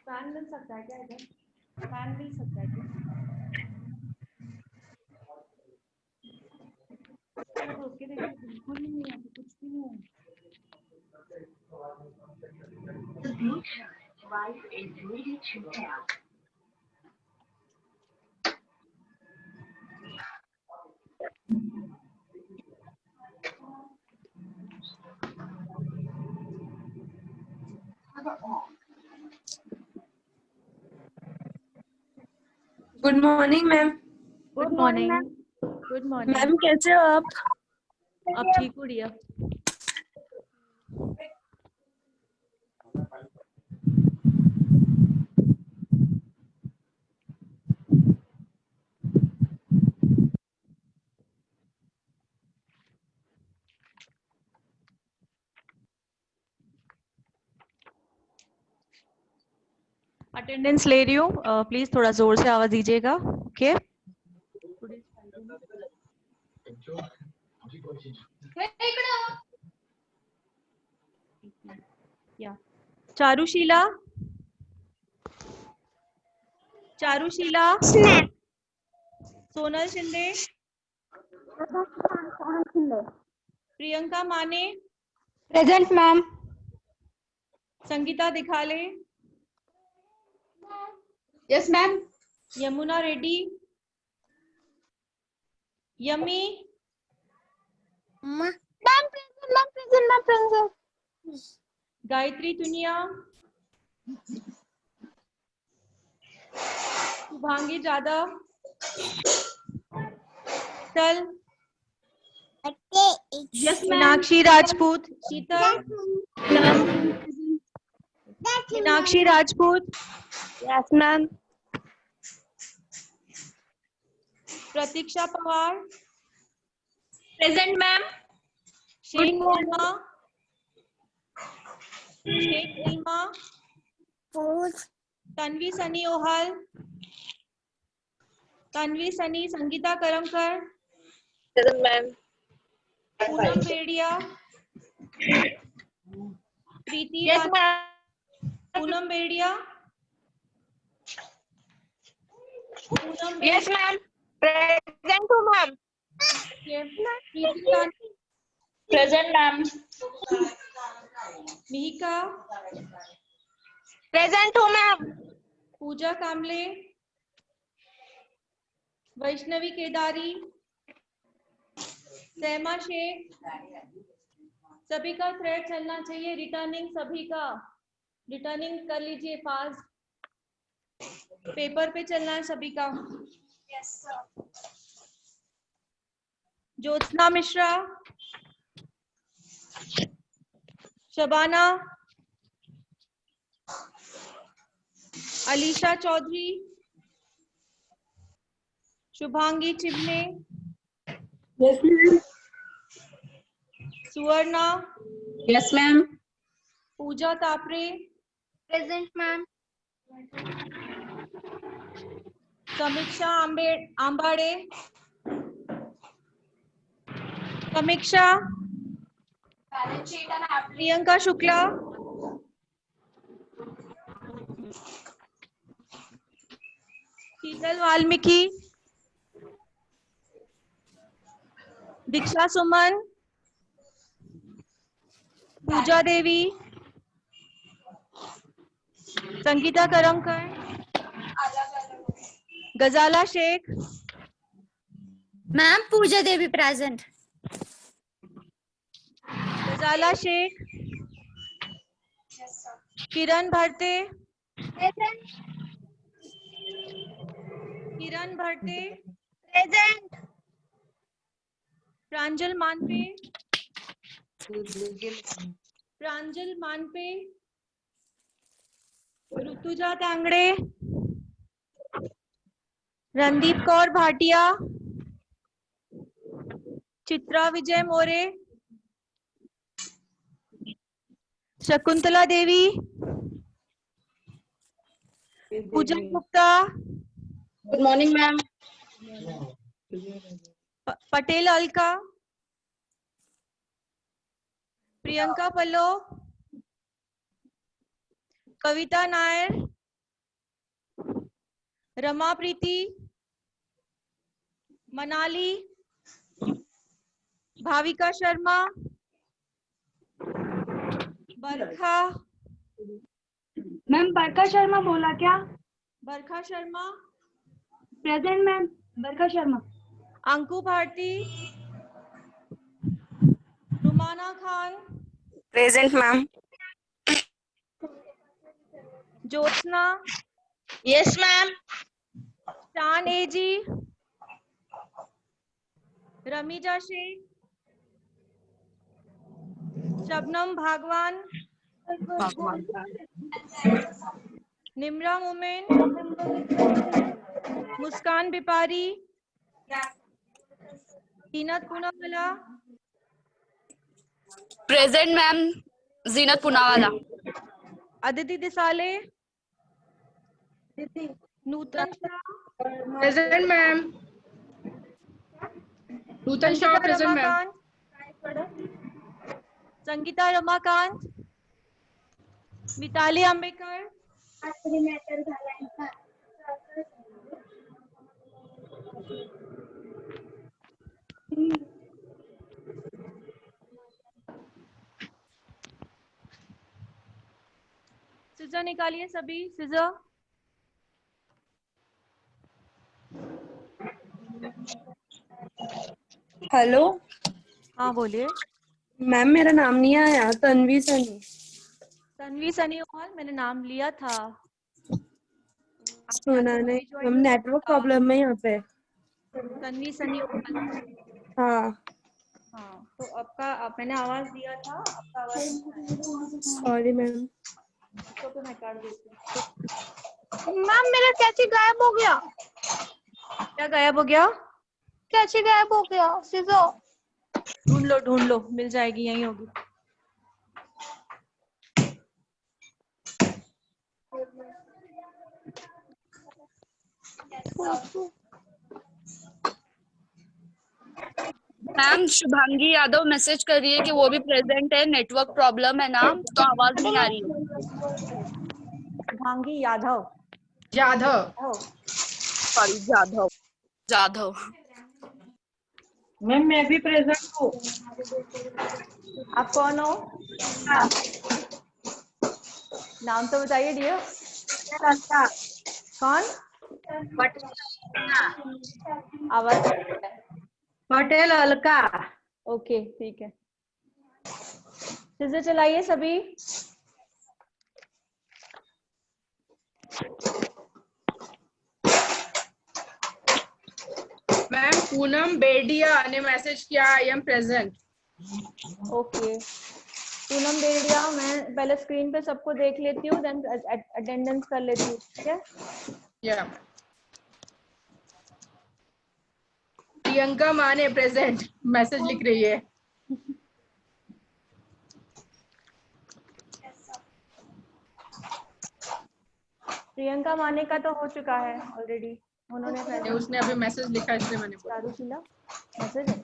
Fan मिल सकता है क्या इधर? फैन मिल सकता है क्या? उसके देखिए बिल्कुल ही नहीं है, कुछ भी नहीं है। The Bluetooth device is ready to pair. Good morning ma'am. Good morning. Good morning ma'am कैसे हो आप? आप ठीक हो रिया? अटेंडेंस ले रही हूँ, प्लीज थोड़ा जोर से आवाज दीजिएगा। ओके या Charushila, Charushila, Sonal Shinde, Priyanka Mane, present ma'am. Sangeeta Dikhale, yes ma'am. Yamuna Reddy, Yami, Gayatri Chuniya, Shubhangi Jadhav, Sheetal, Meenakshi Rajput, Sheetal, Meenakshi Rajput, yes ma'am. Pratiksha Pawar, present ma'am. Shaikh Ilma, Shaikh Ilma, Tanvi Sunny Ohal, Tanvi Sunny, Sangeeta Karmakar, present ma'am. Poonam Bedia, Preeti yes Rani, ma'am. Poonam Bedia, Poonam yes ma'am. Present too ma'am. Preeti Rani, present ma'am. Mihika, present too ma'am. Pooja Kamle, Vaishnavi Kedari, Sahma Sheikh. सभी का थ्रेड चलना चाहिए, रिटर्निंग सभी का रिटर्निंग कर लीजिए फास्ट, पेपर पे चलना है सभी का। Jyotsna Mishra, Shabana, Alisha Chaudhary, Shubhangi Chibne, yes ma'am. Suvarna, yes ma'am. Pooja Tapre, present ma'am. Sameeksha Ambade, Sameeksha, Priyanka Shukla, Sheetal Valmiki, Deeksha Suman, Pooja Devi, Sangeeta Karmakar, Gazala Shaikh, ma'am Pooja Devi present. Gazala Shaikh, Kiran Bharte, Kiran Bharte, present. Pranjal Manpe, Pranjal Manpe, Rutuja Tangde, Randeep Kaur Bhatia, Chitra Vijay More, Shakuntala Devi, Pujan Gupta, good morning ma'am. Patel Alka, Priyanka Pallo, कविता नायर, रमा प्रीति, मनाली, भाविका शर्मा, बरखा, मैम बरखा शर्मा बोला क्या? Barkha Sharma, present ma'am, Barkha Sharma. Anku Bharti, Rumana Khan, present ma'am. Jyotsna, yes ma'am. Shan एजी, Ramiza Shaikh, Shabnam Bhagwan, Nimra Momin, Muskan Bipari, Zeenat Poonawala, present ma'am, Zeenat Poonawala. Aditi Disale, Nutan Shah, present ma'am. Nutan Shah Sangeeta present ma'am. Ramakant, Sangeeta Ramakant, Mitali Ambekar, scissor निकालिए सभी, सीजर। हेलो हाँ बोलिए। मैम, मेरा नाम नहीं आया। तन्वी सनी। तन्वी सनी और मैंने नाम लिया था। सुना नहीं, हम नेटवर्क प्रॉब्लम है यहाँ पे। तन्वी सनी और हाँ हाँ, तो आपका मैंने आवाज दिया था, आपका आवाज सॉरी मैम। तो मैं काट देती हूँ। मैम मेरा कैची गायब हो गया। क्या गायब हो गया? कैची गायब हो गया। सीजो ढूंढ लो, मिल जाएगी, यहीं होगी। मैम शुभांगी यादव मैसेज कर रही है कि वो भी प्रेजेंट है। नेटवर्क प्रॉब्लम है ना, तो आवाज नहीं आ रही है। भांगी यादव, सॉरी, जाधव। जाधव। मैम मैं भी प्रेजेंट हूँ। आप कौन हो? नाम तो बताइए डियर। कौन? आवाज पटेल अलका। ओके ठीक है। सीजर चलाइए सभी। मैम पूनम बेडिया ने मैसेज किया, I am present. Okay Poonam Bedia, मैं पहले स्क्रीन पे सबको देख लेती हूँ, देन अटेंडेंस कर लेती हूँ, ठीक है? या प्रियंका माने प्रेजेंट मैसेज लिख रही है। प्रियंका माने का तो हो चुका है ऑलरेडी, उन्होंने नहीं, उसने अभी मैसेज लिखा, इसलिए मैंने बोला। चारुशीला मैसेज है।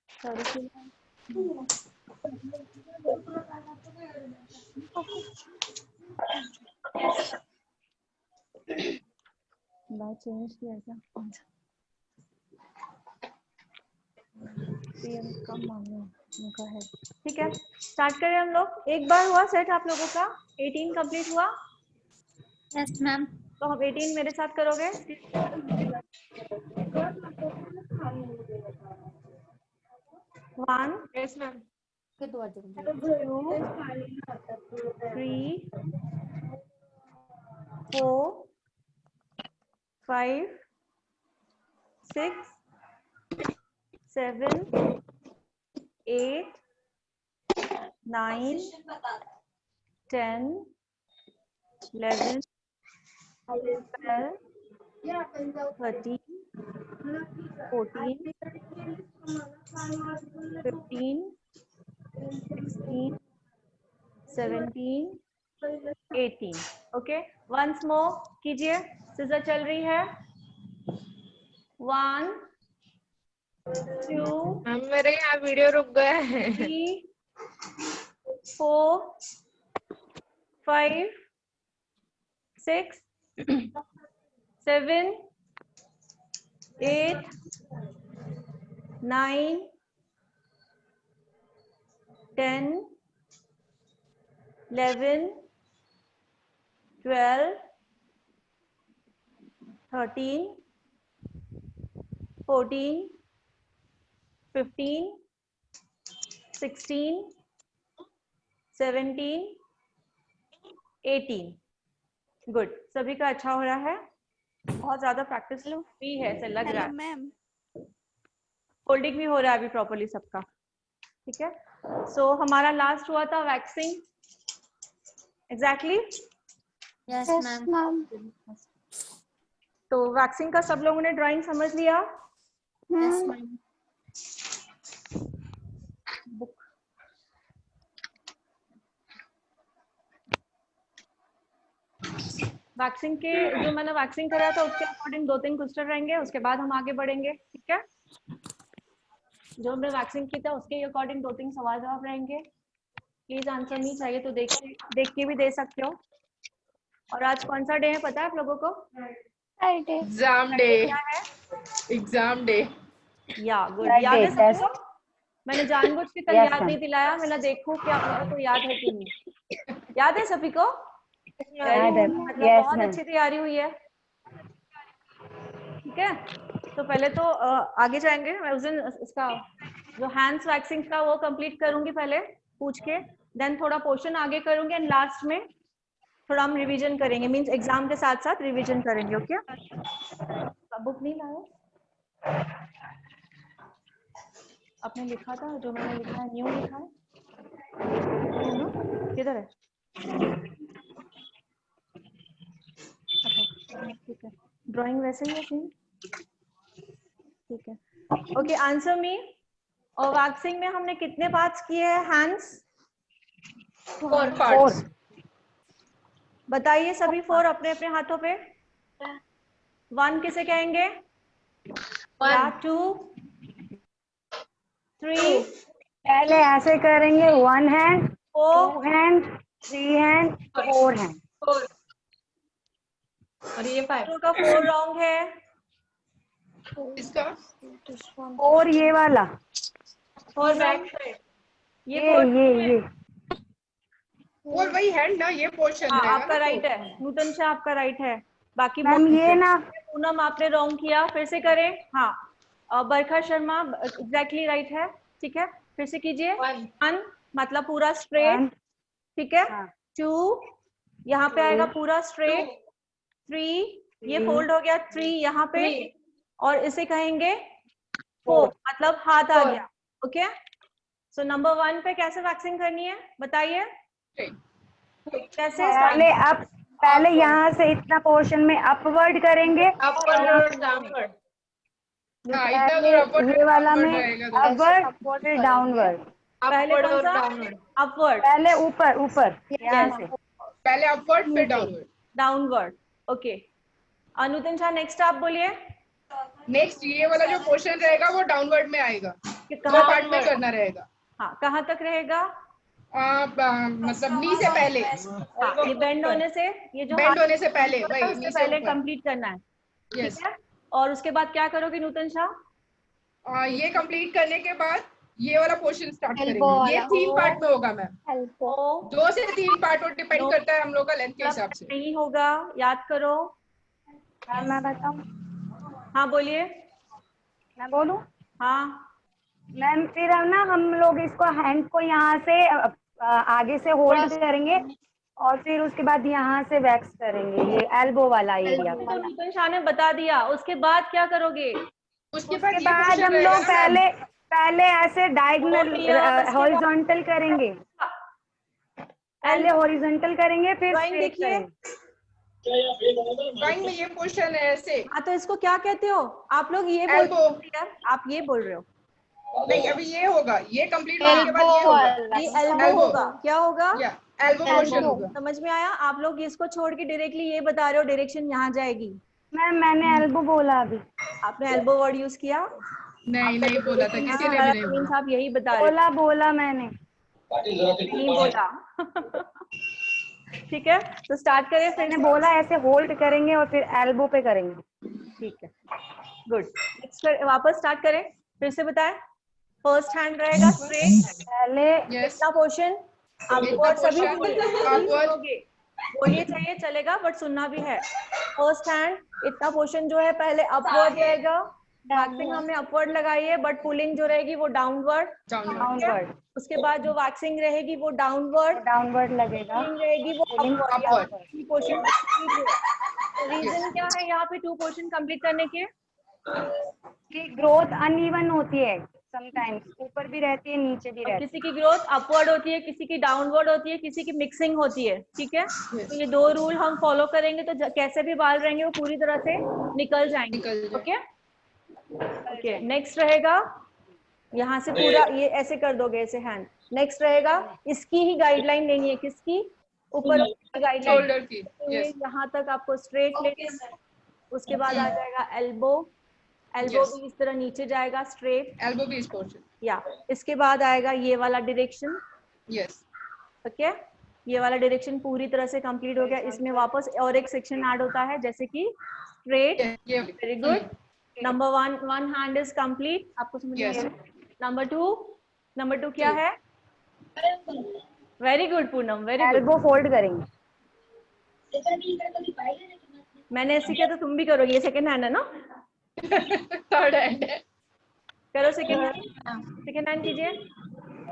चारुशीला मैं चेंज किया क्या? प्रियंका माने उनका है, ठीक है। स्टार्ट करें हम लोग। एक बार हुआ सेट आप लोगों का? 18 कंप्लीट हुआ? Yes ma'am. तो हम 18 मेरे साथ करोगे? 1 yes ma'am. 2 3 4 5 6 7 8 9 10 11 12 13 14 15 16 17 18। Okay once more कीजिए। सीजर चल रही है। 1 2 मैम मेरे यहाँ वीडियो रुक गया है। 3 4 5 6, 7, 8, 9, 10, 11, 12, 13, 14, 15, 16, 17, 18. गुड, सभी का अच्छा हो रहा है, बहुत ज्यादा प्रैक्टिस भी है ऐसा लग रहा है। मैम होल्डिंग भी हो रहा है अभी प्रॉपर्ली सबका, ठीक है। सो हमारा लास्ट हुआ था वैक्सिंग, एग्जैक्टली। यस मैम तो वैक्सिंग का सब लोगों ने ड्राइंग समझ लिया? यस मैम बुक वैक्सिंग के जो मैंने वैक्सिंग कराया था उसके अकॉर्डिंग 2-3 क्वेश्चन रहेंगे, उसके बाद हम आगे बढ़ेंगे, ठीक है। जो हमने वैक्सिंग की था उसके अकॉर्डिंग 2-3 सवाल जवाब रहेंगे। प्लीज आंसर नहीं चाहिए तो देख के भी दे सकते हो। और आज कौन सा डे है पता है आप लोगों को? Exam day. क्या है? Exam day. या गुड, याद है सबको? मैंने जानबूझ के कल याद नहीं दिलाया, मैंने देखूं कि आप लोगों को याद है कि नहीं। याद है सभी को? मतलब बहुत अच्छी तैयारी हुई है, ठीक है। तो पहले तो आगे जाएंगे। मैं उस दिन इसका जो हैंड्स वैक्सिंग का वो कंप्लीट करूंगी पहले पूछ के, देन थोड़ा पोर्शन आगे करूंगी एंड लास्ट में थोड़ा हम रिवीजन करेंगे, मींस एग्जाम के साथ साथ रिवीजन करेंगे, ओके। बुक नहीं लाया? आपने लिखा था जो मैंने लिखा है, न्यू लिखा है ना? किधर है? अच्छा ठीक है, ड्राइंग वैसे ही है सेम, ठीक है। Okay, answer me. और वैक्सिंग में हमने कितने पार्ट्स किए हैं हैंड्स? 4 पार्ट्स। बताइए सभी 4 अपने अपने हाथों पे। 1 किसे कहेंगे? या 2, 3, पहले ऐसे करेंगे 1 हैंड, 4, 2 हैंड, 3 हैंड, 4 हैंड। और ये 5 का 4 रॉन्ग है। इसका 4 ये वाला, 4 बैक साइड, ये और वही हैंड ना, ये पोर्शन हाँ, रहेगा आपका ना, राइट है। नूतन शाह आपका राइट है। बाकी मैम ये ना पूनम आपने रॉन्ग किया, फिर से करें। हाँ, बरखा शर्मा एग्जैक्टली राइट है, ठीक है। फिर से कीजिए। 1 मतलब पूरा स्ट्रेट, 1, ठीक है। हाँ। 2 यहाँ पे आएगा पूरा स्ट्रेट। 3 ये फोल्ड हो गया, 3 यहाँ पे, और इसे कहेंगे 4 मतलब हाथ आ गया, ओके। सो नंबर 1 पे कैसे वैक्सिंग करनी है बताइए, कैसे? पहले यहाँ से इतना पोर्शन में अपवर्ड करेंगे, अपवर्ड और डाउनवर्ड। हाँ, इतना पहले दूर अपवर्ड ये वाला डाउनवर्ड में रहेगा, अपवर्ड फिर डाउनवर्ड। पहले अपवर्ड कौन और सा? डाउनवर्ड। अपवर्ड, पहले ऊपर यहाँ से, पहले अपवर्ड फिर downward. Downward, okay. Anutan Shah next आप बोलिए। नेक्स्ट ये वाला जो पोर्शन रहेगा वो डाउनवर्ड में आएगा, कि 2 कहाँ पार्ट में करना रहेगा। हाँ, कहाँ तक रहेगा? मतलब नी से पहले, हाँ, ये बेंड होने से, ये जो बेंड हाथ होने से पहले, वही उससे नी से पहले ऊपर। कंप्लीट करना है, यस। ठीक है। और उसके बाद क्या करोगे नूतन शाह? ये कंप्लीट करने के बाद ये वाला पोर्शन स्टार्ट करेंगे। ये 3 पार्ट में होगा मैम, 2 से 3 पार्ट, और डिपेंड करता है हम लोग का लेंथ के हिसाब से। नहीं होगा, याद करो। मैं बताऊँ? हाँ बोलिए। मैं बोलूँ? हाँ, मैम फिर ना हम लोग इसको हैंड को यहाँ से आगे से होल्ड करेंगे, और फिर उसके बाद यहाँ से वैक्स करेंगे, ये एल्बो वाला एरिया। तो नूतन शाह ने बता दिया, उसके बाद क्या करोगे? उसके बाद ये बाद पोर्शन हम रहेगा लोग ना, पहले ऐसे डायगोनल हॉरिजॉन्टल करेंगे, पहले हॉरिजॉन्टल करेंगे फिर ड्राइंग स्ट्रेट देखिए। करेंगे। ड्राइंग में ये पोर्शन है ऐसे। हाँ, तो इसको क्या कहते हो आप लोग? ये बोल रहे हो यार, आप ये बोल रहे हो। नहीं, अभी ये होगा, ये कंप्लीट होने के बाद ये होगा, ये एल्बो होगा। क्या होगा? या एल्बो पोर्शन होगा। समझ में आया? आप लोग इसको छोड़ के डायरेक्टली ये बता रहे हो डायरेक्शन यहाँ जाएगी। मैम मैंने एल्बो बोला अभी। आपने एल्बो वर्ड यूज किया? नहीं बोला था, किसी ने भी नहीं मीन्स बोला। आप यही बता रहे हो। बोला मैंने। नहीं बोला। ठीक है, तो स्टार्ट करें फिर मैंने बोला ऐसे होल्ड करेंगे और फिर एल्बो पे करेंगे। ठीक है, गुड। नेक्स्ट वापस स्टार्ट करें, फिर से बताएं। फर्स्ट हैंड रहेगा स्ट्रेट, पहले यस इतना पोर्शन अपवर्ड सभी upward. बोलोगे, बोलिए चाहिए चलेगा बट सुनना भी है। फर्स्ट हैंड इतना पोर्शन जो है पहले अपवर्ड रहेगा, वैक्सिंग हमने अपवर्ड लगाई है बट पुलिंग जो रहेगी वो डाउनवर्ड। डाउनवर्ड, उसके बाद जो वैक्सिंग रहेगी वो डाउनवर्ड, डाउनवर्ड लगेगा, पुलिंग रहेगी वो Pulling अपवर्ड। पोर्शन रीजन क्या है यहाँ पे 2 पोर्शन कंप्लीट करने के? कि ग्रोथ अनइवन होती है, समटाइम्स ऊपर भी रहती है नीचे भी अब रहती किसी की ग्रोथ अपवर्ड होती है, किसी की डाउनवर्ड होती है, किसी की मिक्सिंग होती है, ठीक है। तो ये 2 रूल हम फॉलो करेंगे तो कैसे भी बाल रहेंगे वो पूरी तरह से निकल जाएंगे। ओके ओके, नेक्स्ट रहेगा यहाँ से पूरा ये ऐसे कर दोगे ऐसे हैंड। नेक्स्ट रहेगा इसकी ही गाइडलाइन लेनी है, किसकी? ऊपर गाइडलाइन, शोल्डर की, यस यहाँ तक आपको स्ट्रेट लेना है। उसके बाद आ जाएगा एल्बो, एल्बो Yes. भी इस तरह नीचे जाएगा स्ट्रेट, एल्बो भी इस पोर्शन, या इसके बाद आएगा ये वाला डायरेक्शन। यस ओके, ये वाला डायरेक्शन पूरी तरह से कंप्लीट हो गया। इसमें वापस और एक सेक्शन ऐड होता है जैसे कि स्ट्रेट। ये very good, number 1 one hand is complete, आपको समझ में Yes. आया? नंबर 2 क्या है? Very good Poonam, very good. Elbow fold करेंगे। मैंने ऐसे किया तो तुम भी करोगे, ये सेकंड हैंड है ना? थर्ड हैंड है, करो सेकंड हैंड कीजिए।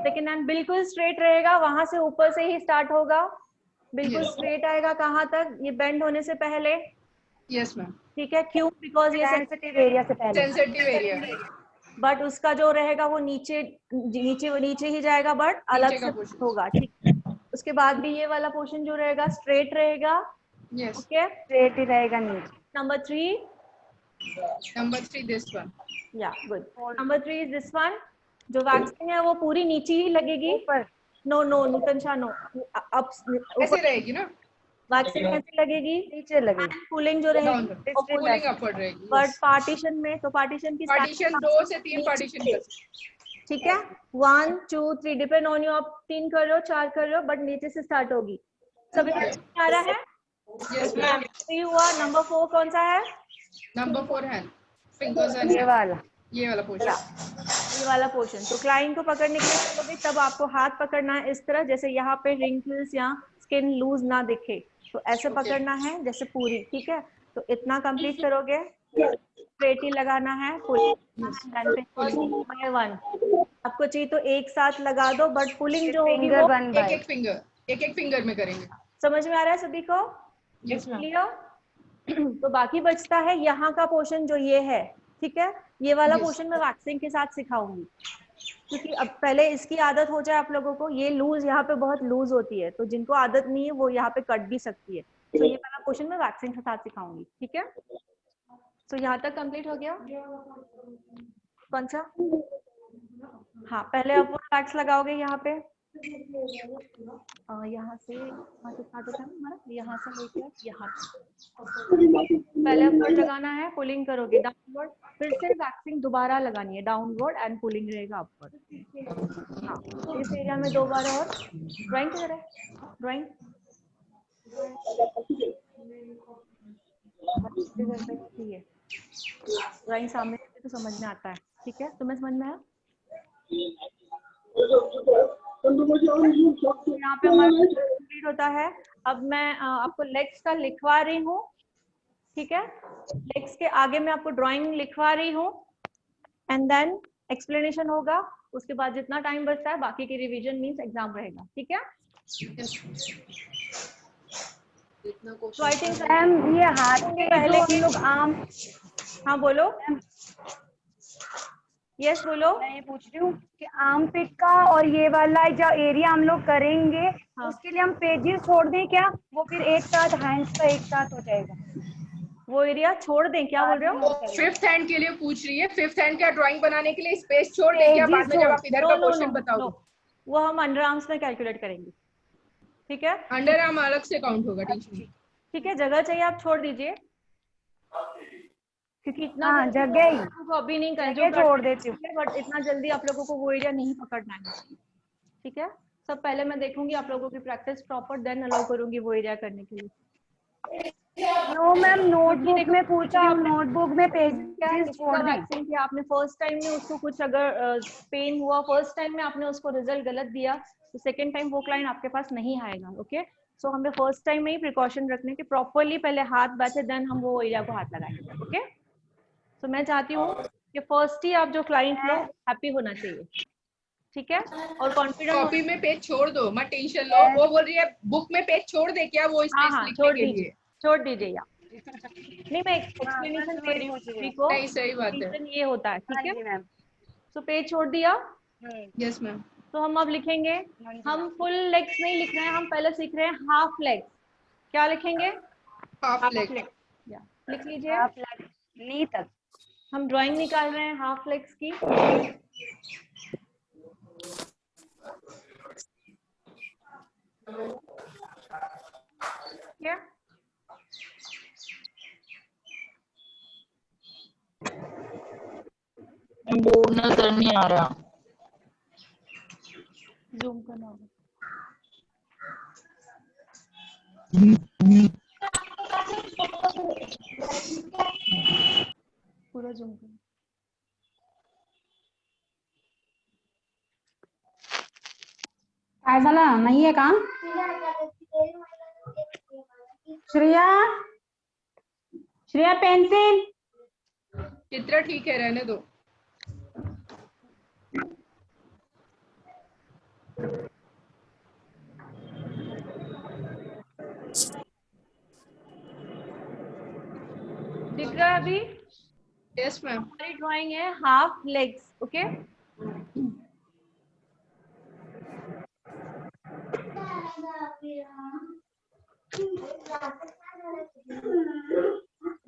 सेकंड हैंड बिल्कुल स्ट्रेट रहेगा, वहां से ऊपर से ही स्टार्ट होगा, बिल्कुल Yes. स्ट्रेट आएगा। कहाँ तक? ये बेंड होने से पहले, यस मैम, ठीक है। क्यों? बिकॉज ये सेंसिटिव एरिया से पहले, सेंसिटिव एरिया है, बट उसका जो रहेगा वो नीचे ही जाएगा, बट अलग नीचे से का portion. होगा, ठीक है। उसके बाद भी ये वाला पोर्शन जो रहेगा स्ट्रेट रहेगा, यस ओके। स्ट्रेट ही रहेगा नीचे। नंबर 3, नंबर 3 दिस वन, या good. Number 3 is this one. जो वैक्सिंग है वो पूरी नीचे ही लगेगी। ऊपर नो नो निकंशा नो, अप ऐसे रहेगी ना, वैक्सिंग ऐसे लगेगी, नीचे लगे, पुलिंग जो रहेगी डाउन वो पुलिंग अपवर्ड रहेगी, बट पार्टीशन में, तो पार्टीशन की पार्टीशन 2 से 3 पार्टीशन कर सकते, ठीक है। 1 2 3 डिपेंड ऑन यू, आप 3 कर रहे हो 4 कर रहे हो, बट नीचे से स्टार्ट होगी। सभी आ रहा है? Yes ma'am. 3 हुआ। नंबर 4 कौन सा है? नंबर 4 हैंड, फिंगर्स एंड ये वाला, ये वाला पोर्शन, ये वाला पोर्शन। तो क्लाइंट को पकड़ने के लिए करोगे तब आपको हाथ पकड़ना है इस तरह, जैसे यहाँ पे रिंकल्स या स्किन लूज ना दिखे, तो ऐसे पकड़ना है जैसे पूरी, ठीक है। तो इतना कंप्लीट करोगे, स्ट्रेट ही लगाना है, पुलिंग बाय 1। आपको चाहिए तो एक साथ लगा दो, बट पुलिंग जो होगी फिंगर वो वन बाय, एक फिंगर में करेंगे, समझ में आ रहा है सभी को? Yes ma'am, clear? तो बाकी बचता है यहाँ का पोर्शन जो ये है, ठीक है। ये वाला Yes. पोर्शन मैं वैक्सिंग के साथ सिखाऊंगी, क्योंकि अब पहले इसकी आदत हो जाए आप लोगों को। ये लूज यहाँ पे बहुत लूज होती है, तो जिनको आदत नहीं है वो यहाँ पे कट भी सकती है। तो ये वाला पोर्शन मैं वैक्सिंग के साथ सिखाऊंगी, ठीक है। तो यहाँ तक कंप्लीट हो गया। कौन सा? हाँ, पहले आप वैक्स लगाओगे यहाँ पे, यहाँ से स्टार्ट होता है हमारा, यहाँ से लेकर यहाँ पहले अपवर्ड लगाना है, पुलिंग करोगे डाउनवर्ड, फिर से वैक्सिंग दोबारा लगानी है, डाउनवर्ड एंड पुलिंग रहेगा अपवर्ड। हाँ, इस एरिया में 2 बार और। ड्राइंग किधर है? ड्राइंग ड्राइंग सामने तो समझ में आता है, ठीक है। तुम्हें समझ में आया? यहाँ पे हमारा कंप्लीट होता है। अब मैं आपको लेग्स का लिखवा रही हूँ, ठीक है। लेग्स के आगे मैं आपको ड्राइंग लिखवा रही हूँ एंड देन एक्सप्लेनेशन होगा। उसके बाद जितना टाइम बचता है बाकी की रिवीजन मींस एग्जाम रहेगा, ठीक है। तो आई थिंक मैम ये हाथ के पहले हम लोग आम, हाँ बोलो, यस बोलो। मैं ये पूछ रही हूँ कि आर्म पिट का और ये वाला जो एरिया हम लोग करेंगे, हाँ। उसके लिए हम पेजेस छोड़ दें क्या? वो फिर एक साथ हैंड्स का एक साथ हो जाएगा। वो एरिया छोड़ दें, क्या बोल रहे हो? फिफ्थ हैंड के लिए पूछ रही है, फिफ्थ हैंड का ड्राइंग बनाने के लिए स्पेस छोड़ दें क्या? बाद में जब आप इधर का क्वेश्चन बताओ, वो हम अंडर आर्म्स में कैलकुलेट करेंगे, ठीक है। अंडर आर्म अलग से काउंट होगा, टीचर ठीक है, जगह चाहिए आप छोड़ दीजिए, क्योंकि इतना हाँ, जगह ही तो अभी नहीं करें, जगह छोड़ देती हूँ। बट इतना जल्दी आप लोगों को वो एरिया नहीं पकड़ना है, ठीक है। सब पहले मैं देखूंगी आप लोगों की प्रैक्टिस प्रॉपर, देन अलाउ करूंगी वो एरिया करने के लिए। नो मैम, नोटबुक में पूछा, आप नोटबुक में क्या पेजेस किसी छोड़ का दें। वैक्सीन किया आपने, फर्स्ट टाइम में उसको कुछ अगर पेन हुआ, फर्स्ट टाइम में आपने उसको रिजल्ट गलत दिया, तो सेकंड टाइम वो क्लाइंट आपके पास नहीं आएगा। ओके, सो हमें फर्स्ट टाइम में ही प्रिकॉशन रखने के, प्रॉपरली पहले हाथ बैठे, देन हम वो एरिया को हाथ लगाएंगे। ओके, सो मैं चाहती हूँ कि फर्स्ट ही आप जो क्लाइंट लो हैप्पी होना चाहिए, ठीक है, और कॉन्फिडेंट कॉपी में पेज छोड़ दो, मत टेंशन लो। वो बोल रही है बुक में पेज छोड़ दे क्या, वो हाँ स्पेस हाँ लिखने छोड़ के दीजिए, लिए। छोड़ दीजिए या नहीं, मैं एक्सप्लेनेशन दे रही हूँ सभी को, नहीं, सही बात है। रीजन ये होता है, हाँ ठीक है। जी मैम। सो पेज छोड़ दिया, यस मैम। तो हम अब लिखेंगे, हम फुल लेग्स नहीं लिख रहे हैं, हम पहले सीख रहे हैं हाफ लेग्स। क्या लिखेंगे? Half leg. या लिख लीजिए, आप नी तक। हम ड्राइंग निकाल रहे हैं हाफ लेग्स की। क्या बोर्ड नजर नहीं आ रहा। जूम करना होगा, पूरा जूम करना। काय झालं, नाहीये काम? श्रेया, श्रेया पेंसिल। चित्रा ठीक है, रहने दो। दिख रहा है अभी? Yes ma'am. हमारी ड्राइंग है हाफ लेग्स। ओके,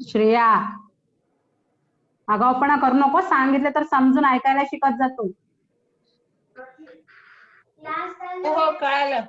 श्रेया, आगाऊपणा करू नको, सांगितलं तर समजून ऐकायला शिकत जा तू. हो कळालं.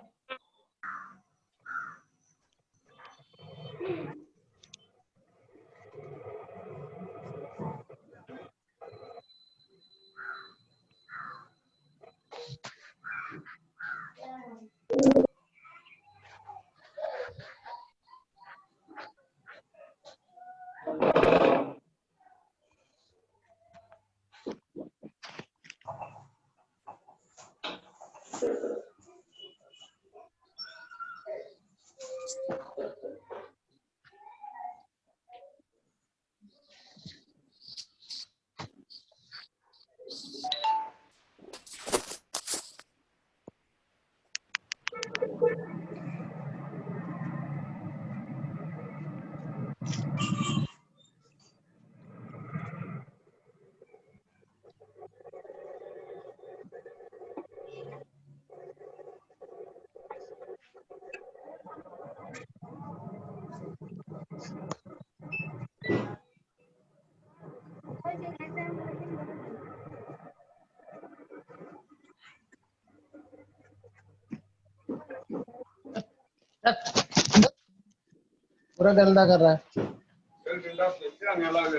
पूरा गंदा कर रहा है।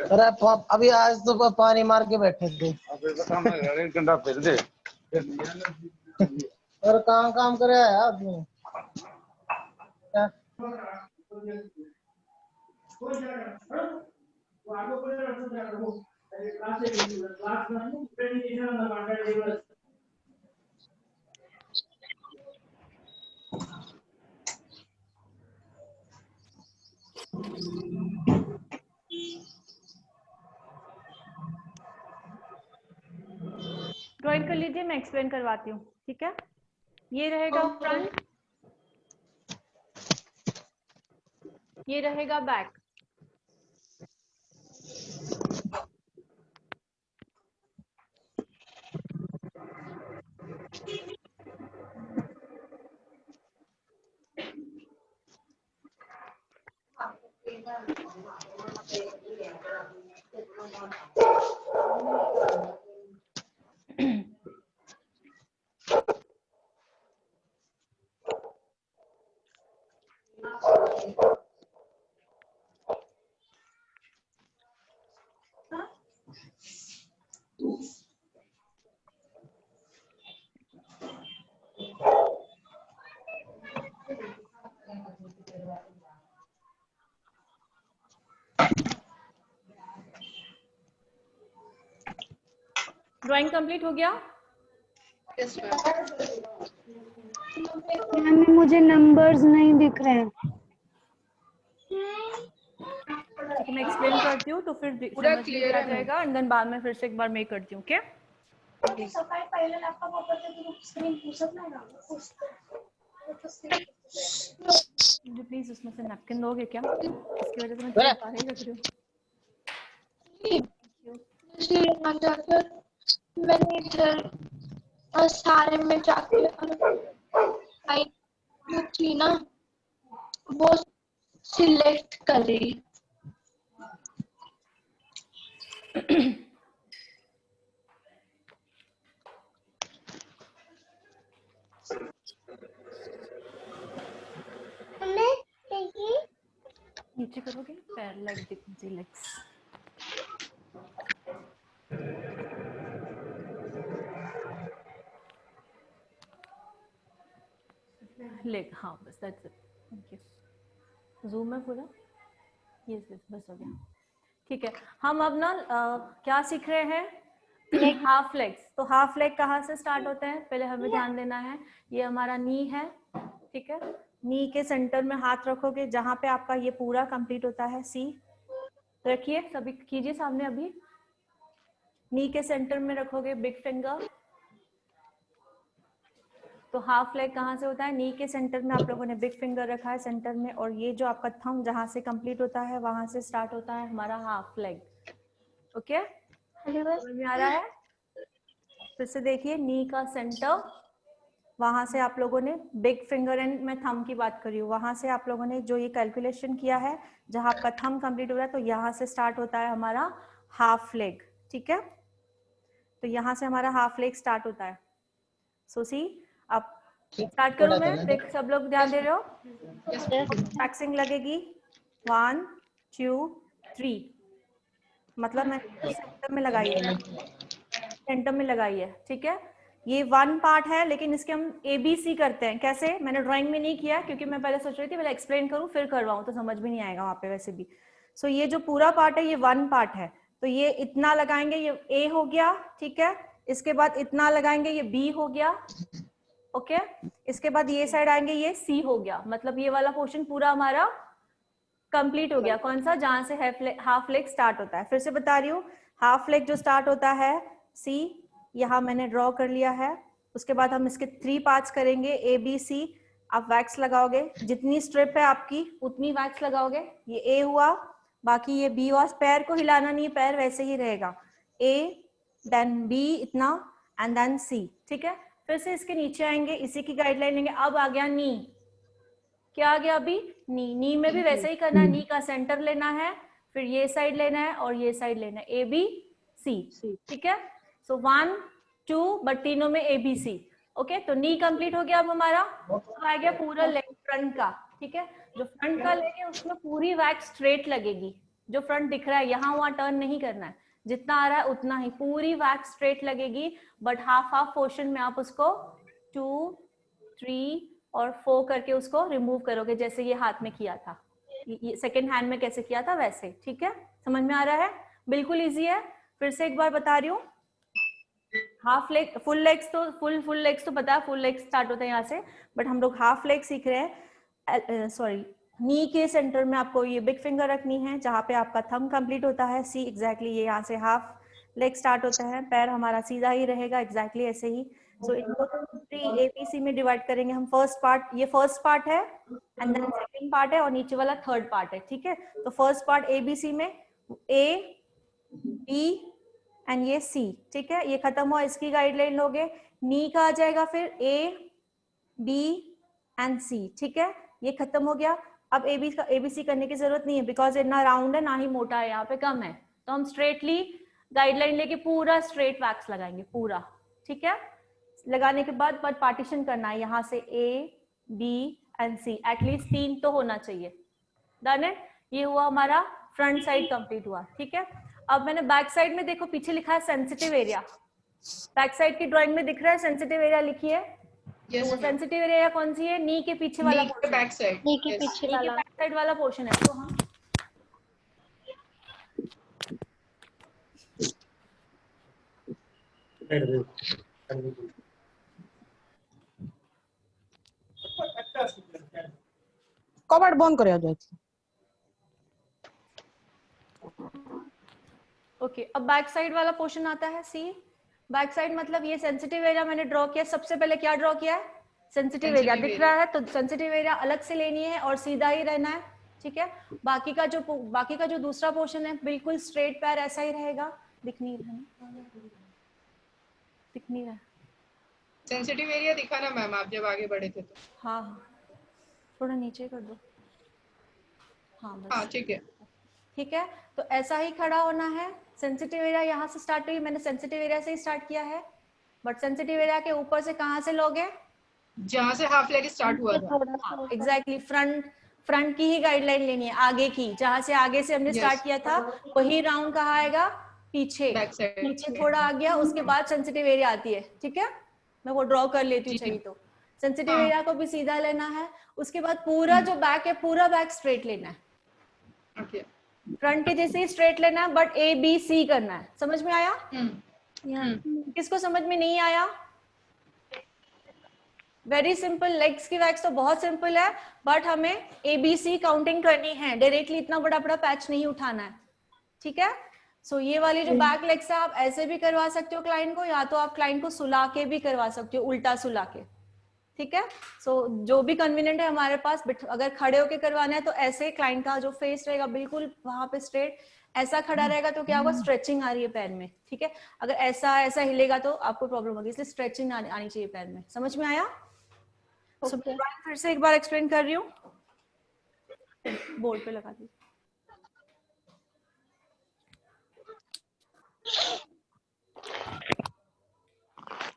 अरे अभी आज तो पानी मार के बैठे थे। और काम करे है आदमी। ड्राइंग कर लीजिए, मैं एक्सप्लेन करवाती हूँ, ठीक है। ये रहेगा फ्रंट, ये रहेगा बैक। ड्राइंग कंप्लीट हो गया? Yes, ma'am. मैम मुझे नंबर्स नहीं दिख रहे हैं। ठीक है, मैं एक्सप्लेन करती हूँ तो फिर पूरा समझ में clear आ है, जाएगा, एंड देन बाद में फिर से एक बार मैं करती हूँ। ओके, सकाळी पहिलं लॅपटॉप वापरते तू स्क्रीन पुसत नाही ना मुझे प्लीज उसमें से नैपकिन दोगे क्या? इसकी वजह से मैं तेरे सारे ही रख रही हूँ। मैंने इधर सारे में जाके आई थी ना, वो सिलेक्ट करी। नीचे करोगे पैर, लेग दिखती, लेग्स। लेग, हाँ बस, that's it. Thank you. Zoom है पूरा? यस यस, बस हो गया। ठीक है, हम अब ना क्या सीख रहे हैं? Half legs. तो हाफ लेग कहाँ से स्टार्ट होते हैं पहले हमें ध्यान देना है। ये हमारा नी है, ठीक है। नी के सेंटर में हाथ रखोगे, जहां पे आपका ये पूरा कंप्लीट होता है सी। रखिए, सभी कीजिए सामने। अभी नी के सेंटर में रखोगे बिग फिंगर। तो हाफ लेग कहाँ से होता है? नी के सेंटर में आप लोगों ने बिग फिंगर रखा है सेंटर में, और ये जो आपका थंब जहां से कंप्लीट होता है वहां से स्टार्ट होता है हमारा हाफ लेग। ओके, समझ में आ रहा है? फिर से देखिए, नी का सेंटर, वहां से आप लोगों ने बिग फिंगर एंड मैं थंब की बात कर रही हूँ, वहां से आप लोगों ने जो ये कैलकुलेशन किया है, जहां आपका थंब कंप्लीट हो रहा है, तो यहाँ से स्टार्ट होता है हमारा हाफ लेग। ठीक है, तो यहाँ से हमारा हाफ लेग स्टार्ट होता है। सो सी, अब स्टार्ट करूँ मैं? देख, सब लोग ध्यान दे रहे हो? वैक्सिंग लगेगी 1 2 3, मतलब मैं सेंटर में लगाई है, सेंटर में लगाई है। ठीक है, ये 1 पार्ट है, लेकिन इसके हम ABC करते हैं। कैसे? मैंने ड्राइंग में नहीं किया क्योंकि मैं पहले सोच रही थी पहले एक्सप्लेन करूं फिर करवाऊं, तो समझ में नहीं आएगा वहां पे वैसे भी। सो ये जो पूरा पार्ट है ये 1 पार्ट है, तो ये इतना लगाएंगे, ये A हो गया। ठीक है, इसके बाद इतना लगाएंगे, ये B हो गया। ओके, इसके बाद ये साइड आएंगे, ये C हो गया। मतलब ये वाला पोर्शन पूरा हमारा कंप्लीट हो गया। कौन सा? जहां से हाफ लेग स्टार्ट होता है। फिर से बता रही हूँ, हाफ लेग जो स्टार्ट होता है C, यहाँ मैंने ड्रॉ कर लिया है। उसके बाद हम इसके 3 पार्ट्स करेंगे, ABC। आप वैक्स लगाओगे, जितनी स्ट्रिप है आपकी उतनी वैक्स लगाओगे। ये A हुआ, बाकी ये B हुआ। पैर को हिलाना नहीं, पैर वैसे ही रहेगा। A देन B इतना, एंड देन C। ठीक है, फिर से इसके नीचे आएंगे, इसी की गाइडलाइन लेंगे। अब आ गया नी। क्या आ गया अभी? नी। नी में भी वैसे ही करना है, नी का सेंटर लेना है, फिर ये साइड लेना है और ये साइड लेना है, ABC। ठीक है, सो 1 2, बट तीनों में ABC। ओके, तो नी कंप्लीट हो गया। अब हमारा आ गया पूरा लेग फ्रंट का। ठीक है, जो फ्रंट का लेग है उसमें पूरी वैक्स स्ट्रेट लगेगी। जो फ्रंट दिख रहा है यहाँ वहां टर्न नहीं करना है, जितना आ रहा है उतना ही, पूरी वैक्स स्ट्रेट लगेगी। बट हाफ हाफ पोर्शन में आप उसको 2 3 और 4 करके उसको रिमूव करोगे, जैसे ये हाथ में किया था, ये सेकेंड हैंड में कैसे किया था वैसे। ठीक है, समझ में आ रहा है? बिल्कुल इजी है। फिर से एक बार बता रही हूँ, हाफ लेग, फुल लेग्स तो फुल लेग्स तो पता है, फुल लेग स्टार्ट होता है यहाँ से, बट हम लोग हाफ लेग सीख रहे हैं। सॉरी, नी के सेंटर में आपको ये बिग फिंगर रखनी है, जहाँ पे आपका थंब कंप्लीट होता है C। एग्जैक्टली ये यहाँ से हाफ लेग स्टार्ट होता है, पैर हमारा सीधा ही रहेगा एग्जैक्टली ऐसे ही। सो इनको 3 ABC में डिवाइड करेंगे हम। फर्स्ट पार्ट, ये फर्स्ट पार्ट है, एंड देन सेकंड पार्ट है, और नीचे वाला थर्ड पार्ट है। ठीक है, तो फर्स्ट पार्ट ABC में A B एंड ये C। ठीक है, ये खत्म हुआ, इसकी गाइडलाइन लोगे। नी का आ जाएगा फिर A B एंड C। ठीक है, ये खत्म हो गया। अब ABC करने की जरूरत नहीं है, बिकॉज इतना राउंड है ना ही मोटा है, यहाँ पे कम है, तो हम स्ट्रेटली गाइडलाइन लेके पूरा स्ट्रेट वैक्स लगाएंगे पूरा। ठीक है, लगाने के बाद बट पार्टीशन करना है, यहाँ से A B and C, at least 3 तो होना चाहिए। डन है, ये हुआ हमारा फ्रंट साइड कंप्लीट हुआ। ठीक है, अब मैंने बैक साइड में देखो पीछे लिखा है सेंसिटिव एरिया। बैक साइड की ड्राइंग में दिख रहा है सेंसिटिव एरिया लिखी है। Yes, तो वो ma'am. सेंसिटिव एरिया कौन सी है? नी के पीछे वाला Knee के पोर्शन, back side. नी के Yes. पीछे नी के वाला। बैक साइड वाला पोर्शन है। तो हम कबाड़ बंद करे जाए। ओके, अब बैक साइड वाला पोर्शन आता है। सी बैक साइड मतलब ये सेंसिटिव एरिया मैंने ड्रॉ किया। सबसे पहले क्या ड्रॉ किया है? सेंसिटिव एरिया दिख रहा है, तो सेंसिटिव एरिया अलग से लेनी है और सीधा ही रहना है, ठीक है। बाकी का जो दूसरा पोर्शन है बिल्कुल स्ट्रेट पैर ऐसा ही रहेगा। दिख नहीं रहा सेंसिटिव एरिया दिखा ना मैम, आप जब आगे बढ़े थे तो। हाँ, थोड़ा नीचे कर दो। हाँ बस, हाँ ठीक है। ठीक है, तो ऐसा ही खड़ा होना है। सेंसिटिव एरिया यहाँ से स्टार्ट हुई, मैंने सेंसिटिव एरिया से ही स्टार्ट किया है, बट सेंसिटिव एरिया के ऊपर से कहाँ से लोगे? जहाँ से हाफ लेग स्टार्ट हुआ था। एग्जैक्टली, फ्रंट की ही गाइडलाइन लेनी है, आगे की, जहाँ से आगे से हमने स्टार्ट किया था वही राउंड कहाँ आएगा? पीछे। पीछे थोड़ा आ गया, उसके बाद सेंसिटिव एरिया आती है, ठीक है। मैं वो ड्रॉ कर लेती हूँ चाहिए तो। सेंसिटिव एरिया को भी सीधा लेना है, उसके बाद पूरा जो बैक है पूरा बैक स्ट्रेट लेना है। फ्रंट के जैसे ही स्ट्रेट लेना है, बट ABC करना है। समझ में आया? किसको समझ में नहीं आया? Very simple. लेग्स की वैक्स तो बहुत सिंपल है, बट हमें ABC काउंटिंग करनी है, डायरेक्टली इतना बड़ा बड़ा पैच नहीं उठाना है, ठीक है। सो ये वाली जो बैक लेग्स है आप ऐसे भी करवा सकते हो क्लाइंट को, या तो आप क्लाइंट को सुला के भी करवा सकते हो, उल्टा सुला के, ठीक है। सो जो भी कन्वीनियंट है हमारे पास। अगर खड़े होके करवाना है तो ऐसे क्लाइंट का जो फेस रहेगा बिल्कुल वहां पे स्ट्रेट, ऐसा खड़ा रहेगा तो क्या होगा? स्ट्रेचिंग आ रही है पैर में, ठीक है। अगर ऐसा हिलेगा तो आपको प्रॉब्लम होगी, इसलिए स्ट्रेचिंग आनी चाहिए पैर में। समझ में आया? फिर से एक बार एक्सप्लेन कर रही हूँ, बोर्ड पे लगा दी।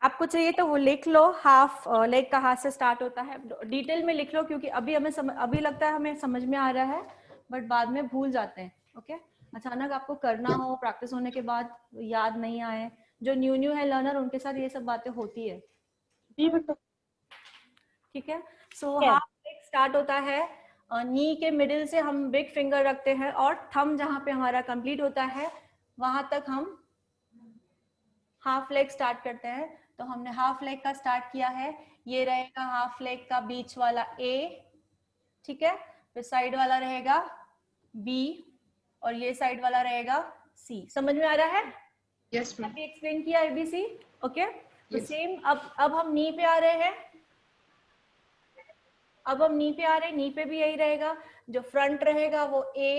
आपको चाहिए तो वो लिख लो, हाफ लेग कहाँ से स्टार्ट होता है, डिटेल में लिख लो, क्योंकि अभी अभी लगता है हमें समझ में आ रहा है, बट बाद में भूल जाते हैं। ओके, अचानक आपको करना हो, प्रैक्टिस होने के बाद याद नहीं आए, जो न्यू है लर्नर, उनके साथ ये सब बातें होती है, ठीक है। सो हाफ लेग स्टार्ट होता है नी के मिडिल से, हम बिग फिंगर रखते हैं और थंब जहाँ पे हमारा कंप्लीट होता है वहां तक हम हाफ लेग स्टार्ट करते हैं। तो हमने हाफ लेग का स्टार्ट किया है, ये रहेगा हाफ लेग का बीच वाला A, ठीक है। फिर साइड वाला रहेगा B और ये साइड वाला रहेगा C। समझ में आ रहा है? Yes ma'am. अभी एक्सप्लेन किया ABC, ओके। तो सेम अब हम नी पे आ रहे हैं, नी पे भी यही रहेगा, जो फ्रंट रहेगा वो A,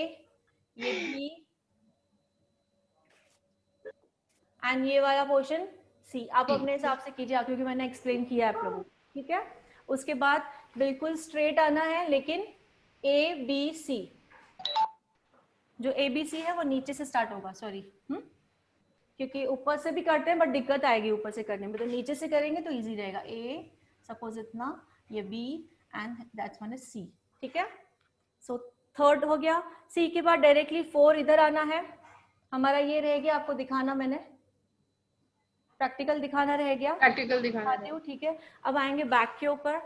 ये B एंड ये वाला पोर्शन C। आप अपने हिसाब से कीजिए, क्योंकि मैंने एक्सप्लेन किया है आप लोगों को, ठीक है। उसके बाद बिल्कुल स्ट्रेट आना है, लेकिन ABC, जो ABC है वो नीचे से स्टार्ट होगा, सॉरी, क्योंकि ऊपर से भी करते हैं बट दिक्कत आएगी ऊपर से करने में, तो नीचे से करेंगे तो इजी रहेगा। A सपोज इतना, ये B and that's one is C, ठीक है। सो थर्ड हो गया। C के बाद डायरेक्टली 4 इधर आना है, हमारा ये रह गया, आपको दिखाना, मैंने प्रैक्टिकल दिखाना रह गया, प्रैक्टिकल दिखाना हूँ, ठीक है। अब आएंगे बैक के ऊपर।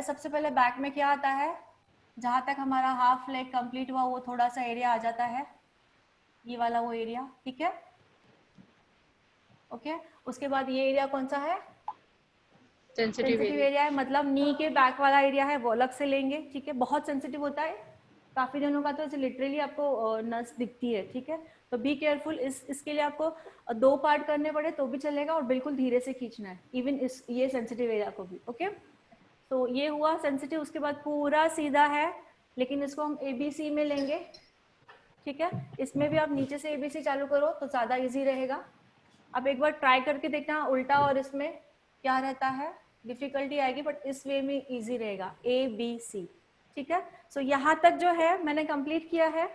सबसे पहले बैक में क्या आता है, जहां तक हमारा हाफ लेग कंप्लीट हुआ वो थोड़ा सा एरिया आ जाता है, ये वाला वो एरिया, ठीक है, ओके। उसके बाद ये एरिया कौन सा है? सेंसिटिव एरिया है, मतलब नी के बैक वाला एरिया है, वो अलग से लेंगे, ठीक है। बहुत सेंसिटिव होता है, काफी जनों का तो ऐसे लिटरली आपको नस दिखती है, ठीक है। तो बी केयरफुल, इसके लिए आपको 2 पार्ट करने पड़े तो भी चलेगा, और बिल्कुल धीरे से खींचना है, इवन ये सेंसिटिव एरिया को भी, ओके। तो ये हुआ सेंसिटिव। उसके बाद पूरा सीधा है, लेकिन इसको हम ABC में लेंगे, ठीक है। इसमें भी आप नीचे से ABC चालू करो तो ज्यादा इजी रहेगा। अब एक बार ट्राई करके देखना उल्टा, और इसमें क्या रहता है, डिफिकल्टी आएगी, बट इस वे में इजी रहेगा, ABC, ठीक है। सो यहाँ तक जो है मैंने कंप्लीट किया है।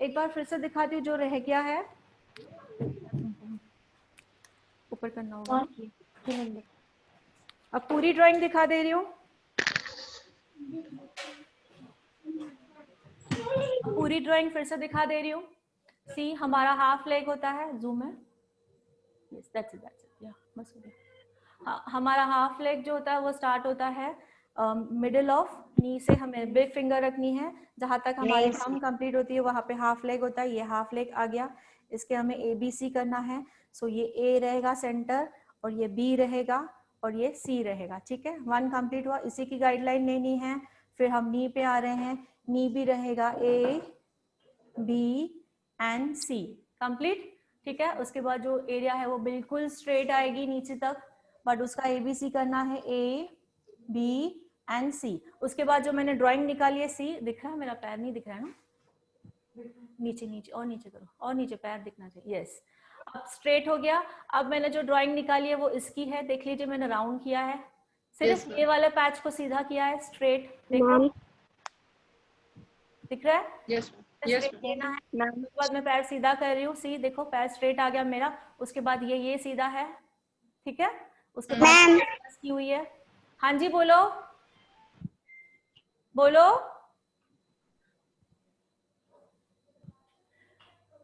एक बार फिर से दिखाती हूँ जो रह गया है, ऊपर करना होगा। अब पूरी ड्राइंग दिखा दे रही हूँ, पूरी ड्राइंग फिर से दिखा दे रही हूँ। सी हमारा हाफ लेग होता है, जूम है, यस दैट्स इट, या बस हो गया। हमारा हाफ लेग जो होता है वो स्टार्ट होता है मिडिल ऑफ नी से, हमें बिग फिंगर रखनी है, जहां तक हमारी थंब कंप्लीट होती है वहां पे हाफ लेग होता है। ये हाफ लेग आ गया, इसके हमें ABC करना है। सो ये ए रहेगा सेंटर और ये बी रहेगा और ये सी रहेगा, ठीक है। 1 कंप्लीट हुआ, इसी की गाइडलाइन लेनी है। फिर हम नी पे आ रहे हैं, नी भी रहेगा A B and C, complete, ठीक है। उसके बाद जो एरिया है वो बिल्कुल स्ट्रेट आएगी नीचे तक, बट उसका एबीसी करना है ए बी एंड सी। उसके बाद जो मैंने ड्राइंग निकाली है सी, दिख रहा है मेरा पैर नहीं दिख रहा है ना, नीचे नीचे और नीचे करो और नीचे पैर दिखना चाहिए, यस। अब स्ट्रेट हो गया। अब मैंने जो ड्राइंग निकाली है वो इसकी है, देख लीजिए मैंने राउंड किया है, सिर्फ ये वाले पैच को सीधा किया है, स्ट्रेट, देखो दिख रहा है, यस स्ट्रेट लेना है। उसके बाद मैं पैर सीधा कर रही हूँ, सी देखो पैर स्ट्रेट आ गया मेरा। उसके बाद ये सीधा है, ठीक है। उसके बाद की हुई है, हाँ जी बोलो बोलो,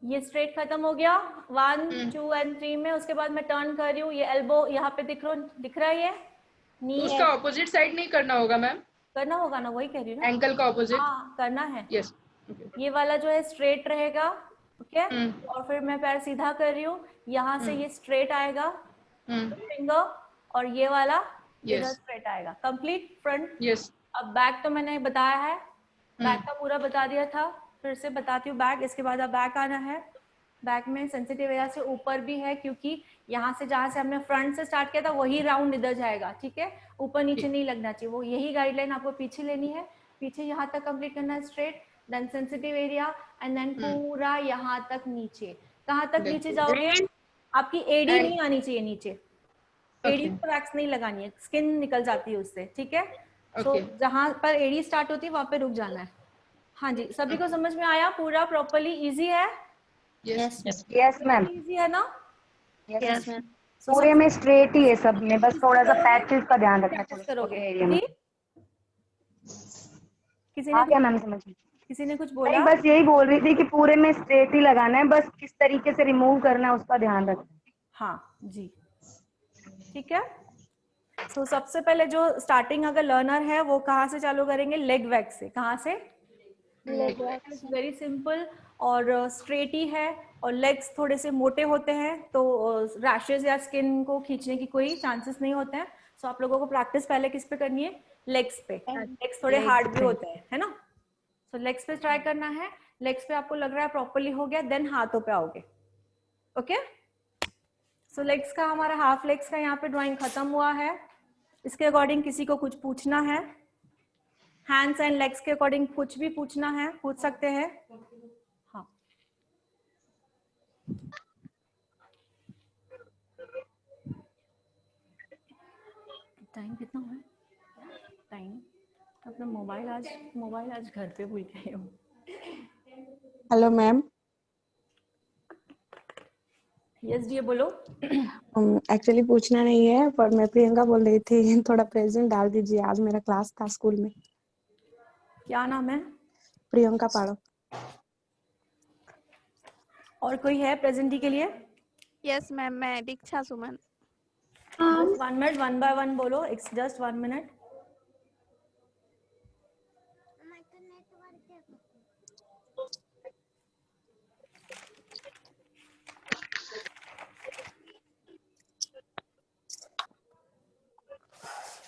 ये स्ट्रेट खत्म हो गया 1 2 एंड 3 में। उसके बाद मैं टर्न कर रही हूँ, ये एल्बो यहाँ पे दिख रहा है, ये नी तो उसका ऑपोजिट साइड नहीं करना होगा मैम, करना होगा ना, वही कह रही हूँ ना, एंकल का ऑपोजिट, हाँ करना है। यस ये वाला जो है स्ट्रेट रहेगा, ओके। और फिर मैं पैर सीधा कर रही हूँ, यहाँ से ये स्ट्रेट आएगा फिंगर, और ये वाला इधर स्ट्रेट आएगा, कंप्लीट फ्रंट। यस। अब बैक तो मैंने बताया है, बैक का पूरा बता दिया था, फिर से बताती हूँ बैक। इसके बाद अब बैक आना है, बैक में सेंसिटिव एरिया से ऊपर भी है, क्योंकि यहाँ से जहाँ से हमने फ्रंट से स्टार्ट किया था वही राउंड इधर जाएगा, ठीक है, ऊपर नीचे नहीं लगना चाहिए, वो यही गाइडलाइन आपको पीछे लेनी है। पीछे यहाँ तक कंप्लीट करना है straight, then sensitive area and then पूरा यहाँ तक नीचे। कहाँ तक नीचे जाओगे, आपकी एडी नहीं आनी चाहिए नीचे, एडी पर वैक्स नहीं लगानी है, स्किन निकल जाती है उससे, ठीक है। तो जहाँ पर एडी स्टार्ट होती है वहां पे रुक जाना है। हाँ जी, सभी को समझ में आया पूरा प्रॉपर्ली, इजी है? यस मैम, इजी है ना? यस मैम, पूरे में स्ट्रेट ही है सब में, बस थोड़ा सा पैचेस का ध्यान रखना करोगे एरिया में। किसी हाँ ने क्या मैम समझ में? किसी ने कुछ नहीं, बोला? बस यही बोल रही थी कि पूरे में स्ट्रेट ही लगाना है, बस किस तरीके से रिमूव करना है उसका ध्यान रखना है। हाँ जी, ठीक है। तो सबसे पहले जो स्टार्टिंग अगर लर्नर है वो कहाँ से चालू करेंगे, लेग वैक्स से। कहाँ से? वेरी सिंपल, और स्ट्रेट ही है, और लेग्स थोड़े से मोटे होते हैं तो रैशेज या स्किन को खींचने की कोई चांसेस नहीं होते हैं। सो आप लोगों को प्रैक्टिस पहले किस पे करनी है, लेग्स पे। लेग्स थोड़े हार्ड भी होते हैं, है ना। सो लेग्स पे ट्राई करना है। लेग्स पे आपको लग रहा है प्रॉपर्ली हो गया, देन हाथों पे आओगे, ओके। सो लेग्स का हमारा हाफ लेग्स का यहाँ पे ड्राइंग खत्म हुआ है। इसके अकॉर्डिंग किसी को कुछ पूछना है, हैंड्स एंड लेग्स के अकॉर्डिंग कुछ भी पूछना है, पूछ सकते हैं। हाँ, टाइम कितना हुआ है? टाइम अपना मोबाइल आज घर पे भूल गई हूँ। Hello ma'am. यस जी बोलो। एक्चुअली पूछना नहीं है, पर मैं प्रियंका बोल रही थी, थोड़ा प्रेजेंट डाल दीजिए, आज मेरा क्लास था स्कूल में। क्या नाम है? प्रियंका पाड़ो। और कोई है प्रेजेंटी के लिए? यस मैम, मैं दीक्षा सुमन। 1 मिनट, 1 बाय 1 बोलो, it's just 1 minute.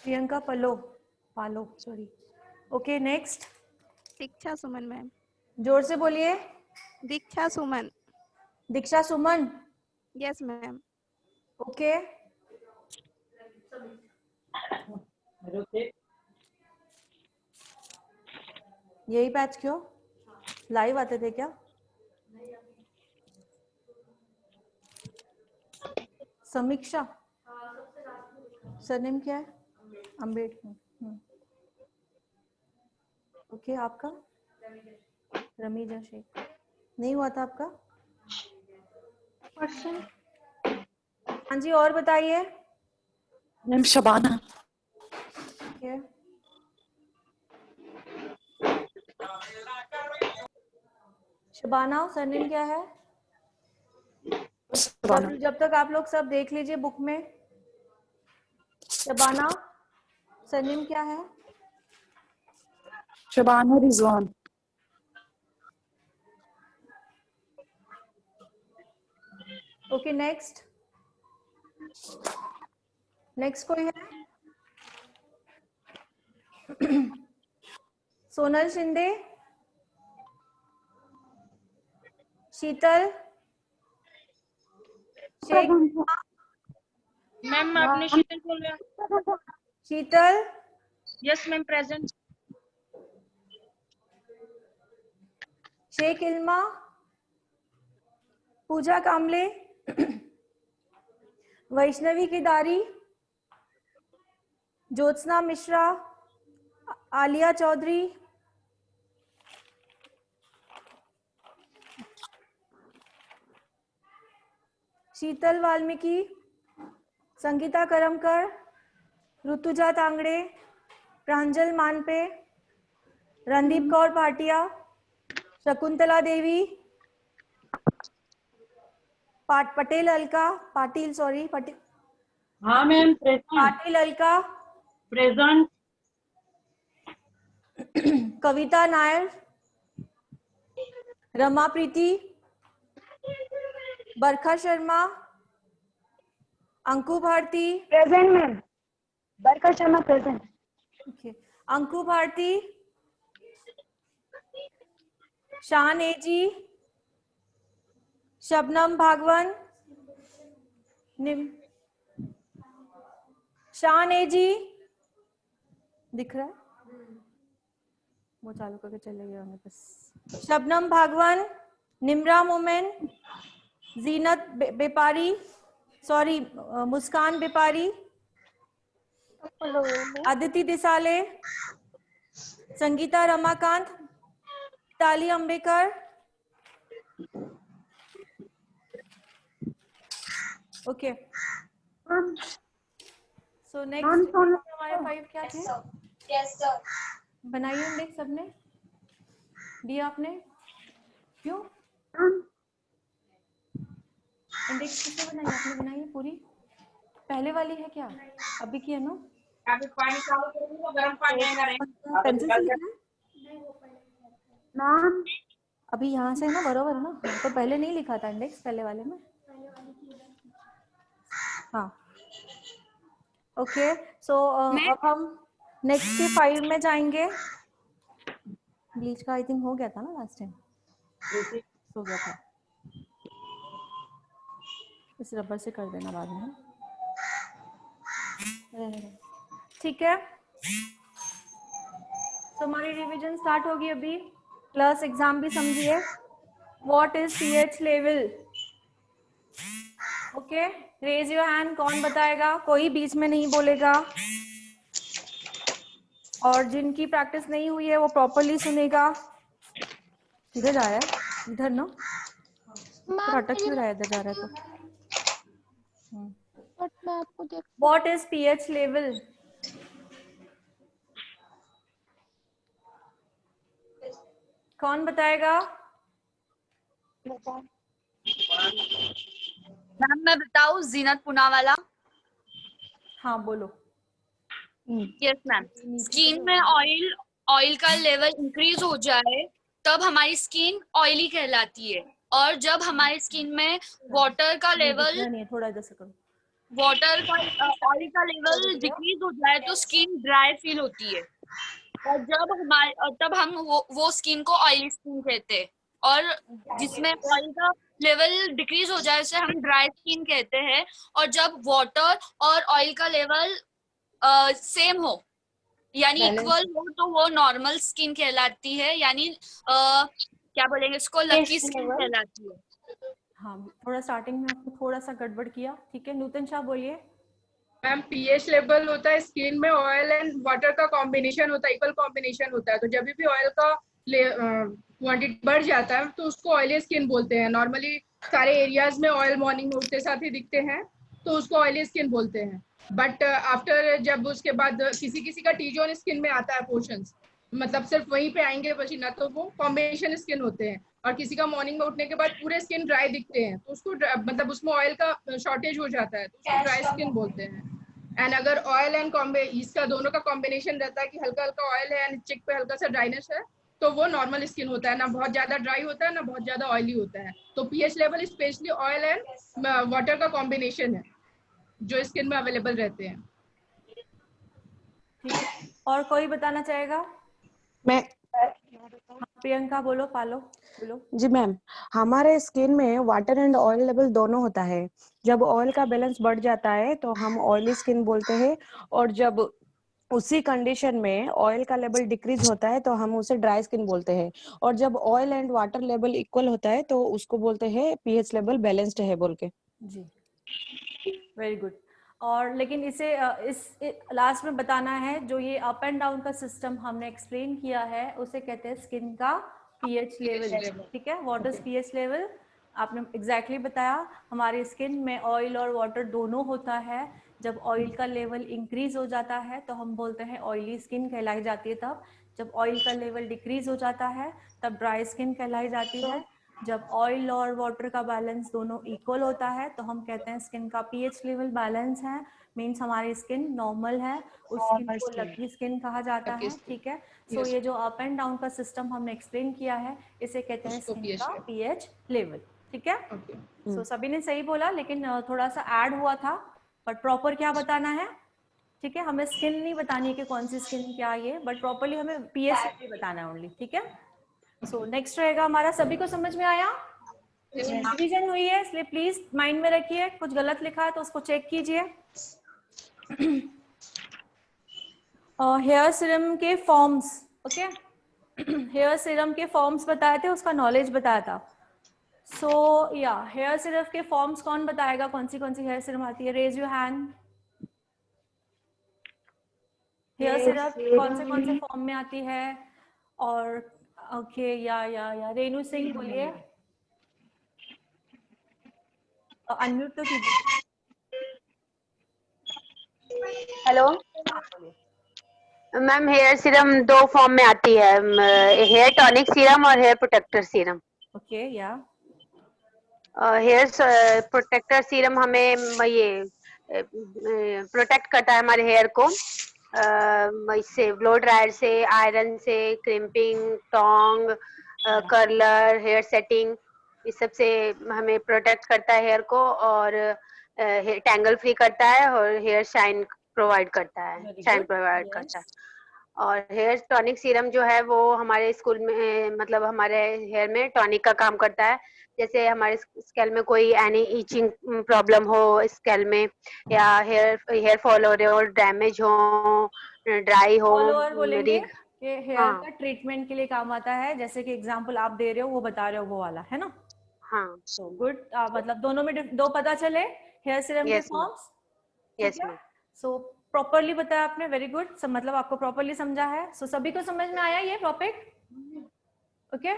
Priyanka Palo sorry. Okay next. Deeksha Suman ma'am. जोर से बोलिए। Deeksha Suman. Deeksha Suman. Yes ma'am. Okay. यही पैच क्यों? लाइव आते थे क्या? समीक्षा, सरनेम क्या है? अम्बेडकर। ओके, आपका? रमीजा शेख। नहीं हुआ था आपका? हाँ जी, और बताइए। मैम शबाना। शबाना, सरनेम क्या है? जब तक आप लोग सब देख लीजिए बुक में। शबाना, सरनेम क्या है? Shabana Rizwan. Okay next. Next कोई है? सोनल शिंदे, शीतल, शेख, मैम आपने शीतल बोल रहा? Sheetal, yes ma'am present. Shaikh Ilma, Pooja Kamle, Vaishnavi Kedari, Jyotsna Mishra, Aliya Chaudhary, Sheetal Valmiki, Sangeeta Karmakar, Rutuja Tangde, Pranjal Manpe, Randeep Kaur Bhatia, Shakuntala Devi, Patel Alka, Patil sorry Patil, हाँ ma'am present. Patil Alka, present. Kavita Nair, Rama Preeti, Barkha Sharma, Anku Bharti, present ma'am. Barkha Sharma present. Okay, Anku Bharti, शान एजी, शबनम भागवन, शान एजी दिख रहा है, वो चालू करके चले गए होंगे बस। शबनम भागवन, निम्रा मोमेन, जीनत बेपारी, सॉरी मुस्कान बेपारी, अदिति दिसाले, संगीता रमाकांत, ताली अंबेकर, ओके। सो नेक्स्ट हमारे 5 क्या थे? Yes sir. बनाइए इंडेक्स सबने दिया आपने? क्यों इंडेक्स किसने बनाई? आपने बनाई है पूरी? पहले वाली है क्या? अभी की है ना? अभी पानी चालू करूंगी तो गर्म पानी आएगा रे। पेंसिल से लिखना है? मैम अभी यहाँ से है ना, बरोबर है ना? तो पहले नहीं लिखा था इंडेक्स पहले वाले में? हाँ ओके। सो अब हम नेक्स्ट के 5 में जाएंगे। ब्लीच का आई थिंक हो गया था ना लास्ट टाइम, हो गया था। इस रबर से कर देना बाद में, ठीक है? तो हमारी रिवीजन स्टार्ट होगी अभी, प्लस एग्जाम भी समझिए। What is pH level? Okay, raise your hand, कौन बताएगा? कोई बीच में नहीं बोलेगा, और जिनकी प्रैक्टिस नहीं हुई है वो प्रॉपरली सुनेगा। किधर जा रहा है? इधर ना, अटक क्यों रहा है? इधर जा रहा है तो। What is pH level? कौन बताएगा? मैम मैं बताऊं, जीनत पुनावाला। हाँ बोलो। यस मैम, स्किन में ऑयल का लेवल इंक्रीज हो जाए तब हमारी स्किन ऑयली कहलाती है, और जब हमारी स्किन में वाटर का लेवल थोड़ा इधर से करो, वाटर का ऑयल का लेवल डिक्रीज हो जाए तो स्किन ड्राई फील होती है, और तब हम वो स्किन को ऑयली स्किन कहते हैं, और जिसमें ऑयल का लेवल डिक्रीज हो जाए उसे हम ड्राई स्किन कहते हैं। और जब वाटर और ऑयल का लेवल सेम हो यानी इक्वल हो तो वो नॉर्मल स्किन कहलाती है, यानी क्या बोलेंगे इसको, लकी स्किन कहलाती है। हाँ थोड़ा स्टार्टिंग में आपने थोड़ा सा गड़बड़ किया, ठीक है? नूतन शाह बोलिए। मैम pH लेवल होता है स्किन में ऑयल एंड वाटर का कॉम्बिनेशन होता है, इक्वल कॉम्बिनेशन होता है। तो जब भी ऑयल का क्वांटिटी बढ़ जाता है तो उसको ऑयली स्किन बोलते हैं। नॉर्मली सारे एरियाज में ऑयल मॉर्निंग में उठते साथ ही दिखते हैं तो उसको ऑयली स्किन बोलते हैं। बट आफ्टर जब उसके बाद किसी का टी जोन स्किन में आता है पोर्शंस, मतलब सिर्फ वहीं पे आएंगे पसीना, तो वो कॉम्बिनेशन स्किन होते हैं। और किसी का मॉर्निंग में उठने के बाद पूरे स्किन ड्राई दिखते हैं तो उसको मतलब उसमें ऑयल का शॉर्टेज हो जाता है तो उसको ड्राई स्किन बोलते हैं। एंड अगर ऑयल एंड इसका दोनों का कॉम्बिनेशन रहता है कि हल्का हल्का ऑयल है एंड चिक पे हल्का सा ड्राइनेस है, तो वो नॉर्मल स्किन होता है, ना बहुत ज्यादा ड्राई होता है ना बहुत ज्यादा ऑयली होता है। तो pH level specially oil and water का कॉम्बिनेशन है। जो स्किन में अवेलेबल रहते हैं। ठीक है, और कोई बताना चाहेगा? मैं प्रियंका बोलो, पालो बोलो। जी मैम, हमारे स्किन में वाटर एंड ऑयल लेवल दोनों होता है। जब ऑयल का बैलेंस बढ़ जाता है तो हम ऑयली स्किन बोलते हैं, और जब उसी कंडीशन में ऑयल का लेवल डिक्रीज होता है तो हम उसे ड्राई स्किन बोलते हैं। और जब oil and water level equal होता है तो उसको बोलते हैं पीएच लेवल बैलेंस्ड है बोल के। जी, वेरी गुड। और लेकिन इसे इस लास्ट में बताना है, जो ये अप एंड डाउन का सिस्टम हमने एक्सप्लेन किया है उसे कहते हैं स्किन का पीएच लेवल। ठीक है, व्हाट इज पीएच लेवल आपने एग्जैक्टली बताया। हमारी स्किन में ऑयल और वाटर दोनों होता है। जब ऑयल का लेवल इंक्रीज हो जाता है तो हम बोलते हैं ऑयली स्किन कहलाई जाती है। तब जब ऑयल का लेवल डिक्रीज हो जाता है तब ड्राई स्किन कहलाई जाती है। जब ऑयल और वाटर का बैलेंस दोनों इक्वल होता है तो हम कहते हैं स्किन का पीएच लेवल बैलेंस है, मीन्स हमारी स्किन नॉर्मल है, उस स्किन को लकी स्किन कहा जाता है। ठीक है, सो ये जो अप एंड डाउन का सिस्टम हमने एक्सप्लेन किया है इसे कहते हैं स्किन का पीएच लेवल। ठीक है, सो सभी ने सही बोला, लेकिन थोड़ा सा ऐड हुआ था, बट प्रॉपर क्या बताना है? ठीक है, हमें स्किन नहीं बतानी है कि कौन सी स्किन क्या ये, बट प्रॉपरली हमें पीएच बताना है ओनली। ठीक है, सो नेक्स्ट रहेगा हमारा, सभी को समझ में आया? रिवीजन हुई है, इसलिए प्लीज माइंड में रखिए, कुछ गलत लिखा है तो उसको चेक कीजिए। हेयर सीरम के फॉर्म्स, ओके, हेयर सीरम के फॉर्म्स बताए थे, उसका नॉलेज बताया था। सो या हेयर सीरम के फॉर्म्स कौन बताएगा? कौन सी हेयर सीरम आती है? Raise your hand. Hair serum कौन से फॉर्म में आती है? और ओके, या रेनू सिंह बोलिए, अनम्यूट तो कीजिए। Hello ma'am, hair serum 2 form में आती है, हेयर टॉनिक सीरम और हेयर प्रोटेक्टर सीरम। ओके, या हेयर प्रोटेक्टर सीरम हमें ये प्रोटेक्ट करता है हमारे हेयर को इससे, ब्लो ड्रायर से, आयरन से, crimping, tong, curler, hair setting, इस सब से हमें प्रोटेक्ट करता है हेयर को, और टैंगल फ्री करता है, और हेयर शाइन प्रोवाइड करता है, करता है। और हेयर टॉनिक सीरम जो है वो हमारे स्कूल में, मतलब हमारे हेयर में टॉनिक का काम करता है। जैसे हमारे स्कैल में कोई एनी ईचिंग प्रॉब्लम हो स्कैल में, या हेयर फॉल हो रहे हो, डैमेज हो, ड्राई हो, फॉलोअर बोलेंगे कि हेयर का ट्रीटमेंट के लिए काम आता है। जैसे कि एग्जांपल आप दे रहे हो, वो बता रहे हो, वो वाला है ना? हाँ, सो गुड, मतलब दोनों में दो पता चले हेयर सीरम के फॉर्म्स। यस मैम, सो प्रॉपरली बताया आपने, वेरी गुड, मतलब आपको प्रॉपरली समझा है। सो सभी को समझ में आया ये टॉपिक? ओके,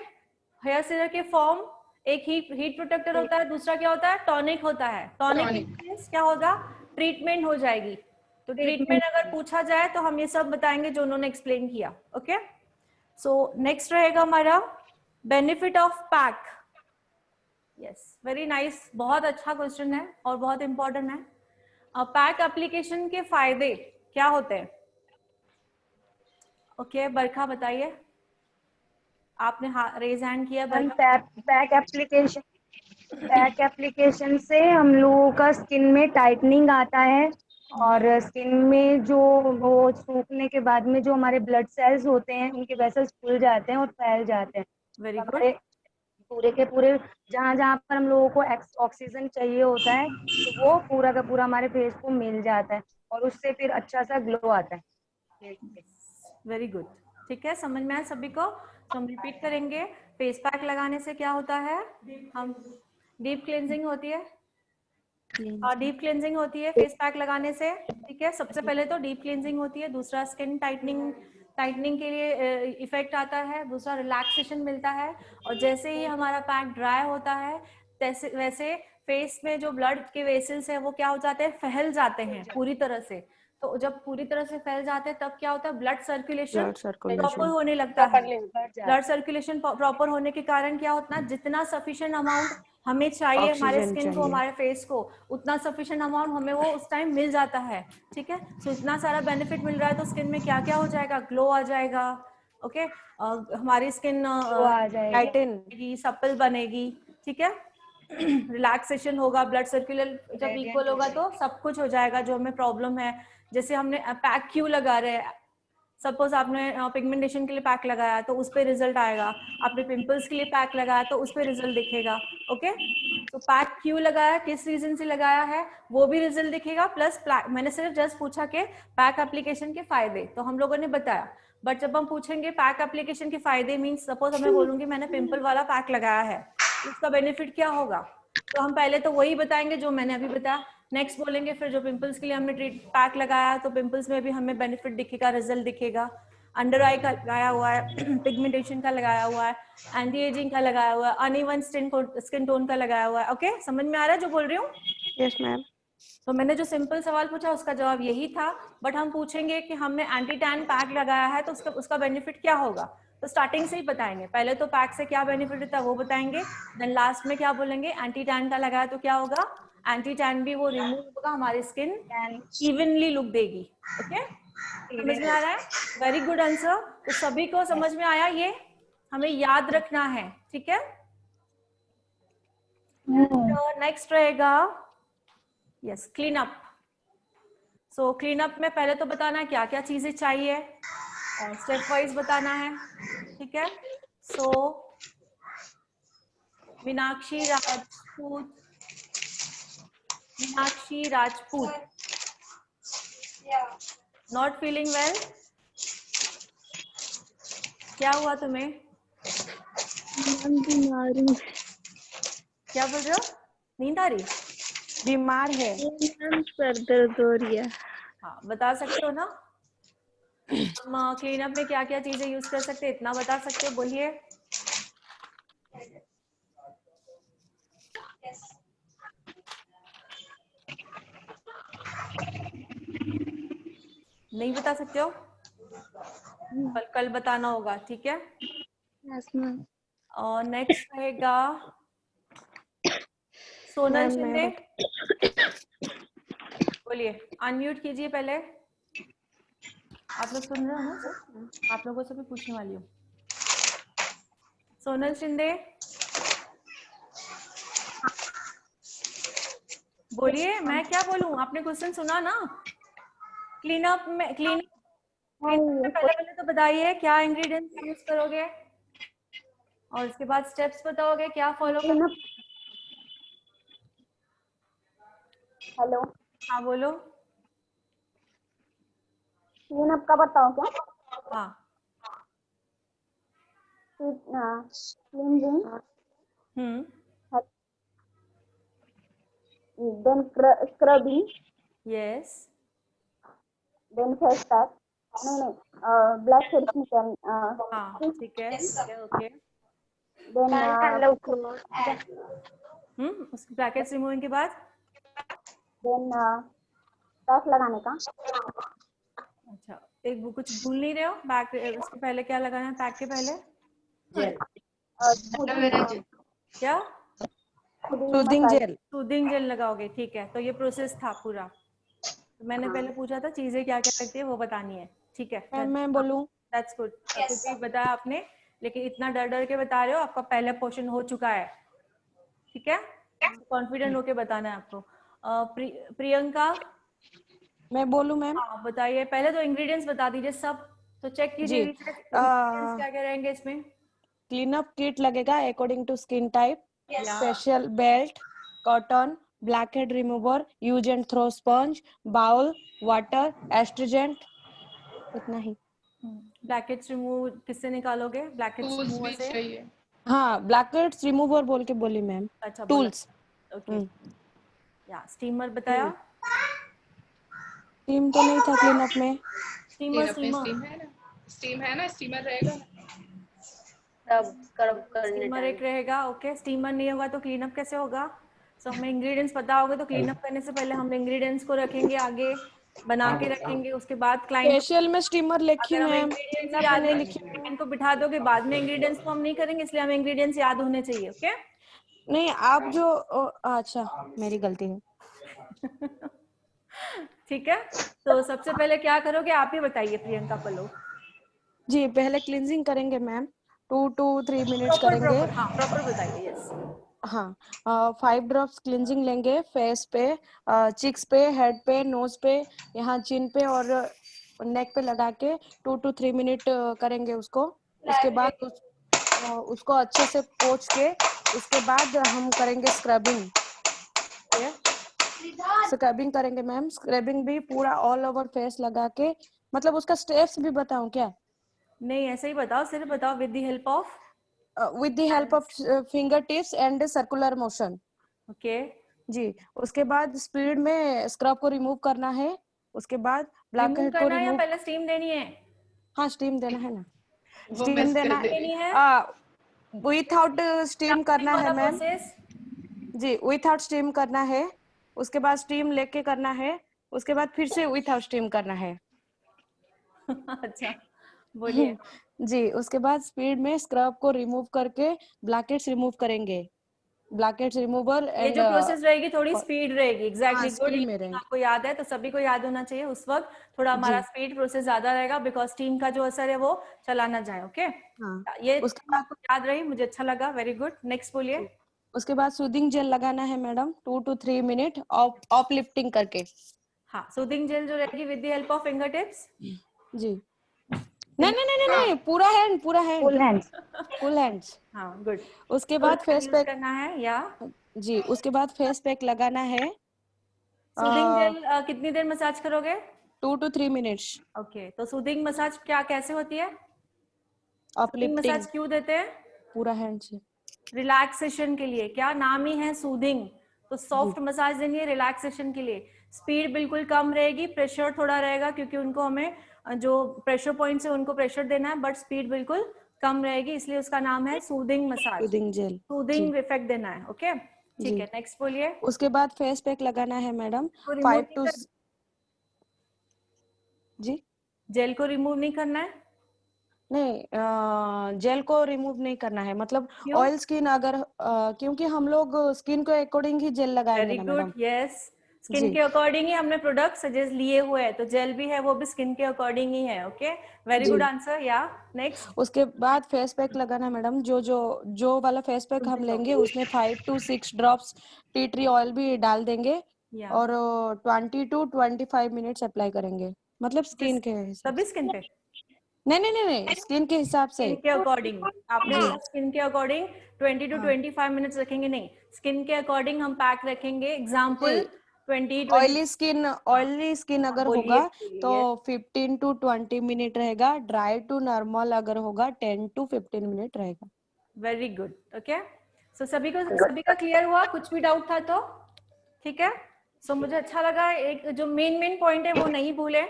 हेयर सीरम के फॉर्म, एक हीट प्रोटेक्टर होता है, दूसरा क्या होता है? टॉनिक होता है। टॉनिक क्या होगा? ट्रीटमेंट हो जाएगी। तो ट्रीटमेंट अगर पूछा जाए तो हम ये सब बताएंगे जो उन्होंने एक्सप्लेन किया। ओके, सो नेक्स्ट रहेगा हमारा benefit of pack. Yes, very nice, बहुत अच्छा क्वेश्चन है और बहुत इंपॉर्टेंट है। पैक एप्लीकेशन के फायदे क्या होते हैं? ओके, बरखा बताइए, आपने रेज हैंड किया। पैक एप्लीकेशन से हम लोगों का स्किन में टाइटनिंग आता है, और स्किन में जो वो सूखने के बाद में जो हमारे ब्लड सेल्स होते हैं उनके वेसल्स खुल जाते हैं और फैल जाते हैं। वेरी गुड, हमारे पूरे के पूरे जहाँ पर हम लोगों को ऑक्सीजन चाहिए होता है तो वो पूरा का पूरा हमारे फेस को मिल जाता है, और उससे फिर अच्छा सा ग्लो आता है। वेरी गुड, ठीक है, समझ में आया सभी को? तो हम रिपीट करेंगे। फेस पैक लगाने से क्या होता है? हम डीप क्लेंजिंग होती है, डीप क्लेंजिंग होती है फेस पैक लगाने से। ठीक है, सबसे पहले तो डीप क्लेंजिंग होती है, दूसरा स्किन टाइटनिंग के लिए इफेक्ट आता है, दूसरा रिलैक्सेशन मिलता है। और जैसे ही हमारा पैक ड्राई होता है वैसे फेस में जो ब्लड के वेसल्स है वो क्या हो जाते हैं? फैल जाते हैं पूरी तरह से। तो जब पूरी तरह से फैल जाते हैं तब क्या होता है? ब्लड सर्कुलेशन प्रॉपर होने लगता है। ब्लड सर्कुलेशन प्रॉपर होने के कारण क्या होता है? जितना सफिशिएंट अमाउंट हमें चाहिए हमारे स्किन को, हमारे फेस को, उतना सफिशिएंट अमाउंट हमें वो उस टाइम मिल जाता है। ठीक है, सो इतना सारा बेनिफिट मिल रहा है तो स्किन में क्या क्या हो जाएगा? ग्लो आ जाएगा। ओके, हमारी स्किन टाइटन, सप्पल बनेगी। ठीक है, रिलैक्सेशन होगा, ब्लड सर्कुलर जब Gradient इक्वल हो होगा तो जाएगा। सब कुछ हो जाएगा जो हमें प्रॉब्लम है। जैसे हमने पैक क्यों लगा रहे हैं, सपोज आपने पिगमेंटेशन के लिए पैक लगाया तो उस पे रिजल्ट आएगा, आपने पिंपल्स के लिए पैक लगाया तो उस पे रिजल्ट दिखेगा। ओके, तो पैक क्यों लगाया, किस रीजन से लगाया है, वो भी रिजल्ट दिखेगा। प्लस मैंने सिर्फ जस्ट पूछा कि पैक एप्लीकेशन के फायदे, तो हम लोगों ने बताया। बट जब हम पूछेंगे पैक एप्लीकेशन के फायदे, मीन्स सपोज मैं बोलूंगी मैंने पिंपल वाला पैक लगाया है, उसका बेनिफिट क्या होगा, तो हम पहले तो वही बताएंगे जो मैंने अभी बताया। नेक्स्ट बोलेंगे फिर जो पिंपल्स के लिए हमने ट्रीट पैक लगाया, तो पिंपल्स में भी हमें बेनिफिट दिखेगा, रिजल्ट दिखेगा। अंडर आई का लगाया हुआ है, पिगमेंटेशन का लगाया हुआ है, एंटी एजिंग का लगाया हुआ है, अनइवन स्किन टोन का लगाया हुआ है। ओके, समझ में आ रहा है जो बोल रही हूँ? Yes ma'am. तो मैंने जो सिंपल सवाल पूछा उसका जवाब यही था। बट हम पूछेंगे कि हमने एंटी टैन पैक लगाया है तो उसका बेनिफिट क्या होगा, तो स्टार्टिंग से ही बताएंगे। पहले तो पैक से क्या बेनिफिट होता है वो बताएंगे, देन लास्ट में क्या बोलेंगे, एंटी टैन का लगाया तो क्या होगा, एंटी टैन भी वो रिमूव होगा, हमारी स्किन इवनली लुक देगी। ओके, समझ में आ रहा है? Very good answer. तो सभी को समझ में आया, ये हमें याद रखना है, ठीक है? तो नेक्स्ट रहेगा yes clean up. So clean up में पहले तो बताना है क्या क्या चीजें चाहिए और स्टेप वाइज बताना है, ठीक है? So Meenakshi Rajput, not feeling well, क्या हुआ तुम्हें? क्या बोल रहे हो, नींद आ रही? बीमार है। सर दर्द हो रही है। हाँ, बता सकते हो ना हम क्लीन अप में क्या क्या चीजें यूज कर सकते हैं, इतना बता सकते हो, बोलिए। नहीं बता सकते हो? कल बताना होगा, ठीक है? और नेक्स्ट रहेगा सोनल शिंदे, बोलिए, अनम्यूट कीजिए पहले। आप लोग सुन रहे हो ना सर? आप लोगों से भी पूछने वाली हूँ। सोनल शिंदे बोलिए, मैं क्या बोलूं, आपने क्वेश्चन सुना ना? क्लीन अप में पहले तो बताइए क्या इंग्रेडिएंट्स यूज करोगे और उसके बाद स्टेप्स बताओगे क्या फॉलो करोगे। हेलो, हाँ बोलो। क्लीन अप का बताओ क्या? हाँ, cleansing, then scrubbing, yes, then face pack, नहीं black heads निकाल, हाँ ठीक है, ओके। then उसके ब्रैकेट्स रिमूविंग के बाद then पैक लगाने का। अच्छा, एक वो कुछ भूल नहीं रहे हो? बैक उसके पहले क्या लगाना है, पैक के पहले क्या? सूदिंग जेल लगाओगे, ठीक है। तो ये प्रोसेस था पूरा, तो मैंने पहले पूछा था चीजें क्या क्या लगती है वो बतानी है, ठीक है? मैं बोलूं? दैट्स गुड, बताया आपने, लेकिन इतना डर डर के बता रहे हो, आपका पहला पोर्शन हो चुका है, ठीक है? कॉन्फिडेंट होके बताना है आपको। प्रियंका, मैं बोलूं मैम? हाँ बताइए, पहले तो इंग्रेडिएंट्स बता दीजिए सब, तो चेक कीजिए क्या क्या रहेंगे इसमें। क्लीन अप किट लगेगा according to skin type, special belt, cotton, blackhead remover, use and throw sponge, bowl, water, astringent, इतना ही। ब्लैकहेड्स रिमूव किससे निकालोगे? ब्लैकहेड्स रिमूवर से? हाँ, ब्लैकहेड्स रिमूवर बोल के बोली मैम। अच्छा, टूल्स। ओके, या स्टीमर बताया? स्टीम तो नहीं था क्लीन अप में। स्टीम है ना, स्टीमर रहेगा, स्टीमर एक रहेगा। ओके, स्टीमर नहीं होगा तो क्लीन अप कैसे होगा? सो हमें इंग्रेडिएंट्स पता होगा, तो क्लीन अप करने से पहले हम इंग्रेडिएंट्स को रखेंगे आगे, बना के रखेंगे, उसके बाद क्लाइंट फेशियल में स्टीमर लिखी मैम, इनको बिठा दोगे, बाद में इंग्रेडिएंट्स को हम नहीं करेंगे, इसलिए हमें इंग्रेडिएंट्स याद होने चाहिए। ओके, नहीं आप जो अच्छा, मेरी गलती है। ठीक है, तो सबसे पहले क्या करोगे आप ही बताइए प्रियंका पलो जी। पहले क्लींजिंग करेंगे मैम, 2 to 3 मिनट्स करेंगे। हाँ, प्रॉपर बताइए। यस, हाँ 5 ड्रॉप्स क्लिंजिंग लेंगे फेस पे, चिक्स पे, हेड पे, नोज पे, यहाँ चिन पे और नेक पे लगा के 2 to 3 मिनट करेंगे उसको। उसके बाद उसको अच्छे से पोंछ के उसके बाद हम करेंगे स्क्रबिंग। स्क्रबिंग करेंगे मैम, स्क्रबिंग भी पूरा ऑल ओवर फेस लगा के, मतलब उसका स्टेप्स भी बताऊं क्या? नहीं ऐसे ही बताओ, सिर्फ बताओ with the help of with the help of finger tips and circular motion. Okay जी। उसके बाद स्पीड में स्क्रब को रिमूव करना है। उसके बाद ब्लैक रिमूव हेड को करना है या रिमूव, पहले स्टीम देनी है? हाँ स्टीम देना है ना, वो स्टीम मिस देना कर देनी है विथआउट स्टीम करना है मैम। प्रोसेस। जी विथआउट स्टीम करना है, उसके बाद स्टीम लेके करना है, उसके बाद फिर से विथआउट स्टीम करना है। अच्छा बोलिए। जी। उसके बाद स्पीड में स्क्रब को रिमूव करके ब्लैकेट्स रिमूव करेंगे, ब्लैकेट्स रिमूवर ये एंड जो प्रोसेस रहेगी थोड़ी स्पीड रहेगी। Exactly good. स्पीड में रहेंगे। आपको याद है तो सभी को याद होना चाहिए उस वक्त थोड़ा हमारा स्पीड प्रोसेस ज्यादा रहेगा, बिकॉज स्टीम का जो असर है वो चला ना जाए। ओके ये उसके बाद आपको याद रही, मुझे अच्छा लगा, वेरी गुड। नेक्स्ट बोलिए। उसके बाद सूदिंग जेल लगाना है madam 2 to 3 minute of lifting करके। हाँ सूदिंग जेल जो रहेगी with the help of finger tips. जी नहीं नहीं नहीं नहीं पूरा हैंड, पूरा hand, full hands. Full hands. हाँ गुड। उसके बाद फेस पैक करना है या जी, उसके बाद फेस पैक लगाना है। सूदिंग जेल कितनी देर मसाज करोगे? 2 to 3 मिनट्स। ओके तो सूदिंग मसाज क्या कैसे होती है? सूदिंग अपलिफ्टिंग मसाज क्यों देते हैं? पूरा हैंड से रिलैक्सेशन के लिए। क्या नाम ही है सूदिंग, तो सॉफ्ट मसाज देंगे रिलैक्सेशन के लिए। स्पीड बिल्कुल कम रहेगी, प्रेशर थोड़ा रहेगा क्योंकि उनको हमें जो प्रेशर पॉइंट है उनको प्रेशर देना है, बट स्पीड बिल्कुल कम रहेगी, इसलिए उसका नाम है soothing massage. Soothing gel. Soothing effect देना है। ओके ठीक है नेक्स्ट बोलिए। उसके बाद फेस पैक लगाना है मैडम 5 to जी जेल को रिमूव नहीं करना है? नहीं जेल को रिमूव नहीं करना है, मतलब ऑयल स्किन अगर क्योंकि हम लोग स्किन के अकॉर्डिंग ही जेल लगाएंगे वेरी ना गुड मैडम। यस, स्किन के अकॉर्डिंग ही हमने प्रोडक्ट सजेस्ट लिए हुए हैं, तो जेल भी है वो भी स्किन के अकॉर्डिंग ही है। Okay very good answer. या नेक्स्ट। उसके बाद फेस पैक लगाना मैडम, जो वाला फेस पैक हम लेंगे उसमें 5 to 6 drops tea tree oil भी डाल देंगे और 20 to 25 मिनट्स अप्लाई करेंगे, मतलब स्किन के हिसाब सभी स्किन पे? नहीं स्किन के हिसाब से, स्किन के अकॉर्डिंग आपने बोला, स्किन के अकॉर्डिंग 20 to 25 मिनट्स रखेंगे, नहीं स्किन के अकॉर्डिंग हम पैक रखेंगे। एग्जांपल 20 ऑयली स्किन अगर होगा तो 15 to 20 मिनट रहेगा, ड्राई टू नॉर्मल अगर होगा 10 to 15 मिनट रहेगा। Very good. ओके सो सभी का क्लियर हुआ? कुछ भी डाउट था तो ठीक है। सो मुझे अच्छा लगा, एक जो मेन पॉइंट है वो नहीं भूले।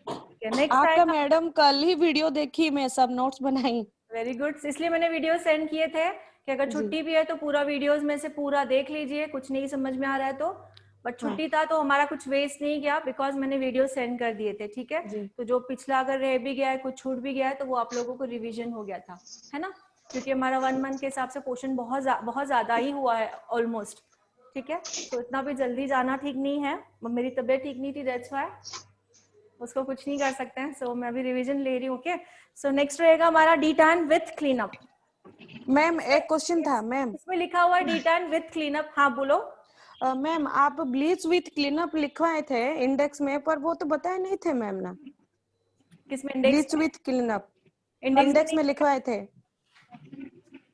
आपका मैडम कल ही वीडियो देखी, मैं सब नोट्स बनाई। वेरी गुड, इसलिए मैंने वीडियो सेंड किए थे कि अगर छुट्टी भी है तो पूरा वीडियोस में से पूरा देख लीजिए, कुछ नहीं समझ में आ रहा है तो। बट छुट्टी था तो हमारा कुछ वेस्ट नहीं गया, बिकॉज मैंने वीडियो सेंड कर दिए थे। ठीक है तो जो पिछला अगर रह भी गया है, कुछ छूट भी गया है, तो वो आप लोगों को रिविजन हो गया था, है ना, क्योंकि हमारा 1 मंथ के हिसाब से पोर्शन बहुत ज्यादा ही हुआ है ऑलमोस्ट। ठीक है तो इतना भी जल्दी जाना ठीक नहीं है, मेरी तबीयत ठीक नहीं थी, दैट्स व्हाई, उसको कुछ नहीं कर सकते हैं। सो मैं अभी रिवीजन ले रही हूँ। ओके सो नेक्स्ट रहेगा हमारा D tan with cleanup. Ma'am एक क्वेश्चन था मैम, इसमें लिखा हुआ है डी टैन विथ क्लीनअप। हाँ बोलो। मैम आप ब्लीच विथ क्लीनअप लिखवाए थे इंडेक्स में, पर वो तो बताए नहीं थे मैम ना। किसमें? ब्लीच विथ क्लीनअप इंडेक्स में लिखवाए थे।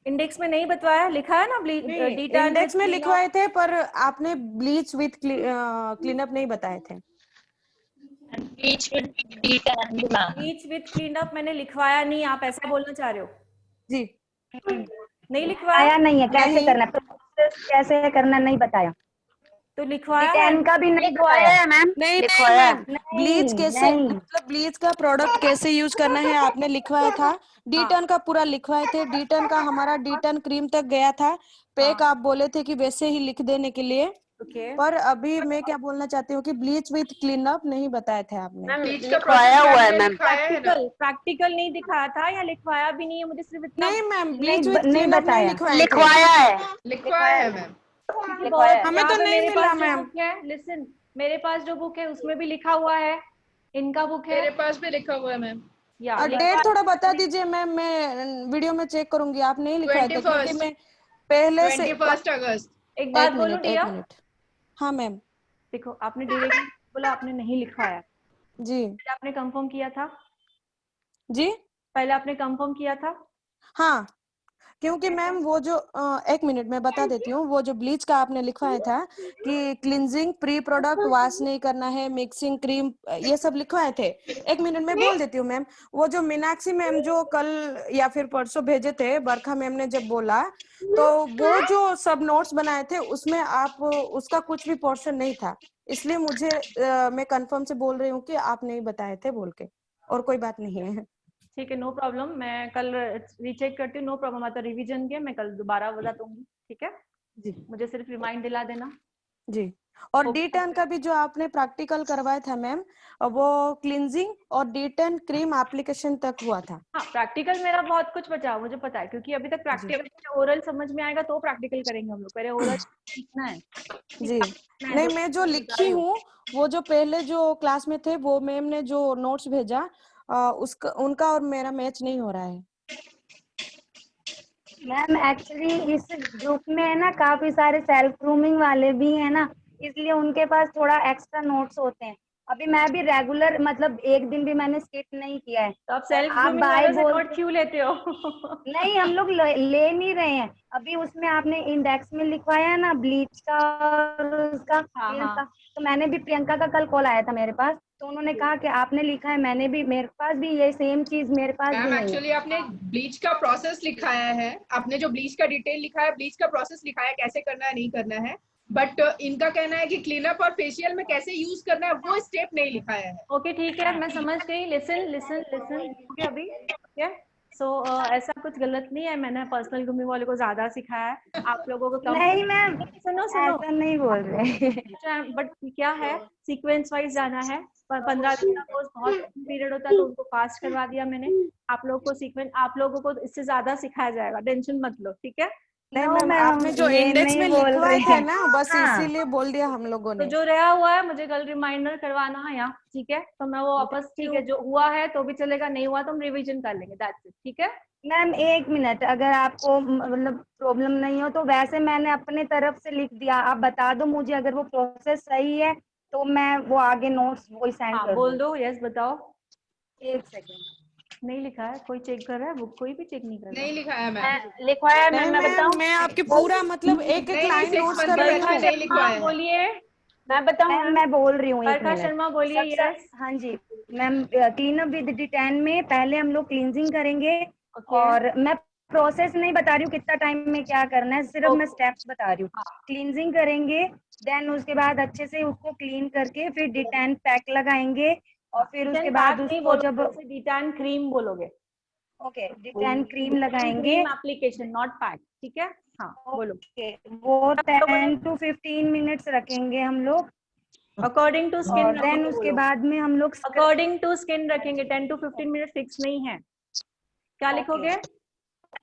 इंडेक्स में नहीं बताया, लिखा है ना डी टैन इंडेक्स में लिखवाए थे, पर आपने ब्लीच विथ क्लीनअप नहीं बताए थे। ब्लीच विथ क्लीनअप मैंने लिखवाया नहीं, आप ऐसा बोलना चाह रहे हो? जी नहीं लिखवाया नहीं है, कैसे करना, कैसे करना नहीं बताया, तो लिखवाया है का भी नहीं बताया है मैम, नहीं लिखवाया मैम, ब्लीच कैसे मतलब ब्लीच का प्रोडक्ट कैसे यूज करना है आपने लिखवाया था। डीटन का पूरा लिखवाए थे, डीटन का हमारा डीटन क्रीम तक गया था पैक, आप बोले थे कि वैसे ही लिख देने के लिए। पर अभी मैं क्या बोलना चाहती हूँ कि ब्लीच विथ क्लीनअप नहीं बताए थे आपने। लिखवाया हुआ है मैम। प्रैक्टिकल नहीं दिखाया था या लिखवाया भी नहीं है, मुझे सिर्फ इतना। नहीं मैम ब्लीच विथ क्लीनअप नहीं लिखवाया, लिखवाया है मैम। हमें तो नहीं मिला मैम। लिसन, मेरे पास जो बुक है उसमें भी लिखा हुआ है, इनका बुक है, मेरे पास भी लिखा हुआ है मैम। डेट थोड़ा बता दीजिए मैम, मैं वीडियो में चेक करूंगी। आप नहीं लिखवाए थे क्योंकि मैं पहले से 21 अगस्त। एक बात बोलूं एक दिया, मिनट। हाँ मैम। देखो आपने डायरेक्टली बोला, आपने नहीं लिखवाया जी पहले, आपने कंफर्म किया था? जी पहले आपने कंफर्म किया था? हाँ, क्योंकि मैम वो जो एक मिनट मैं बता देती हूँ, वो जो ब्लीच का आपने लिखवाया था कि क्लिनजिंग, प्री प्रोडक्ट वॉश नहीं करना है, मिक्सिंग क्रीम, ये सब लिखवाए थे। एक मिनट में बोल देती हूँ मैम। वो जो मीनाक्षी मैम जो कल या फिर परसों भेजे थे, बरखा मैम ने जब बोला, तो वो जो सब नोट्स बनाए थे उसमें आप उसका कुछ भी पोर्शन नहीं था, इसलिए मुझे मैं कंफर्म से बोल रही हूँ कि आप नहीं बताए थे बोल के, और कोई बात नहीं है। ठीक है, नो प्रॉब्लम, मैं कल रीचेक करती हूँ, नो प्रॉब्लम। आता रिवीजन के मैं कल दोबारा बता दूंगी, ठीक है? जी मुझे सिर्फ रिमाइंड दिला देना। जी। और ओके। D10 का भी जो आपने प्रैक्टिकल करवाया था मैम, वो क्लींजिंग और D10 क्रीम एप्लीकेशन तक हुआ था। हाँ, प्रैक्टिकल मेरा बहुत कुछ बचा है, मुझे पता है, क्योंकि अभी तक प्रैक्टिकल ओरल समझ में आएगा तो प्रैक्टिकल करेंगे हम लोग, पहले ओरल सीखना है। जी नहीं, मैं जो लिखी हूँ वो जो पहले जो क्लास में थे वो मैम ने जो नोट्स भेजा, उसका उनका और मेरा मैच नहीं हो रहा है। मैम एक्चुअली इस ग्रुप में है ना काफी सारे सेल्फ ग्रूमिंग वाले भी है ना, इसलिए उनके पास थोड़ा एक्स्ट्रा नोट्स होते हैं। अभी मैं भी रेगुलर मतलब एक दिन भी मैंने स्किप नहीं किया है। तो आप सेल्फ आप ग्रूमिंग बाय वालों से बोल नोट क्यों लेते हो? नहीं, हम लोग ले नहीं रहे हैं अभी। उसमें आपने इंडेक्स में लिखवाया है ना ब्लीच का और उसका हाँ, हेयर हाँ। का, तो मैंने भी, प्रियंका का कल कॉल आया था मेरे पास, तो उन्होंने कहा कि आपने लिखा है, मैंने भी, मेरे पास भी ये सेम चीज मेरे पास भी मैम नहीं है। एक्चुअली आपने ब्लीच का प्रोसेस लिखाया है, आपने जो ब्लीच का डिटेल लिखा है, ब्लीच का प्रोसेस लिखा है, कैसे करना है नहीं करना है, बट इनका कहना है कि क्लीनअप और फेशियल में कैसे यूज करना है वो स्टेप नहीं लिखाया है। ओके ठीक है, मैं समझ गई। लिसन लिसन लिसन, ओके अभी, ठीक है? सो ऐसा कुछ गलत नहीं है, मैंने पर्सनल ग्रूमिंग वाले को ज्यादा सिखाया है, आप लोगों को कम। नहीं मैम, सुनो सुनो, ऐसा नहीं बोल रहे। बट क्या है, सीक्वेंस वाइज जाना है। 15 दिन का कोर्स बहुत पीरियड होता है, तो उनको फास्ट करवा दिया मैंने। आप लोगों को सीक्वेंस, आप लोगों को इससे ज्यादा सिखाया जाएगा, टेंशन मत लो, ठीक है? नहीं नो मैम, मैम, आपने जो ये इंडेक्स नहीं में बोल लिखवाए रहे थे ना, बस हाँ। इसीलिए बोल दिया हम लोगों तो ने। जो रहा हुआ है मुझे कल रिमाइंडर करवाना है यहाँ, ठीक है? तो मैं वो वापस, ठीक है, जो हुआ है तो भी चलेगा, नहीं हुआ तो हम रिवीजन कर लेंगे, दैट्स इट, ठीक है? मैम एक मिनट, अगर आपको मतलब प्रॉब्लम नहीं हो तो वैसे मैंने अपने तरफ से लिख दिया, आप बता दो मुझे अगर वो प्रोसेस सही है तो मैं वो आगे नोट्स वही सेंड हाँ कर बोल दूँ। दो, यस बताओ। एक सेकंड। नहीं लिखा है, कोई चेक कर रहा है बुक? कोई भी चेक नहीं कर रहा। नहीं लिखाया है मैम। लिखवाया नहीं मैं मैम, बताऊं? मैं आपके पूरा मतलब एक एक नहीं लाइन 6 नोट्स मंथ कर के रही बैच में हूँ। नहीं लिखवाया है। बोलिए, मैं बताऊं मैम मैं बोल रही हूँ, एक बरखा मिनट। शर्मा बोलिए, यस। हाँ जी मैम, क्लीनअप विद D10 में पहले हम लोग क्लींजिंग करेंगे, ओके और मैं प्रोसेस नहीं बता रही हूँ कितना टाइम में क्या करना है, सिर्फ मैं ओके। स्टेप्स बता रही हूँ। क्लींजिंग करेंगे, देन उसके बाद अच्छे से उसको क्लीन करके फिर D10 पैक लगाएंगे, और फिर उसके बाद उसको जब, डिटैन क्रीम बोलोगे। ओके D10 क्रीम लगाएंगे, क्रीम एप्लीकेशन, नॉट पैक, ठीक है? हाँ बोलो। ओके वो 10 to 15 मिनट्स रखेंगे हम लोग, अकॉर्डिंग टू स्किन और देन उसके बाद में हम लोग अकॉर्डिंग टू स्किन रखेंगे, 10 to 15 मिनट फिक्स नहीं है। क्या लिखोगे?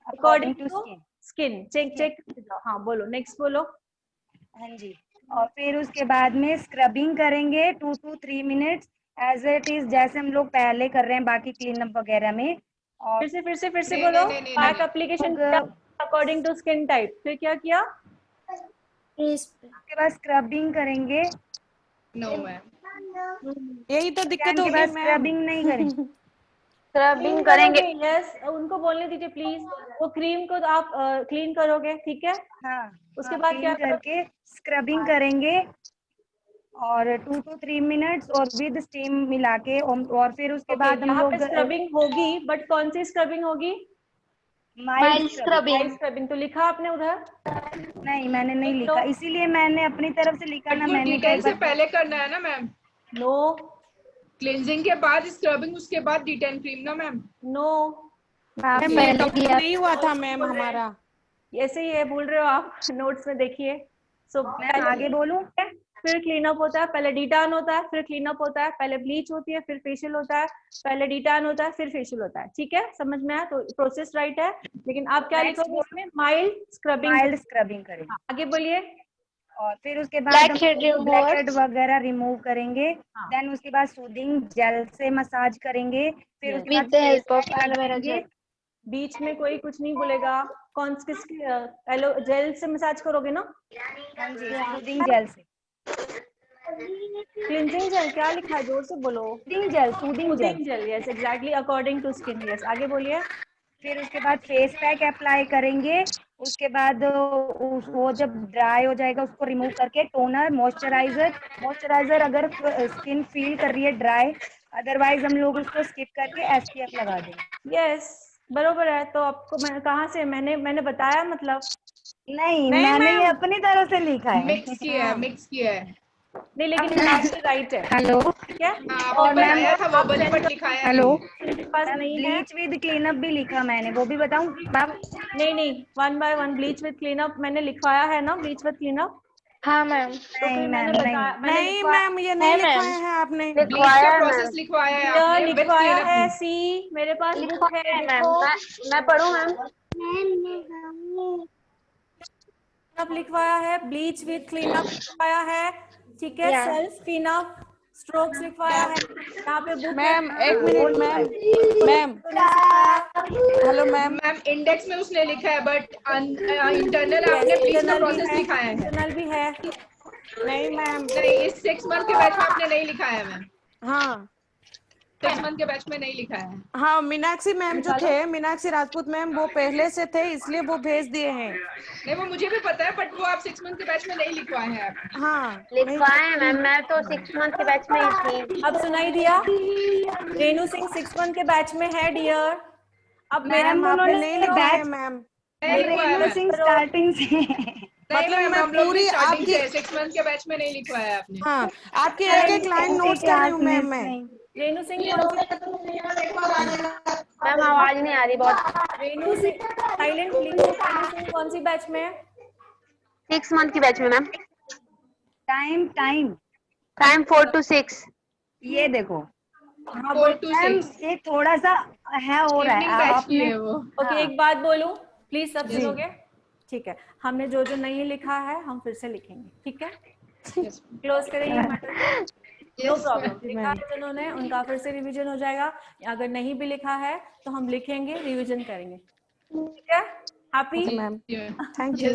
According to to skin. Skin, check check. हाँ बोलो, नेक्स्ट बोलो। हाँ जी, और फिर उसके बाद में स्क्रबिंग करेंगे 2 to 3 minutes as it is, जैसे हम लोग पहले कर रहे हैं बाकी क्लीनअप वगैरह में। और फिर से नहीं, बोलो। नहीं, नहीं, पैक नहीं। Application according to skin type, फिर क्या किया? उसके बाद स्क्रबिंग करेंगे। No ma'am. यही तो दिक्कत के होगी बाद मैम। स्क्रबिंग नहीं करें। स्क्रबिंग करेंगे। यस, उनको बोलने दीजिए प्लीज। वो क्रीम को तो आप क्लीन करोगे, ठीक है? हाँ, उसके बाद क्या क्लीन करके स्क्रबिंग करेंगे, और 2 to 3 मिनट्स और विद स्टीम मिला के, और फिर उसके बाद हम यहाँ लोग पे स्क्रबिंग होगी, बट कौन सी स्क्रबिंग होगी? Mild scrubbing. स्क्रबिंग तो लिखा आपने उधर? नहीं, मैंने नहीं लिखा, इसीलिए मैंने अपनी तरफ से लिखा ना, वो मैंने डिटेल से क्या पहले करना है ना मैम। नो क्लींजिंग के बाद स्क्रबिंग, उसके बाद D10 क्रीम ना मैम। नो, ये कंप्लीट नहीं हुआ था मैम हमारा। ऐसे ही है, भूल रहे हो आप। नोट्स में देखिए। सो मैं आगे बोलूं? फिर क्लीनअप होता है, पहले डिटान होता है, फिर क्लीनअप होता है, पहले ब्लीच होती है, फिर फेशियल होता है, पहले डिटान होता है, फिर फेशियल होता है, ठीक है? समझ में आया? तो प्रोसेस राइट है, लेकिन आप क्या लिखोगे इसमें? माइल्ड स्क्रबिंग करेंगे। आगे बोलिए। और फिर उसके बाद ब्लैक हेड वगैरह रिमूव करेंगे। देन उसके बाद सूदिंग जेल से मसाज करेंगे, फिर उसके बाद बीच में कोई कुछ नहीं बोलेगा। कौन किसकी एलो जेल से मसाज करोगे ना? हाँ जी, सूदिंग जेल से। क्लिनजिंग जेल क्या लिखा है? जोर से बोलो। Soothing gel, soothing gel. Soothing gel, yes exactly according to skin. Yes, आगे बोलिए। फिर उसके बाद फेस पैक अप्लाई करेंगे। उसके बाद वो जब ड्राई हो जाएगा उसको रिमूव करके टोनर, मॉइस्चराइजर अगर स्किन फील कर रही है ड्राई, अदरवाइज हम लोग उसको स्किप करके एसपीएफ लगा देंगे। यस, बरोबर है। तो आपको मैं कहाँ से मैंने बताया मतलब? नहीं, मैंने ये अपनी तरह से लिखा है। मिक्स किया है, मिक्स किया है। नहीं, लेकिन एग्जैक्टली राइट है। हेलो, ठीक है। आपने बताया था वर्बली बट लिखाया हेलो पास नहीं है। ब्लीच विद क्लीनअप भी लिखा मैंने, वो भी बताऊं मैम? नहीं, 1 by 1 ब्लीच विद क्लीनअप मैंने लिखवाया है ना, ब्लीच विद क्लीनअप। हाँ मैम। तो फिर मैंने बताया, मैंने नहीं मैम, ये नहीं लिखवाया है आपने। ब्लीच का प्रोसेस लिखवाया है आपने, विद लिखवाया क्लीनअप है। नहीं। सी मेरे पास बुक लिखवाया है, है मैम। देखो। मैं पढ़ूं मैम? क्लीनअप लिखवाया है, ब्लीच विद क्लीनअप लिखवाया है, ठीक है। Yeah. सेल्फ क्लीनअप स्ट्रोक्स लिखवाया है। यहाँ पे बुक है। मैम एक minute ma'am, hello ma'am. Ma'am index में उसने लिखा है बट इंटरनल आपने ब्लीच का प्रोसेस लिखाया है। इंटरनल भी है। नहीं मैम। नहीं, इस 6 मंथ के बैच में आपने नहीं लिखा है मैम। हाँ 6 मंथ के बैच में नहीं लिखा है। हाँ, मीनाक्षी मैम जो थे, मीनाक्षी राजपूत मैम, वो पहले से थे इसलिए वो भेज दिए हैं। नहीं, वो मुझे भी पता है बट वो आप 6 मंथ के बैच में नहीं लिखवाए हैं आप। हाँ लिखवाए हैं मैम, मैं तो 6 मंथ के बैच में ही थी। अब सुनाई दिया? रेनू सिंह 6 मंथ के बैच में है डियर। अब मेरा मैम आपने उन्होंने नहीं लिखवाया batch ma'am. Renu Singh starting से। नहीं मतलब मैम, मैं हम लोग भी पूरी स्टार्टिंग आपकी, से 6 मंथ के बैच में नहीं लिखवाया आपने। हाँ आपकी एक एक लाइन नोट्स कर रही हूँ मैम मैं। रेनू सिंह कौन सी? मैम आवाज नहीं आ रही बहुत। रेनू सिंह साइलेंट लिखो। रेनू सिंह कौन सी बैच में है? 6 मंथ की बैच में मैम। Time 4 to 6। ये देखो। हाँ 4 to मैम 6 ये थोड़ा सा है हो रहा है बैच की आपने। है वो। ओके, एक बात बोलूं प्लीज, सब सुनोगे? ठीक है, हमने जो जो नहीं लिखा है हम फिर से लिखेंगे, ठीक है। क्लोज करें ये मैटर, नो प्रॉब्लम। लिखा है जिन्होंने उनका फिर से रिवीजन हो जाएगा। अगर नहीं भी लिखा है तो हम लिखेंगे, रिवीजन करेंगे, ठीक है। Happy ma'am, thank you.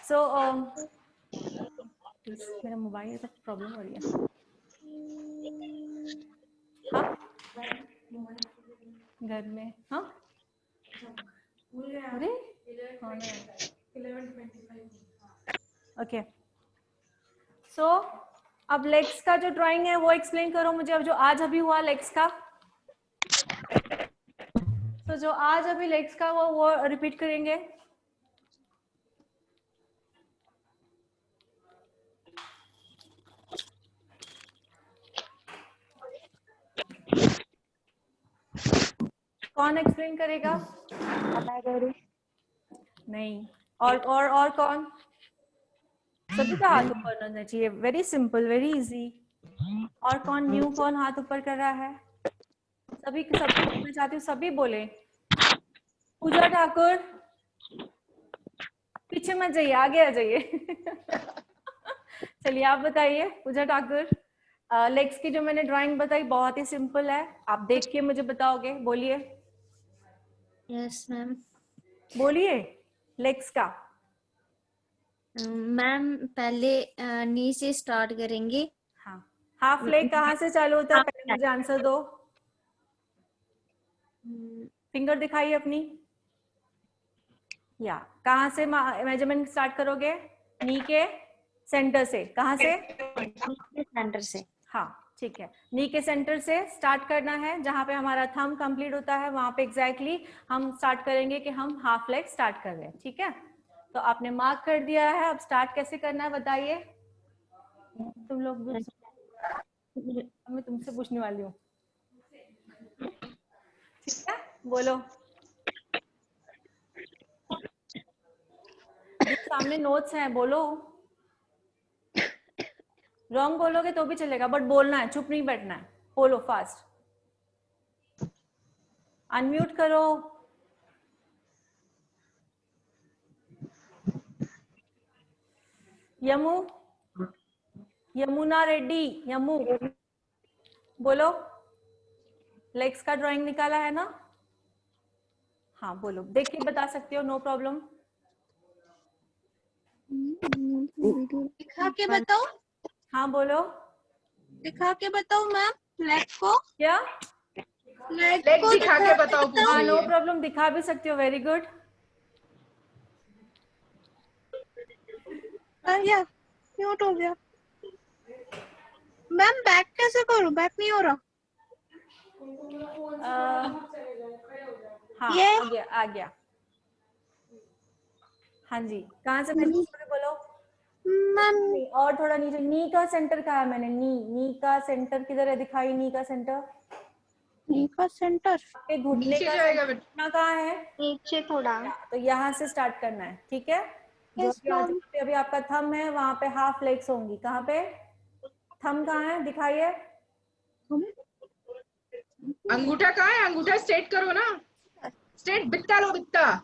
So मेरा मोबाइल का प्रॉब्लम हो रही है। हाँ घर में, हाँ अरे ओके। सो अब लेग्स का जो ड्राइंग है वो एक्सप्लेन करो मुझे, अब जो आज अभी हुआ लेग्स का। तो जो आज अभी लेग्स का वो रिपीट करेंगे। कौन एक्सप्लेन करेगा? नहीं, और कौन? सभी का हाथ ऊपर होना चाहिए। Very simple, very easy. और कौन न्यू, कौन हाथ ऊपर कर रहा है? सभी मैं चाहती हूँ सभी बोले। पूजा ठाकुर, पीछे मत जाइए, आगे आ जाइए। चलिए आप बताइए। पूजा ठाकुर, लेग्स की जो मैंने ड्राइंग बताई बहुत ही सिंपल है, आप देख के मुझे बताओगे। बोलिए। Yes ma'am. बोलिए लेग्स का। मैम पहले नी से स्टार्ट करेंगे। हाँ, हाफ लेग कहाँ से चालू होता है पहले मुझे आंसर दो। फिंगर दिखाइए अपनी। या कहाँ से मेजरमेंट स्टार्ट करोगे? नी के सेंटर से। कहाँ से? सेंटर से। हाँ ठीक है, नी के सेंटर से स्टार्ट करना है। जहाँ पे हमारा थंब कंप्लीट होता है वहां पे एग्जैक्टली हम स्टार्ट करेंगे कि हम हाफ लेग स्टार्ट कर रहे हैं, ठीक है। तो आपने मार्क कर दिया है, अब स्टार्ट कैसे करना है बताइए। तुम लोग मैं तुमसे पूछने वाली हूँ, ठीक है। बोलो। सामने नोट्स हैं, बोलो। रॉन्ग बोलोगे तो भी चलेगा बट बोलना है, चुप नहीं बैठना है। बोलो फास्ट। अनम्यूट करो। यमू यमुना रेड्डी, यमू बोलो। लेग्स का ड्राइंग निकाला है ना? हाँ बोलो, देख के बता सकते हो, नो प्रॉब्लम। दिखा के बताओ। हाँ बोलो। दिखा के बताओ मैम लेग को। क्या? लेग लेग को दिखा के बताओ, पूछ हाँ रही नो है। प्रॉब्लम, दिखा भी सकते हो, वेरी गुड। या म्यूट हो गया। मैम बैक कैसे करूं? बैक नहीं हो रहा। हाँ ये आ गया, आ गया। हाँ जी, कहाँ से महसूस करोगे बोलो। मैम और थोड़ा नीचे, नी का सेंटर कहा है मैंने, नी का सेंटर किधर है, दिखाई नी का सेंटर। नी का सेंटर आपके घुटने नीचे का जाएगा सेंटर कहाँ है? नीचे थोड़ा। तो यहाँ से स्टार्ट करना है, ठीक है। जो Yes, ma'am. पे अभी आपका थंब है वहां पे हाफ लेग्स होंगी। कहाँ पे थंब कहाँ है, दिखाइए। अंगूठा कहाँ है? अंगूठा स्ट्रेट करो ना, स्ट्रेट बित्ता लो, बित्ता।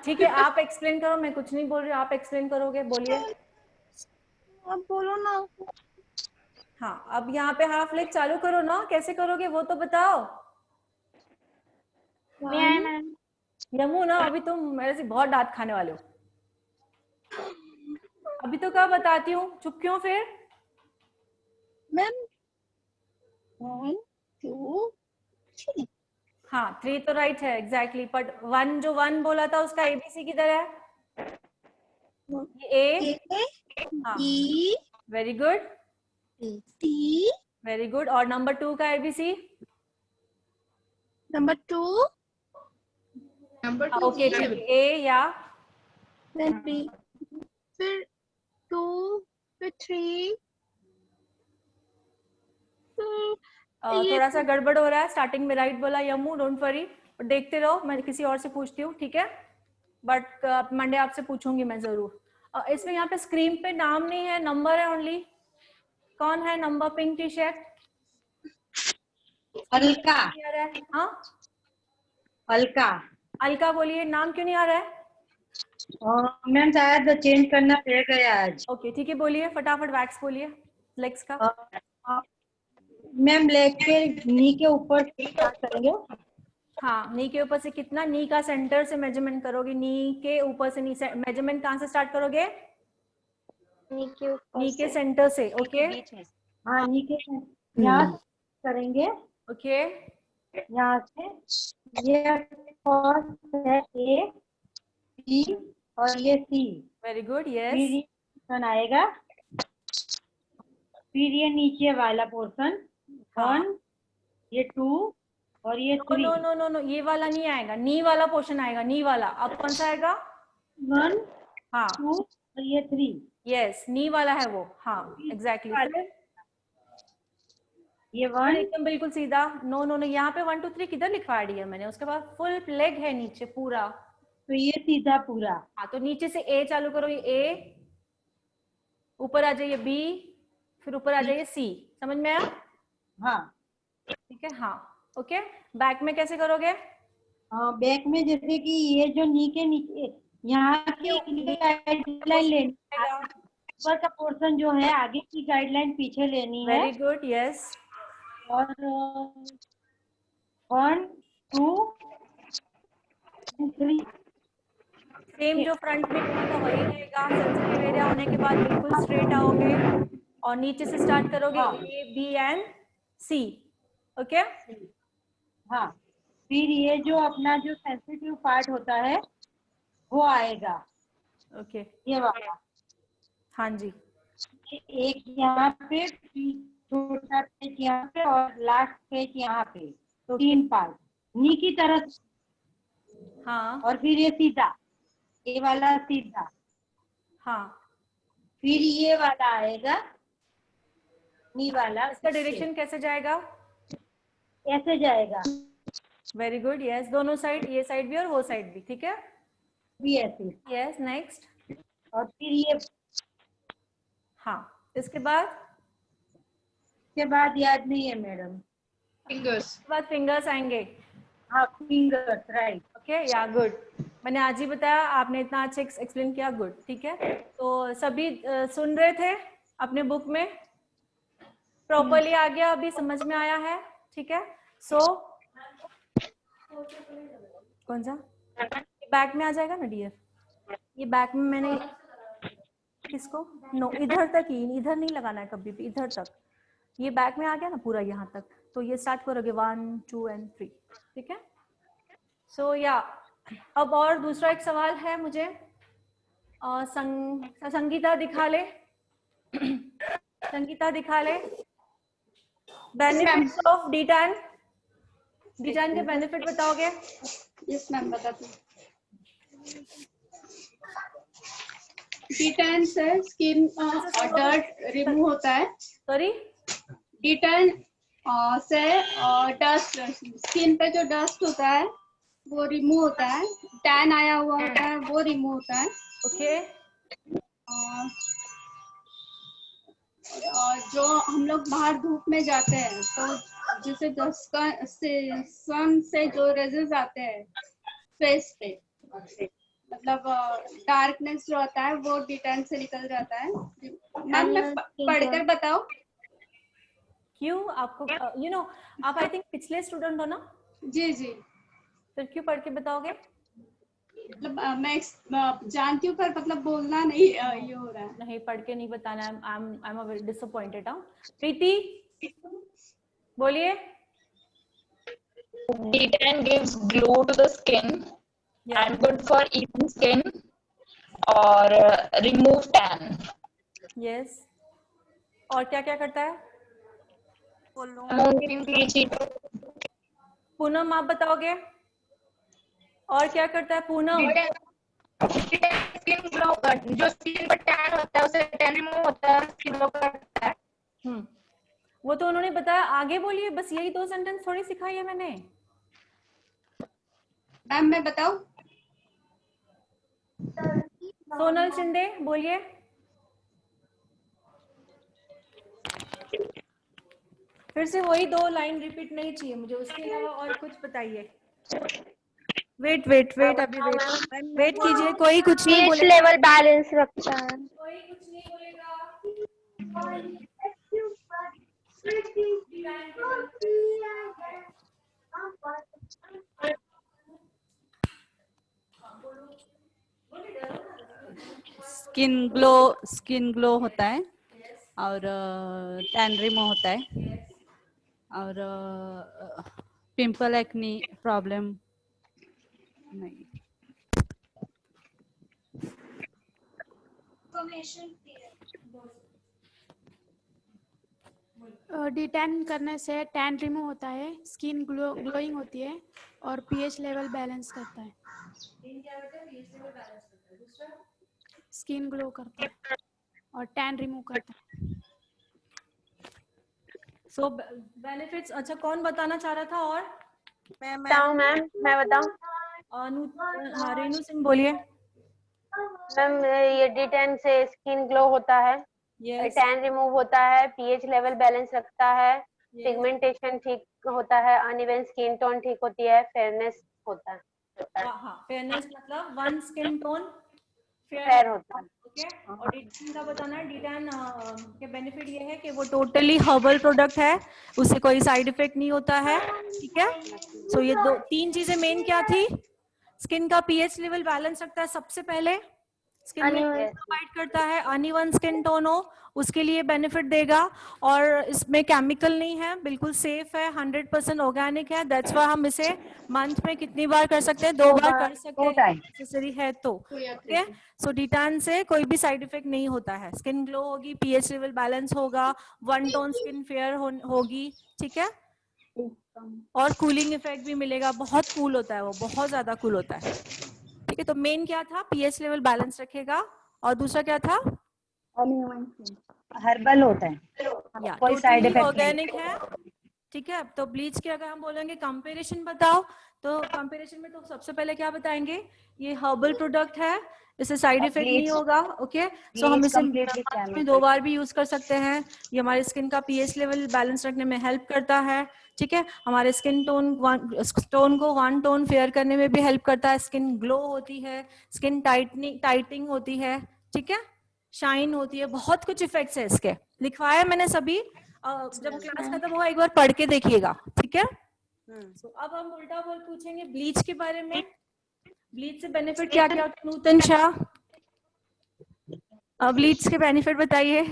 ठीक है, आप एक्सप्लेन करो, मैं कुछ नहीं बोल रही, आप एक्सप्लेन करोगे, बोलिए। अब बोलो ना। हाँ, अब यहाँ पे हाफ लेग चालू करो ना, कैसे करोगे वो तो बताओ। यमू ना, अभी तुम मेरे से बहुत डांट खाने वाले हो। अभी तो क्या बताती हूँ, चुप क्यों फिर? मैम 1 2 3। हाँ 3 तो राइट है एग्जैक्टली, बट 1 जो 1 बोला था उसका एबीसी किधर है? ये ए, हाँ very good, T very good. और नंबर 2 का एबीसी? नंबर 2 नंबर 2 ओके, ए या then B फिर 2 फिर 3 थोड़ा सा गड़बड़ हो रहा है, स्टार्टिंग में राइट बोला यमू, डोंट वरी, देखते रहो, मैं किसी और से पूछती हूँ, ठीक है। बट मंडे आपसे पूछूंगी मैं जरूर। इसमें यहाँ पे स्क्रीन पे नाम नहीं है, नंबर है ओनली। कौन है number? Pink T shirt, Alka. हाँ अलका। अलका बोलिए, नाम क्यों नहीं आ रहा है? मैम शायद चेंज करना पड़ गया आज। ओके ठीक है, बोलिए फटाफट, वैक्स बोलिए लेग्स का। मैम लेग के नी के ऊपर स्टार्ट करेंगे। हाँ, नी के ऊपर से कितना, नी का सेंटर से मेजरमेंट करोगे, नी के ऊपर से, नी से मेजरमेंट कहाँ से स्टार्ट करोगे? नी के सेंटर से, ओके। हाँ नी के यहाँ करेंगे, ओके यहाँ से ये फर्स्ट है ए बी और ये सी। Very good, yes. फिर ये पोर्शन आएगा, फिर ये नीचे वाला पोर्शन 1, ये 2 और ये 3। नो नो नो नो, ये वाला नहीं आएगा, नी वाला पोर्शन आएगा, नी वाला। अब कौन सा आएगा? 1 हाँ 2 और ये 3। यस, नी वाला है वो, हाँ एग्जैक्टली। ये 1 एकदम बिल्कुल सीधा। नो नो नो, यहाँ पे 1 2 3 किधर लिखवा दिया मैंने? उसके बाद फुल लेग है नीचे पूरा, तो ये सीधा पूरा। हाँ तो नीचे से ए चालू करो, ये ए, ऊपर आ जाइए बी, फिर ऊपर आ जाइए सी। समझ में आया? हाँ ठीक है, हाँ ओके। बैक में कैसे करोगे? बैक में जैसे कि ये जो नी के नीचे यहाँ की गाइडलाइन लेनी, ऊपर का पोर्शन जो है आगे की गाइडलाइन पीछे लेनी है। Very good, yes. और 1 2 3 सेम जो फ्रंट में तो वही रहेगा। सेंसिटिव एरिया होने के बाद बिल्कुल स्ट्रेट आओगे और नीचे से स्टार्ट करोगे, A B and C, okay. हाँ, फिर ये जो अपना जो सेंसिटिव पार्ट होता है वो आएगा, ओके ये वाला। हाँ जी, एक यहाँ पे, छोटा पेज यहाँ पे और लास्ट पेज यहाँ पे, 3 पार्ट नी की तरफ। हाँ और फिर ये सीधा, ये वाला सीधा। हाँ, फिर ये वाला आएगा नी वाला। इसका डायरेक्शन कैसे जाएगा? ऐसे जाएगा। Very good, yes. दोनों साइड, ये साइड भी और वो साइड भी, ठीक है। भी ऐसे। Yes, next. और फिर ये, हाँ इसके बाद? इसके बाद याद नहीं है मैडम। फिंगर्स। इसके बाद फिंगर्स आएंगे। हाँ फिंगर्स, राइट। ओके या गुड, मैंने आज ही बताया, आपने इतना अच्छा एक्सप्लेन किया, गुड। ठीक है, तो सभी सुन रहे थे? अपने बुक में प्रॉपरली आ गया, अभी समझ में आया है? ठीक है, सो कौन सा बैक में आ जाएगा ना डियर, ये बैक में मैंने किसको नो इधर तक ही, इधर नहीं लगाना है कभी भी, इधर तक, ये बैक में आ गया ना पूरा यहाँ तक, तो ये स्टार्ट करोगे 1 2 एंड 3, ठीक है? सो या अब और दूसरा एक सवाल है मुझे, संगीता दिखा ले, संगीता दिखा ले, बेनिफिट्स ऑफ D10, D10 के बेनिफिट बताओगे? यस मैम बताती हूँ। D10 से स्किन डर्ट रिमूव होता है। सॉरी, D10 से डस्ट, स्किन पे जो डस्ट होता है वो रिमूव होता है, टैन आया हुआ होता है वो रिमूव होता है। ओके। और जो हम लोग बाहर धूप में जाते हैं तो जैसे सन से जो रेजेस आते हैं फेस पे, मतलब डार्कनेस जो आता है वो D10 से निकल जाता है। मैम मैं पढ़कर बताओ क्यों आपको, यू नो आप आई थिंक पिछले स्टूडेंट हो ना? जी जी। फिर क्यों पढ़ के बताओगे? मतलब मैं जानती हूँ पर मतलब बोलना नहीं ये हो रहा है। नहीं, पढ़ के नहीं बताना, आई एम वेरी डिसअपॉइंटेड। प्रीति बोलिए। D10 gives glow to the skin and good for even skin or remove tan. Yes. और क्या क्या करता है? पूनम आप बताओगे और क्या करता है? पूनम स्किन ग्लो, जो स्किन पर टैन होता है उसे टैन रिमूव होता है, स्किन ग्लो करता है। वो तो उन्होंने बताया, आगे बोलिए, बस यही 2 सेंटेंस थोड़ी सिखाई है मैंने। मैम मैं बताऊं? सोनल शिंदे बोलिए। फिर से वही 2 लाइन रिपीट नहीं चाहिए मुझे, उसके अलावा और कुछ बताइए। वेट अभी वेट कीजिए, कोई कुछ नहीं बोलेगा। लेवल बैलेंस रखता है। कोई कुछ नहीं बोलेगा। स्किन ग्लो होता है और टैन रिमूव होता है और पिंपल एक्नी प्रॉब्लम नहीं। D10 करने से टैन रिमूव होता है, स्किन ग्लोइंग होती है और pH लेवल बैलेंस करता है। स्किन ग्लो करता है और टैन रिमूव करता है। सो बेनिफिट्स, अच्छा कौन बताना चाह रहा था? और मैम मैं बताऊं? हाँ रेनू सिंह बोलिए। मैम ये D10 से स्किन ग्लो होता है, टैन रिमूव होता है, pH लेवल बैलेंस रखता है, पिगमेंटेशन ठीक होता है, अनइवन स्किन टोन ठीक होती है, फेयरनेस होता है। फेयरनेस मतलब वन स्किन टोन फेयर होता है। ओके। और D10 का बताना है, D10 के बेनिफिट ये है कि वो टोटली हर्बल प्रोडक्ट है, उससे कोई साइड इफेक्ट नहीं होता है, ठीक है? सो ये 3 चीजें मेन क्या थी? स्किन का pH लेवल बैलेंस रखता है सबसे पहले, स्किन में प्रोवाइड करता है, अनइवन स्किन टोन हो उसके लिए बेनिफिट देगा, और इसमें केमिकल नहीं है, बिल्कुल सेफ है, 100% ऑर्गेनिक है। दैट्स व्हाई हम इसे मंथ में कितनी बार कर सकते हैं? 2 बार कर सकते हैं नेसेसरी है तो। ओके, सो D10 से कोई भी साइड इफेक्ट नहीं होता है, स्किन ग्लो होगी, pH लेवल बैलेंस होगा, 1 टोन स्किन फेयर होगी, ठीक है? और कूलिंग इफेक्ट भी मिलेगा, बहुत कूल होता है वो, बहुत ज्यादा कूल होता है, ठीक है? तो मेन क्या था? pH लेवल बैलेंस रखेगा, और दूसरा क्या था? हर्बल होता है, कोई साइड इफेक्ट ऑर्गेनिक है, ठीक है? तो ब्लीच के अगर हम बोलेंगे कंपैरिजन बताओ, तो कंपैरिजन में तो सबसे पहले क्या बताएंगे? ये हर्बल प्रोडक्ट है, इससे साइड इफेक्ट नहीं होगा। ओके, सो हम इसे में 2 बार भी यूज कर सकते हैं। ये हमारे स्किन का pH लेवल बैलेंस रखने में हेल्प करता है, ठीक है? हमारे स्किन टोन को 1 टोन फेयर करने में भी हेल्प करता है, स्किन ग्लो होती है, स्किन टाइटनिंग होती है, ठीक है? शाइन होती है, बहुत कुछ इफेक्ट्स है इसके, लिखवाया है मैंने सभी। जब क्लास खत्म होगा एक बार पढ़ के देखिएगा, ठीक है। So, अब हम उल्टा बोल पूछेंगे ब्लीच के बारे में। ब्लीच से बेनिफिट क्या क्या होता है? नूतन शाह, ब्लीच के बेनिफिट बताइए।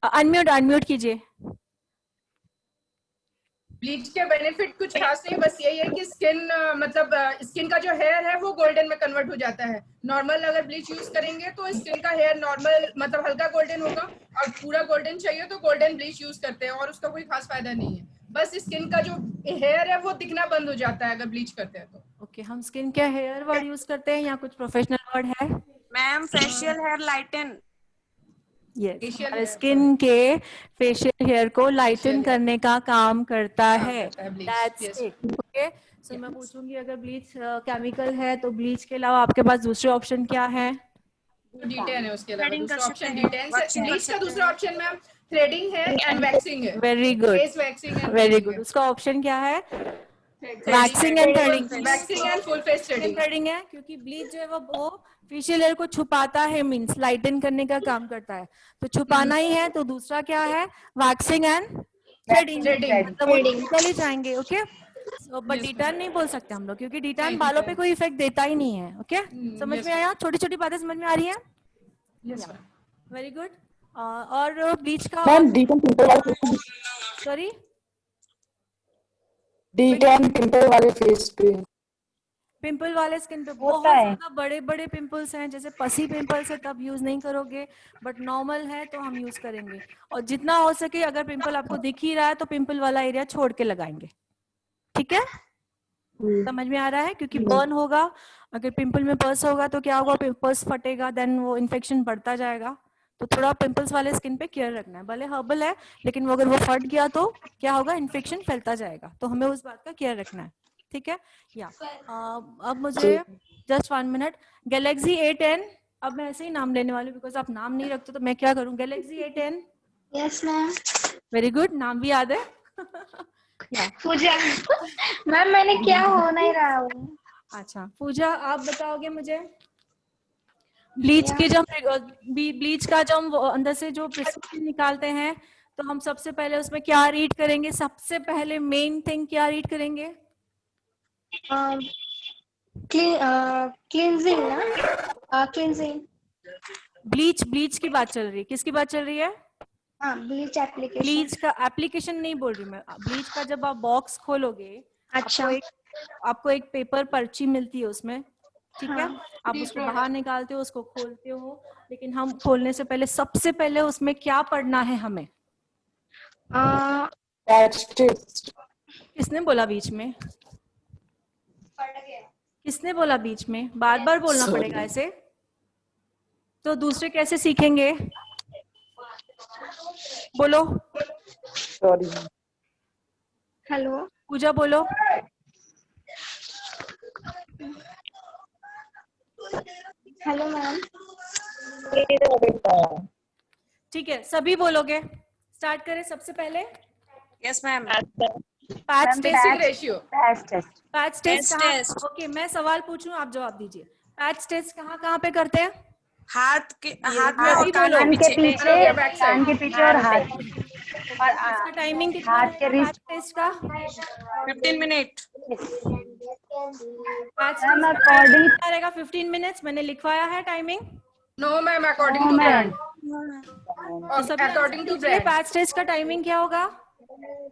अनम्यूट कीजिए। ब्लीच के बेनिफिट कुछ खास नहीं, बस यही है कि स्किन मतलब स्किन का जो हेयर है वो गोल्डन में कन्वर्ट हो जाता है। नॉर्मल अगर ब्लीच यूज करेंगे तो स्किन का हेयर नॉर्मल मतलब हल्का गोल्डन होगा, और पूरा गोल्डन चाहिए तो गोल्डन ब्लीच यूज करते हैं, और उसका कोई खास फायदा नहीं है। बस स्किन का जो हेयर है वो दिखना बंद हो जाता है अगर ब्लीच करते हैं तो। ओके, हम स्किन के हेयर वर्ड यूज करते हैं या कुछ प्रोफेशनल वर्ड है? मैम फेशियल हेयर लाइटन। यस, स्किन के फेशियल हेयर को लाइटन करने का काम करता है। That's it. ओके, सो मैं पूछूंगी अगर ब्लीच केमिकल है तो ब्लीच के अलावा आपके पास दूसरे ऑप्शन क्या है? डिटेन है, उसके अलावा दूसरा ऑप्शन डिटेन से। ब्लीच का दूसरा ऑप्शन मैम थ्रेडिंग है एंड वैक्सिंग है। Very good, face waxing and very good. उसका ऑप्शन क्या है? Waxing and threading. Waxing and full face threading है, क्योंकि ब्लीच जो है वो फेशियल हेयर को छुपाता है, मींस लाइटन करने का काम करता है, तो छुपाना ही है। तो दूसरा क्या है? Waxing and threading. मतलब वो टेक्निकल ही जाएंगे। ओके, बट डिटैन नहीं बोल सकते हम लोग, क्योंकि डिटैन बालों पे कोई इफेक्ट देता ही नहीं है। ओके, समझ में आया? छोटी छोटी बातें समझ में आ रही है? Very good. और ब्लीच का सॉरी पिंपल वाले फेस पे, पिंपल वाले स्किन पे बहुत ज्यादा बड़े बड़े पिंपल्स हैं, जैसे पसी पिंपल्स है तब यूज नहीं करोगे, बट नॉर्मल है तो हम यूज करेंगे। और जितना हो सके अगर पिंपल आपको दिख ही रहा है तो पिंपल वाला एरिया छोड़ के लगाएंगे, ठीक है? समझ में आ रहा है? क्योंकि बर्न होगा, अगर पिंपल में पस होगा तो क्या होगा? पिंपल्स फटेगा, देन वो इन्फेक्शन बढ़ता जाएगा। तो थोड़ा पिंपल्स वाले स्किन पे केयर रखना है। भले हर्बल है लेकिन वो अगर वो फट गया तो क्या होगा? इन्फेक्शन फैलता जाएगा, तो हमें उस बात का केयर रखना है, ठीक है? या अब मुझे जस्ट 1 मिनट। गैलेक्सी A10, अब मैं ऐसे ही नाम लेने वाली हूँ बिकॉज आप नाम नहीं रखते तो मैं क्या करूँ? Galaxy A10। Yes ma'am. Very good, नाम भी याद है। पूजा मैम, मैंने क्या हो नहीं रहा हूँ। अच्छा पूजा, आप बताओगे मुझे ब्लीच के जब ब्लीच का जब अंदर से जो प्रिस्क्रिप्शन निकालते हैं तो हम सबसे पहले उसमें क्या रीड करेंगे? सबसे पहले मेन थिंग क्या रीड करेंगे? क्लींजिंग ना, क्लींजिंग। ब्लीच की बात चल रही है। किसकी बात चल रही है? हाँ, ब्लीच एप्लीकेशन। ब्लीच का एप्लीकेशन नहीं बोल रही मैं। ब्लीच का जब आप बॉक्स खोलोगे, अच्छा, आपको एक पेपर पर्ची मिलती है उसमें, ठीक है? हाँ, आप उसको बाहर निकालते हो, उसको खोलते हो, लेकिन हम खोलने से पहले सबसे पहले उसमें क्या पढ़ना है हमें? किसने बोला बीच में? किसने बोला बीच में? बार बार बोलना पड़ेगा ऐसे, तो दूसरे कैसे सीखेंगे? बोलो। सॉरी। हेलो पूजा बोलो। Hello ma'am. ठीक है, सभी बोलोगे। स्टार्ट करें सबसे पहले। Yes ma'am. Patch test ratio. Patch test. Okay, मैं सवाल पूछूं, आप जवाब दीजिए। पैच टेस्ट कहाँ पे करते हैं? हाथ में और कान के पीछे और हाथ। इसका टाइमिंग कितना हाथ के है पैच टेस्ट का? 15 मिनट। पैच टेस्ट अकॉर्डिंग कितना रहेगा? 15 मिनट्स। मैंने लिखवाया है timing. No ma'am, according to brand. According to brand patch test का टाइमिंग क्या होगा?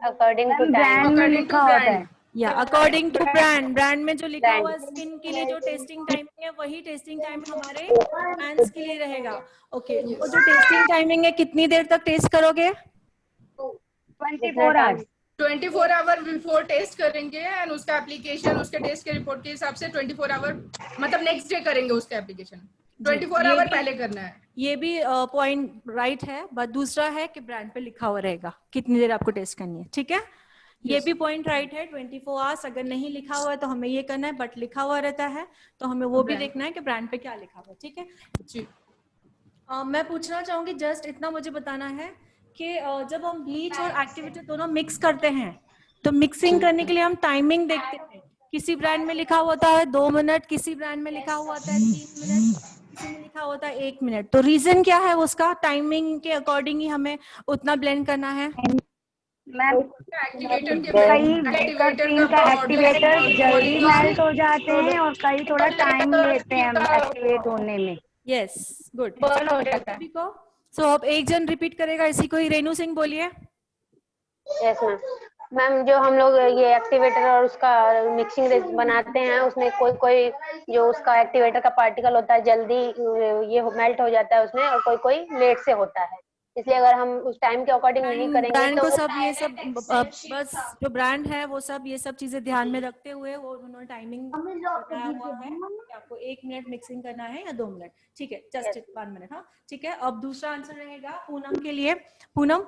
अकॉर्डिंग टू ब्रांड में लिखा होता है, या अकॉर्डिंग टू ब्रांड में जो लिखा हुआ स्किन के लिए जो टेस्टिंग टाइमिंग है वही टेस्टिंग टाइमिंग हमारे हैंड्स के लिए रहेगा। ओके, वो जो टेस्टिंग टाइमिंग है कितनी देर तक टेस्ट करोगे? 24 आवर्स। 24 आवर बिफोर टेस्ट करेंगे एंड उसका एप्लीकेशन उसके टेस्ट के रिपोर्ट के हिसाब से 24 आवर मतलब नेक्स्ट डे करेंगे उसका एप्लीकेशन। 24 आवर पहले करना है। ये भी पॉइंट राइट है, बट दूसरा है कि ब्रांड पे लिखा हुआ रहेगा कितनी देर आपको टेस्ट करनी है, ठीक है? ये भी पॉइंट राइट है। 24 आवर्स अगर नहीं लिखा हुआ है तो हमें ये करना है, बट लिखा हुआ रहता है तो हमें वो भी देखना है कि ब्रांड पे क्या लिखा हुआ है, ठीक है जी। मैं पूछना चाहूंगी, जस्ट इतना मुझे बताना है कि जब हम ब्लीच और एक्टिवेटर दोनों मिक्स करते हैं तो मिक्सिंग करने के लिए हम टाइमिंग देखते हैं। किसी ब्रांड में लिखा होता है 2 मिनट, किसी ब्रांड में लिखा हुआ होता है 3 मिनट, किसी में लिखा होता है 1 मिनट, तो रीजन क्या है उसका? टाइमिंग के अकॉर्डिंग ही हमें उतना ब्लेंड करना है। मैम कई स्क्रीन का एक्टिवेटर जल्दी मेल्ट हो जाते हैं और कई थोड़ा टाइम लेते हैं एक्टिवेट होने में। यस, गुड, बर्न हो जाता है। सो अब एक जन रिपीट करेगा इसी को ही। रेनू सिंह बोलिए। Yes ma'am. मैम जो हम लोग ये एक्टिवेटर और उसका मिक्सिंग बनाते हैं उसमें कोई कोई जो उसका एक्टिवेटर का पार्टिकल होता है जल्दी ये मेल्ट हो जाता है उसमें, और कोई कोई लेट से होता है। इसलिए अगर हम उस टाइम के अकॉर्डिंग नहीं करेंगे ब्रांड तो को सब ये सब बस जो ब्रांड है वो सब ये सब चीजें ध्यान में रखते हुए वो उन्होंने टाइमिंग बताया हुआ है कि आपको 1 मिनट मिक्सिंग करना है या 2 मिनट। ठीक है, जस्ट 1 मिनट। हाँ ठीक है। अब दूसरा आंसर रहेगा पूनम के लिए। पूनम,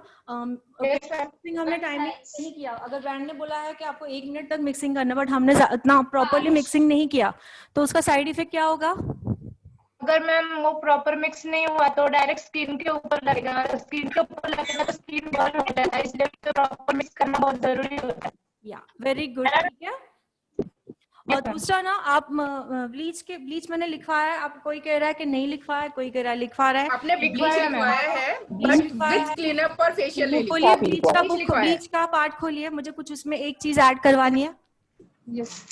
मिक्सिंग हमने टाइमिंग नहीं किया। अगर ब्रांड ने बोला है कि आपको 1 मिनट तक मिक्सिंग करना, बट हमने इतना प्रॉपरली मिक्सिंग नहीं किया, तो उसका साइड इफेक्ट क्या होगा? अगर मैम वो प्रॉपर मिक्स नहीं हुआ तो डायरेक्ट स्किन के ऊपर लगेगा, स्किन के ऊपर लगेगा तो स्किन बर्न हो जाता है, इसलिए प्रॉपर मिक्स करना बहुत जरूरी होता है। या वेरी गुड। ठीक है। और दूसरा ना, आप ब्लीच मैंने लिखवाया है, आप कोई कह रहा है कि नहीं लिखवाया है, कोई कह रहा है लिखवाया है। आपने लिखवाया है विद क्लीनअप और फेशियल नहीं खोलिए लिखवाया। ब्लीच का पार्ट खोलिए, मुझे कुछ उसमें एक चीज ऐड करवानी है। यस।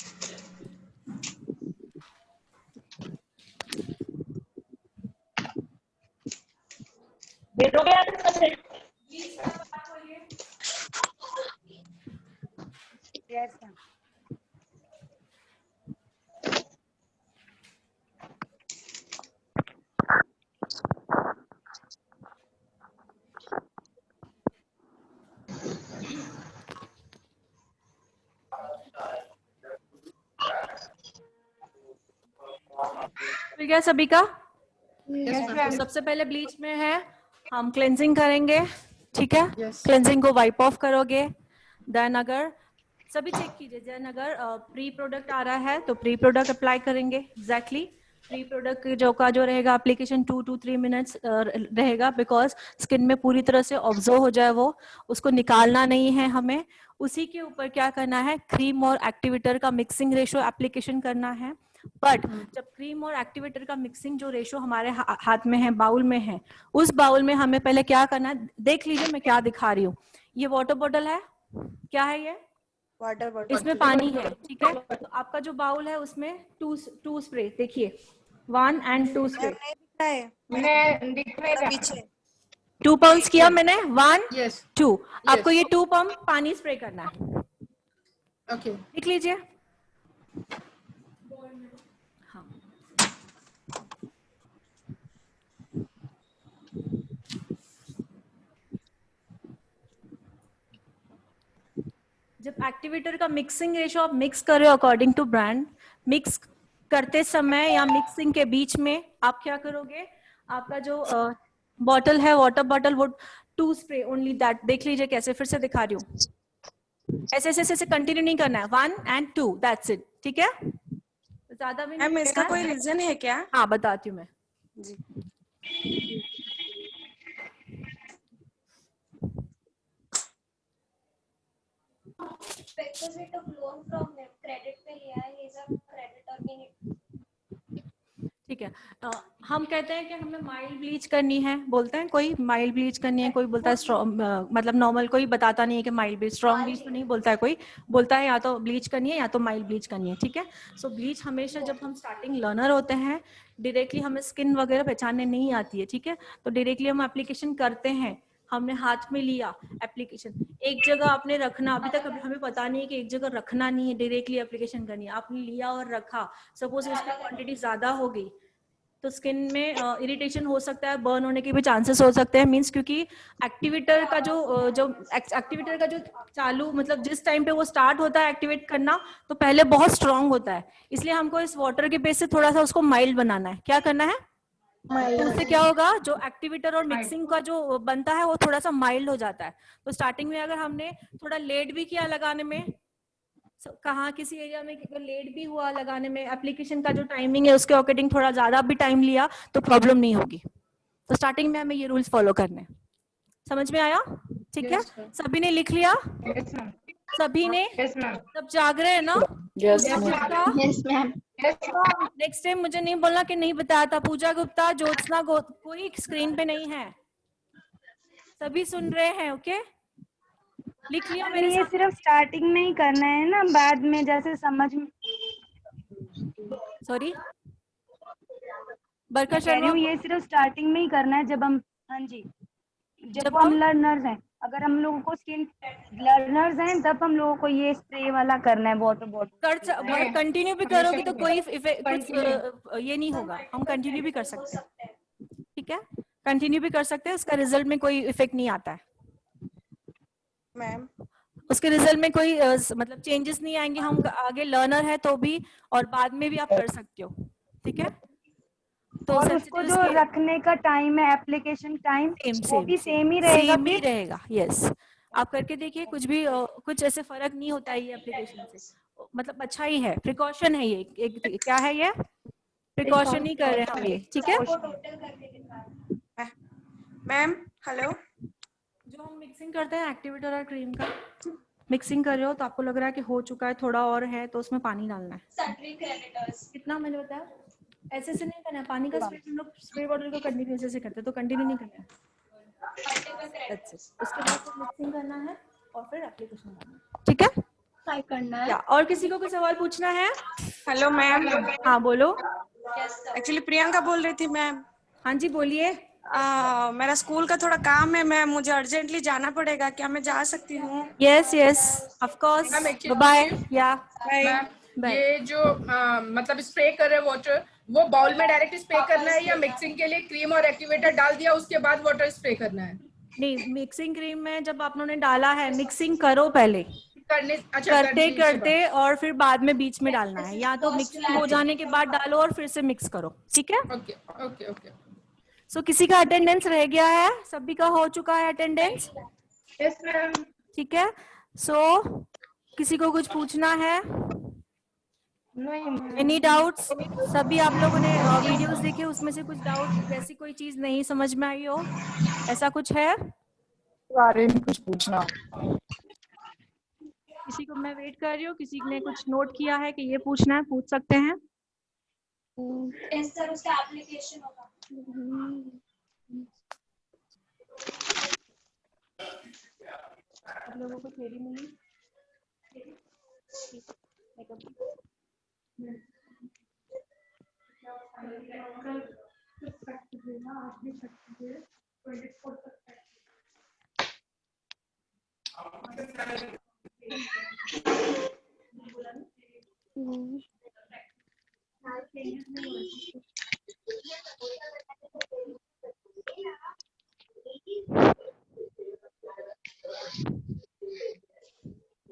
Yes ma'am. ठीक है सभी का? सबसे पहले ब्लीच में है हम क्लेंजिंग करेंगे। ठीक है, क्लेंजिंग को वाइप ऑफ करोगे। देन अगर सभी चेक कीजिए, देन अगर प्री प्रोडक्ट आ रहा है तो प्री प्रोडक्ट अप्लाई करेंगे। एग्जैक्टली प्री प्रोडक्ट जो रहेगा एप्लीकेशन 2 to 3 मिनट्स रहेगा, बिकॉज स्किन में पूरी तरह से ऑब्जर्व हो जाए वो, उसको निकालना नहीं है हमें। उसी के ऊपर क्या करना है, क्रीम और एक्टिवेटर का मिक्सिंग रेशो एप्लीकेशन करना है। बट जब क्रीम और एक्टिवेटर का मिक्सिंग जो रेशो हमारे हाथ में है, बाउल में है, उस बाउल में हमें पहले क्या करना है, देख लीजिए मैं क्या दिखा रही हूँ। ये वाटर बॉटल है, क्या है ये? वाटर बॉटल, इसमें पानी है। ठीक है, तो आपका जो बाउल है उसमें टू स्प्रे, देखिए 1 and 2 स्प्रे। पीछे 2 पम्प्स किया मैंने, 1 Yes. 2। आपको ये 2 पंप पानी स्प्रे करना है। ओके, लिख लीजिए। हाँ, जब एक्टिवेटर का मिक्सिंग रेशो आप मिक्स कर रहे हो अकॉर्डिंग टू ब्रांड, मिक्स करते समय या मिक्सिंग के बीच में आप क्या करोगे, आपका जो बॉटल है वाटर बॉटल, वो 2 स्प्रे ओनली दैट। देख लीजिए कैसे, फिर से दिखा रही हूँ। ऐसे ऐसे ऐसे कंटिन्यू नहीं करना है, 1 and 2 दैट्स इट। ठीक है, ज्यादा भी नहीं। इसका कोई रीजन है क्या? हाँ बताती हूँ मैं जी। Requisite of loan from credit पे लिया है, ये सब creditor भी नहीं। ठीक है। हम कहते हैं कि हमें माइल्ड ब्लीच करनी है, बोलते हैं कोई माइल्ड ब्लीच करनी है, कोई बोलता है स्ट्रॉन्ग, मतलब नॉर्मल, कोई बताता नहीं है कि माइल्ड ब्लीच, स्ट्रॉन्ग ब्लीच तो नहीं बोलता है कोई, बोलता है या तो ब्लीच करनी है या तो माइल्ड ब्लीच करनी है। ठीक है, सो ब्लीच हमेशा जब हम स्टार्टिंग लर्नर होते हैं, डायरेक्टली हमें स्किन वगैरह पहचानने नहीं आती है। ठीक है, तो डायरेक्टली हम एप्लीकेशन करते हैं, हमने हाथ में लिया एप्लीकेशन, एक जगह आपने रखना, अभी तक हमें पता नहीं है कि एक जगह रखना नहीं है, डायरेक्टली एप्लीकेशन करनी है। आपने लिया और रखा, सपोज उसकी क्वांटिटी ज्यादा हो गई तो स्किन में इरिटेशन हो सकता है, बर्न होने के भी चांसेस हो सकते हैं। मींस क्योंकि एक्टिवेटर का एक्टिवेटर का जो चालू, मतलब जिस टाइम पे वो स्टार्ट होता है एक्टिवेट करना, तो पहले बहुत स्ट्रांग होता है, इसलिए हमको इस वाटर के बेस से थोड़ा सा उसको माइल्ड बनाना है। क्या करना है, तो उससे क्या होगा, जो एक्टिवेटर और मिक्सिंग का जो बनता है वो थोड़ा सा माइल्ड हो जाता है। तो स्टार्टिंग में अगर हमने थोड़ा लेट भी किया लगाने में, कहाँ किसी एरिया में लेट भी हुआ लगाने में, एप्लीकेशन का जो टाइमिंग है उसके अकॉर्डिंग थोड़ा ज्यादा भी टाइम लिया, तो प्रॉब्लम नहीं होगी। तो स्टार्टिंग में हमें ये रूल्स फॉलो करने। समझ में आया? ठीक है, सभी ने लिख लिया? सभी ने? सब जाग रहे हैं ना? Yes, ma'am. नेक्स्ट टाइम मुझे नहीं बोलना कि नहीं बताया था। पूजा गुप्ता, ज्योत्सना कोई स्क्रीन पे नहीं है, सभी सुन रहे हैं। ओके, लिख लिया मेरे ये साथ। सिर्फ स्टार्टिंग में ही करना है ना, बाद में जैसे समझ में। सॉरी बरखा कह रही शर्मा, हूँ ये सिर्फ स्टार्टिंग में ही करना है, जब हम, हाँ जी, जब हम लर्नर्स हैं। अगर हम लोगों को स्किन लर्नर्स हैं तब हम लोगों को ये स्प्रे वाला करना है, वाटर बॉटल। कंटिन्यू भी करोगे तो कोई कुछ ये नहीं होगा। हम कंटिन्यू भी कर सकते हैं, ठीक है, कंटिन्यू भी कर सकते हैं, उसका रिजल्ट में कोई इफेक्ट नहीं आता है मैम। उसके रिजल्ट में कोई मतलब चेंजेस नहीं आएंगे। हम आगे लर्नर है तो भी, और बाद में भी आप कर सकते हो, ठीक है। तो और उसको जो रखने का टाइम है, एप्लीकेशन टाइम, वो भी सेम ही रहेगा। सेम ही रहेगा, यस। आप करके देखिए, कुछ भी कुछ ऐसे फर्क नहीं होता है ये एप्लीकेशन से, मतलब अच्छा ही है, प्रिकॉशन है ये। एक क्या है ये, प्रिकॉशन ही कर रहे हैं हम ये, ठीक है। मैम हेलो, जो हम मिक्सिंग करते हैं एक्टिवेटर और क्रीम का, मिक्सिंग कर रहे हो तो आपको लग रहा है कि हो चुका है, थोड़ा और है, तो उसमें पानी डालना है। कितना मैंने बताया, ऐसे से नहीं करना है पानी का स्प्रे। हम लोग स्प्रे बॉटल को कंटिन्यू ऐसे से करते हैं, तो कंटिन्यू नहीं करना है। उसके बाद मिक्सिंग करना है और फिर एप्लीकेशन करना है, ठीक है। ट्राई करना है। या और किसी को कोई सवाल पूछना है? Hello ma'am. हाँ बोलो। एक्चुअली प्रियंका बोल रही थी मैम। हाँ जी बोलिए। मेरा स्कूल का थोड़ा काम है मैम, मुझे अर्जेंटली जाना पड़ेगा, क्या मैं जा सकती हूँ? Yes yes of course, bye. या मैम ये जो मतलब स्प्रे कर रहे वाटर, वो बाउल में डायरेक्ट स्प्रे करना है या मिक्सिंग के लिए क्रीम और एक्टिवेटर डाल दिया उसके बाद वाटर स्प्रे करना है? नहीं, मिक्सिंग क्रीम में जब आपने डाला है, मिक्सिंग करो पहले, करते करते और फिर बाद में बीच में डालना है, या तो मिक्सिंग हो जाने के बाद डालो और फिर से मिक्स करो, ठीक है। Okay okay okay. सो किसी का अटेंडेंस रह गया है? सभी का हो चुका है अटेंडेंस? Yes ma'am. ठीक है। सो किसी को कुछ पूछना है? Any doubts? सभी आप लोगों ने वीडियोस देखे, उसमें से कुछ डाउट, जैसी कोई चीज नहीं समझ में आई हो, ऐसा कुछ है? बारे में कुछ पूछना। किसी को, मैं वेट कर रही हूँ, किसी ने कुछ नोट किया है कि ये पूछना है, पूछ सकते हैं। सर उसका एप्लीकेशन होगा। आप लोगों को थ्योरी मिली?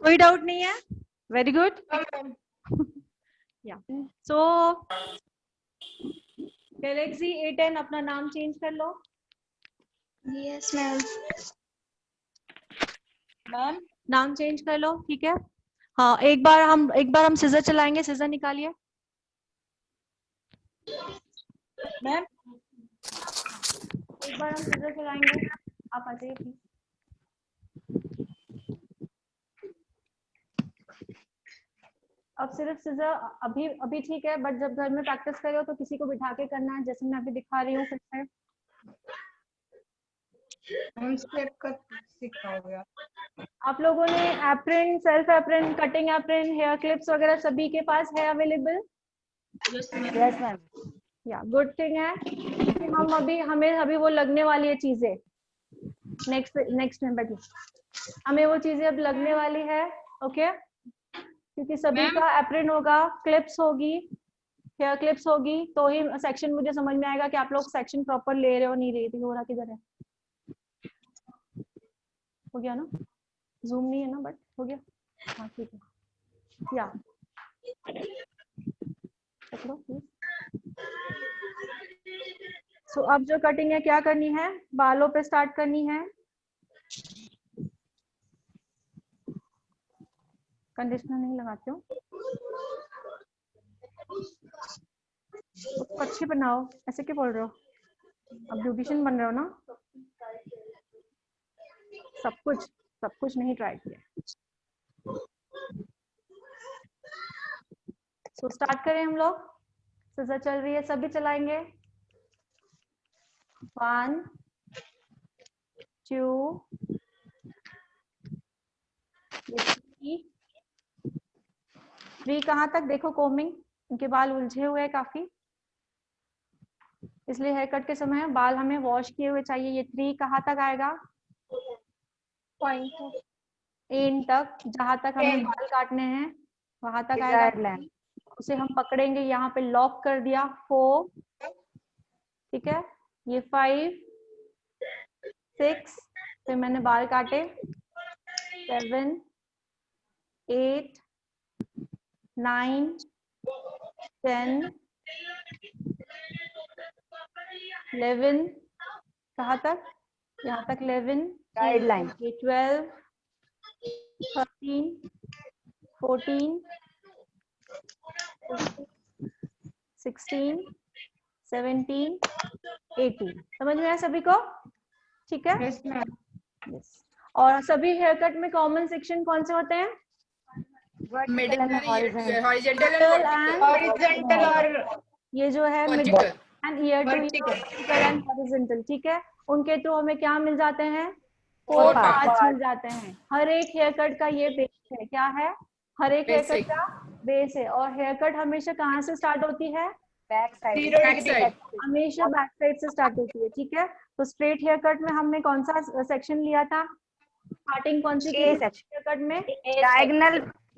कोई डाउट नहीं है? Very good. या सो गैलेक्सी A10 अपना नाम चेंज कर लो। Yes ma'am. मैम नाम चेंज कर लो, ठीक है। हाँ एक बार हम सीजर चलाएंगे, सीजर निकालिए मैम। एक बार हम सीजर चलाएंगे, आप आ जाइए प्लीज। अब सिर्फ सीजर अभी ठीक है, बट जब घर में प्रैक्टिस करो तो किसी को बिठा के करना है, जैसे मैं अभी दिखा रही हूँ फिर से। आप लोगों ने apron, self apron, cutting apron, hair clips वगैरह सभी के पास है अवेलेबल? Yes ma'am. या गुड थिंग है। हम हमें अभी वो लगने वाली है चीजें, नेक्स्ट में बैठिए, हमें वो चीजें अब लगने वाली है, ओके। क्योंकि सभी का एप्रिन होगा, क्लिप्स होगी, हेयर क्लिप्स होगी, तो ही सेक्शन मुझे समझ में आएगा कि आप लोग सेक्शन प्रॉपर ले रहे हो नहीं रहे थे। हो रहा किधर है? हो गया ना? जूम नहीं है ना, बट हो गया। हाँ ठीक है। या पकड़ो प्लीज। सो अब जो कटिंग है क्या करनी है? बालों पे स्टार्ट करनी है। कंडीशनर नहीं लगाते हो? उसको अच्छी बनाओ, ऐसे क्यों बोल रहे हो? अब ब्यूटिशियन बन रहे हो ना? सब कुछ नहीं ट्राई किया। सो स्टार्ट करें हम लोग। सिजर चल रही है, सभी चलाएंगे। 1 2 3 कहाँ तक देखो कोमिंग, उनके बाल उलझे हुए हैं काफी, इसलिए हेयर कट के समय बाल हमें वॉश किए हुए चाहिए। ये 3 कहाँ तक आएगा? पॉइंट एंड तक, जहां तक हमें बाल काटने हैं वहां तक आएगा। उसे हम पकड़ेंगे, यहाँ पे लॉक कर दिया 4, ठीक है। ये 5 6, फिर मैंने बाल काटे 7 8 9 10 11, कहाँ तक? यहाँ तक 11, गाइडलाइन। 12 13 14 16 17 18। समझ में आया सभी को? ठीक है। yes. और सभी हेयर कट में कॉमन सेक्शन कौन से होते हैं? मिडिल एंड हॉरिजॉन्टल और ये जो है middle and year two year and horizontal, ठीक है। उनके थ्रू हमें क्या मिल जाते हैं? 4 पार्ट्स मिल जाते हैं। हर एक हेयर कट का ये बेस है। क्या है? हर एक हेयर कट का बेस है। और हेयर कट हमेशा कहाँ से स्टार्ट होती है? बैक साइड, हमेशा बैक साइड से स्टार्ट होती है, ठीक है। तो स्ट्रेट हेयर कट में हमने कौन सा सेक्शन लिया था? स्टार्टिंग कौन सी हेयर कट में?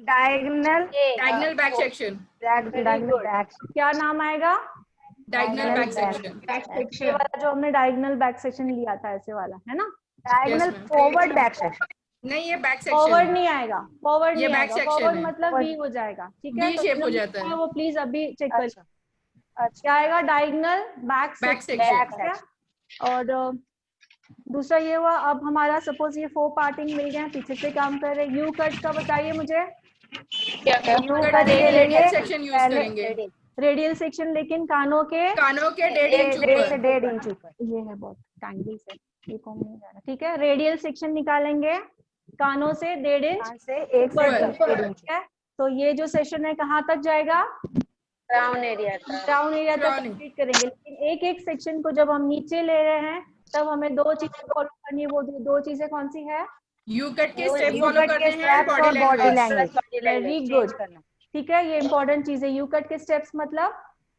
Diagonal back section. क्या नाम आएगा? डायगोनल बैक सेक्शन वाला जो हमने डायगोनल बैक सेक्शन लिया था, ऐसे वाला है ना। Diagonal forward back section. नहीं, ये बैक सेक्शन फॉरवर्ड नहीं आएगा, फॉरवर्ड ये नहीं बैक आएगा। सेक्शन फॉरवर्ड है। मतलब वी हो जाएगा, ठीक है। वी शेप हो जाता है। वो प्लीज अभी चेक कर। क्या आएगा? Diagonal back section. और दूसरा ये हुआ। अब हमारा सपोज ये 4 पार्टिंग मिल गए, पीछे से काम कर रहे। यू कट का बताइए मुझे। यू कट के रेडियल सेक्शन यूज करेंगे। रेडियल सेक्शन, लेकिन कानों के 1.5 इंच ऊपर। ये है बहुत टैंगल से, ये कौन नहीं जा रहा, ठीक है। रेडियल सेक्शन निकालेंगे कानों से 1.5 इंच से 1 से 1.5 इंच, है। तो ये जो सेशन है कहाँ तक जाएगा? ब्राउन एरिया तक कंप्लीट करेंगे। लेकिन एक एक सेक्शन को जब हम नीचे ले रहे हैं तब हमें 2 चीजें फॉलो करनी है। वो 2 चीजें कौन सी है? यू कट के स्टेप फॉलो करने हैं, बॉडी लैंग्वेज। वेरी गुड, ठीक है। ये इंपॉर्टेंट चीज है। यू कट के स्टेप्स मतलब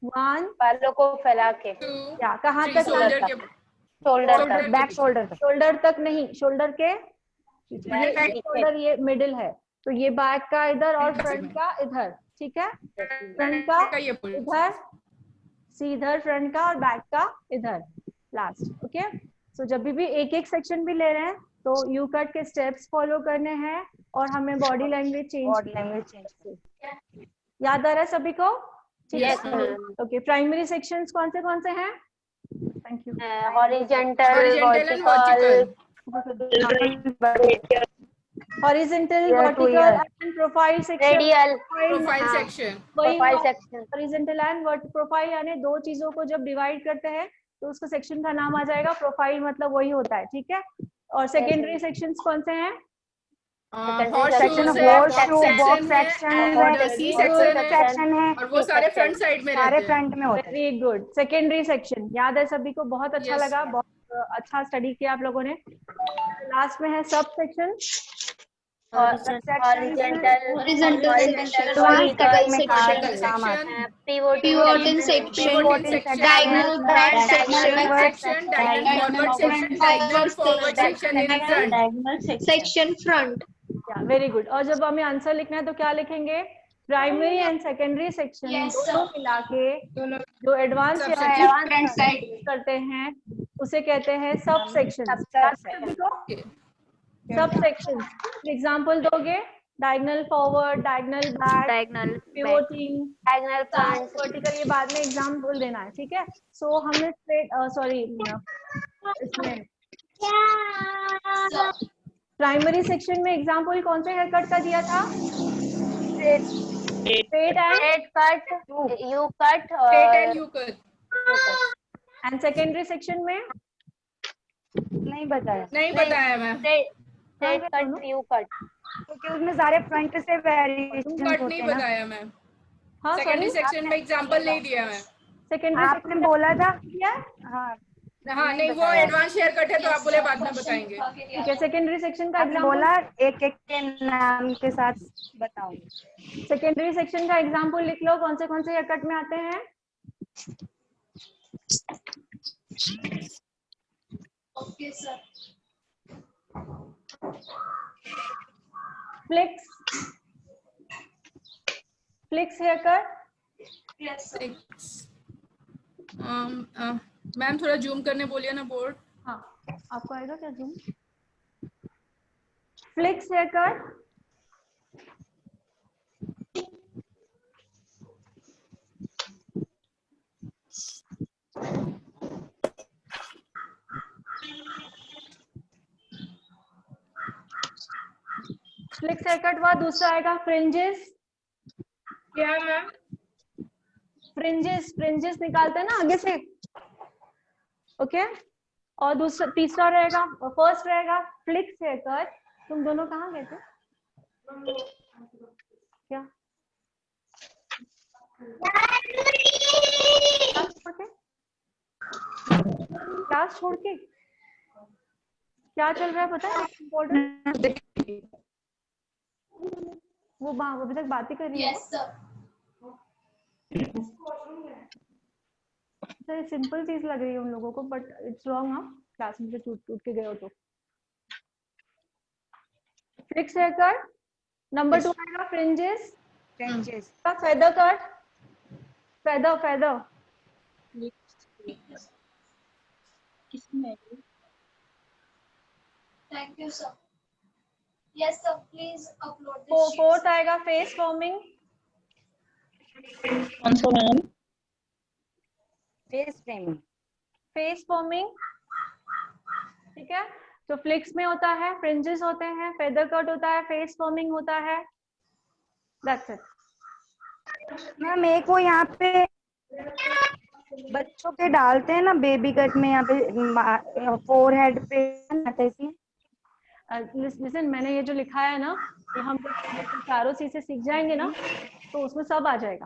1, बालों को फैला के, या कहाँ तक? शोल्डर तक, बैक शोल्डर तक नहीं, शोल्डर के शोल्डर ये मिडिल है, तो ये बैक का इधर और फ्रंट का इधर, ठीक है। फ्रंट का इधर, इधर फ्रंट का और बैक का इधर लास्ट, ओके। सो जब भी एक एक सेक्शन भी ले रहे हैं तो यू कट के स्टेप्स फॉलो करने हैं और हमें बॉडी लैंग्वेज चेंज याद आ रहा है सभी को? Yes, okay. प्राइमरी सेक्शंस कौन से हैं? Thank you. Horizontal, vertical, horizontal, vertical and profile section. Radial profile section. Horizontal and profile, यानी 2 चीजों को जब डिवाइड करते हैं तो उसको सेक्शन का नाम आ जाएगा प्रोफाइल, मतलब वही होता है, ठीक है। और सेकेंडरी सेक्शंस कौन से हैं? सेक्शन बॉक्स सेक्शन है, और वो सारे फ्रंट साइड में रहते हैं। फ्रंट में होते हैं। Very good. सेकेंडरी सेक्शन याद है सभी को? बहुत अच्छा लगा, बहुत अच्छा स्टडी किया आप लोगों ने। लास्ट में है sub section. Pivoting section, diagonal back section, diagonal forward section, front. Very good. और जब हमें आंसर लिखना है तो क्या लिखेंगे? प्राइमरी एंड सेकेंडरी सेक्शन दोनों मिला के जो एडवांस करते हैं उसे कहते हैं sub section. Sub section example दोगे? Diagonal forward, diagonal back, pivoting, diagonal front, vertical, ये बाद में एग्जाम्पल देना है, ठीक है। सो हमने सॉरी इसमें प्राइमरी सेक्शन में एग्जाम्पल कौन से हेयर कट का दिया था? Straight cut, you cut, and secondary section में नहीं बताया मैं। स्ट्रेट कट, यू कट, क्योंकि उसमें सारे फ्रंट से वेरिएशन कट नहीं बताया मैं। हाँ सेकेंडरी सॉरी सेक्शन में एग्जांपल नहीं दिया है। सेकेंडरी आपने बोला था हाँ हाँ नहीं वो एडवांस हेयर कट है तो आप बोले बाद में बताएंगे। ठीक है सेकेंडरी सेक्शन का आपने एग्जांपल बोला एक एक के नाम के साथ बताऊंगी। सेकेंडरी सेक्शन का एग्जांपल लिख लो कौन से हेयर कट में आते हैं। Okay sir. Flicks hair cut. Yes sir. Ma'am थोड़ा जूम करने बोलिए ना बोर्ड। हाँ आपको आएगा क्या zoom. Flicks hair cut. Flicks hair cut हुआ। दूसरा आएगा फ्रिंजेस। क्या मैम? फ्रिंजेस निकालते हैं ना आगे से। ओके और दूसरा तीसरा रहेगा फर्स्ट रहेगा फ्लिक्स हेयर कट। तुम दोनों कहाँ गए थे क्या क्लास छोड़ के क्या चल रहा है पता है इम्पोर्टेंट। वो अभी तक बात ही कर रही है। Yes sir. ये सिंपल चीज लग रही है उन लोगों को बट इट्स रॉन्ग। हाँ क्लास में से टूट के गए हो तो। Flix hair cut. नंबर 2 आएगा फ्रिंजेस का फेदर कट। फेदर किसमें? Thank you sir. Yes sir please upload this. Fourth आएगा फेस फॉर्मिंग। कौन सा मैम? फेस फॉर्मिंग ठीक है। तो फ्लिक्स में होता है फ्रिंजेस होते हैं फेदर कट होता है फेस फॉर्मिंग होता है। That's it. मैम एक वो यहाँ पे बच्चों के डालते हैं ना बेबी कट में यहाँ पे फोरहेड पे इसमें। लिसन मैंने ये जो लिखा है ना ये हम चारों चीज से सीख जाएंगे ना तो उसमें सब आ जाएगा।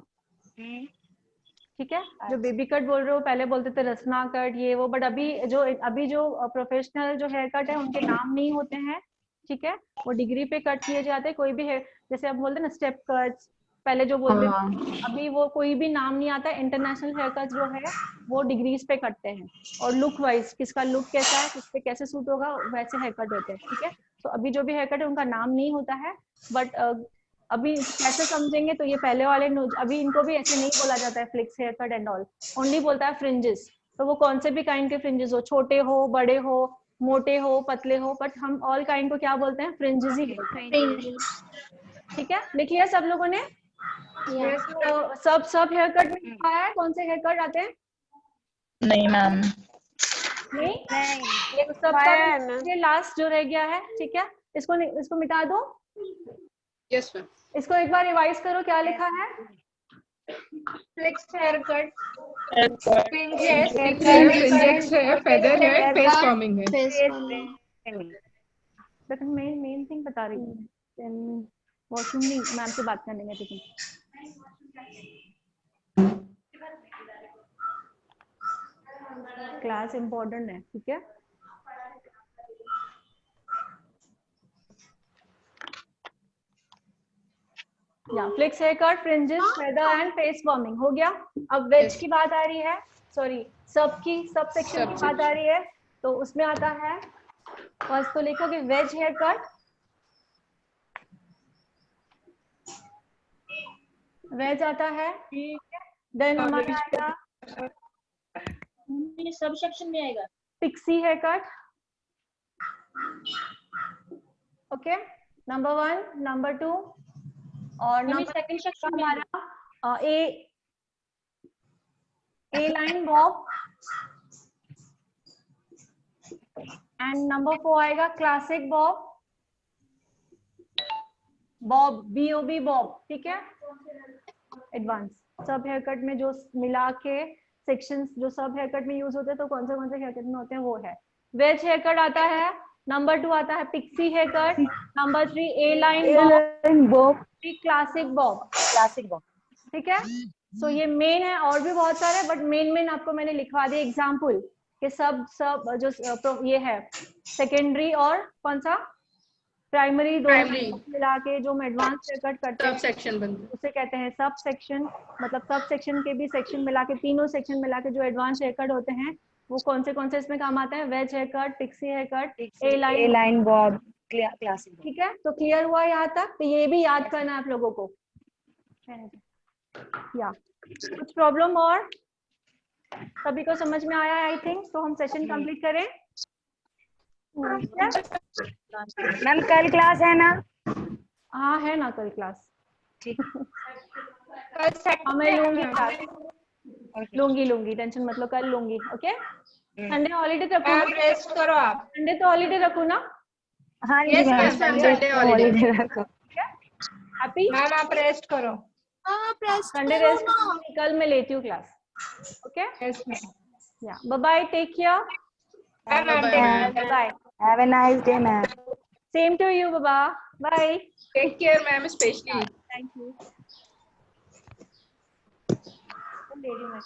ठीक है जो बेबी कट बोल रहे हो पहले बोलते थे रसना कट ये वो बट अभी जो प्रोफेशनल जो हेयर कट है उनके नाम नहीं होते हैं। ठीक है वो डिग्री पे कट किए जाते हैं। कोई भी हेयर जैसे आप बोलते हैं ना स्टेप कट्स पहले जो बोलते थे अभी वो कोई भी नाम नहीं आता। इंटरनेशनल हेयर कट जो है वो डिग्रीज पे कटते हैं और लुक वाइज किसका लुक कैसा है किस पे कैसे सूट होगा वैसे हेयर कट होते हैं। ठीक है तो अभी जो भी हेयर कट है उनका नाम नहीं होता है बट अभी कैसे समझेंगे तो ये पहले वाले अभी इनको भी ऐसे नहीं बोला जाता है flicks hair cut and all. Only बोलता है फ्रिंजेस। तो वो कौन से भी काइंड के फ्रिंजेस हो छोटे हो बड़े हो मोटे हो पतले हो बट हम ऑल काइंड को क्या बोलते हैं फ्रिंजेस ही बोलते हैं। ठीक है लिख लिया सब लोगों ने। तो सब हेयर कट में लिखा है कौन से हेयर कट आते हैं? नहीं मैम। नहीं ये सब लास्ट जो रह गया है। ठीक है इसको मिटा दो। Yes ma'am. इसको एक बार रिवाइज करो क्या लिखा है। फ्लिक्स हेयर कट फ्रिंजेस है फेदर है फेस फॉर्मिंग है। मेन थिंग बता रही हूँ। वॉशरूम नहीं मैम से बात करने में ठीक क्लास इम्पोर्टेंट है। ठीक है या flicks hair cut fringes feather and face forming हो गया। अब वेज की बात आ रही है सॉरी सब सेक्शन की बात आ रही है तो उसमें आता है फर्स्ट तो लिखोगे वेज हेयर कट। वेज आता है देन हमारा आएगा सब सेक्शन में आएगा pixie hair cut. Okay number 1 number 2 और नंबर सेकंड सेक्शन में हमारा A line bob and number 4 आएगा क्लासिक बॉब BOB बॉब। ठीक है एडवांस सब हेयर कट में जो मिला के सेक्शंस जो सब हेयर कट में यूज होते हैं तो कौन से हेयर कट में होते हैं वो है। वेज हेयर कट आता है नंबर 2 आता है पिक्सी हेयर कट नंबर 3 ए लाइन बॉब क्लासिक बॉब ठीक है। सो ये मेन है, और भी बहुत सारे, बट मेन आपको मैंने लिखवा दिया एग्जाम्पल कि सब जो ये है सेकेंडरी और कौन सा प्राइमरी दोनों मिला के जो हम एडवांस हेयर कट करते हैं सेक्शन उसे कहते हैं सब सेक्शन। मतलब सब सेक्शन के भी सेक्शन मिला के, तीनों सेक्शन मिला के जो एडवांस हेयर कट होते हैं वो कौन से इसमें काम आते हैं? Wedge hair cut, pixie hair cut, A line, bob, classic. ठीक है। तो क्लियर हुआ यहाँ तक? तो ये भी याद करना है आप लोगों को। या कुछ प्रॉब्लम और सभी को समझ में आया आई थिंक? तो हम सेशन कंप्लीट करें। मैम कल क्लास है ना? हाँ है ना कल क्लास। ठीक। हाँ मैं लूंगी क्लास, लूंगी, टेंशन मत लो, कल लूंगी। ओके। संडे हॉलीडे रखो, रेस्ट करो आप। संडे तो हॉलीडे रखो ना? हाँ जी मैम, संडे हॉलीडे रखो। हैप्पी मैम आप रेस्ट करो। संडे रेस्ट, कल मैं लेती हूँ क्लास। ओके। या bye bye, take care, bye bye, have a nice day ma'am. Same to you बाबा, bye, take care ma'am, specially thank you. Lady में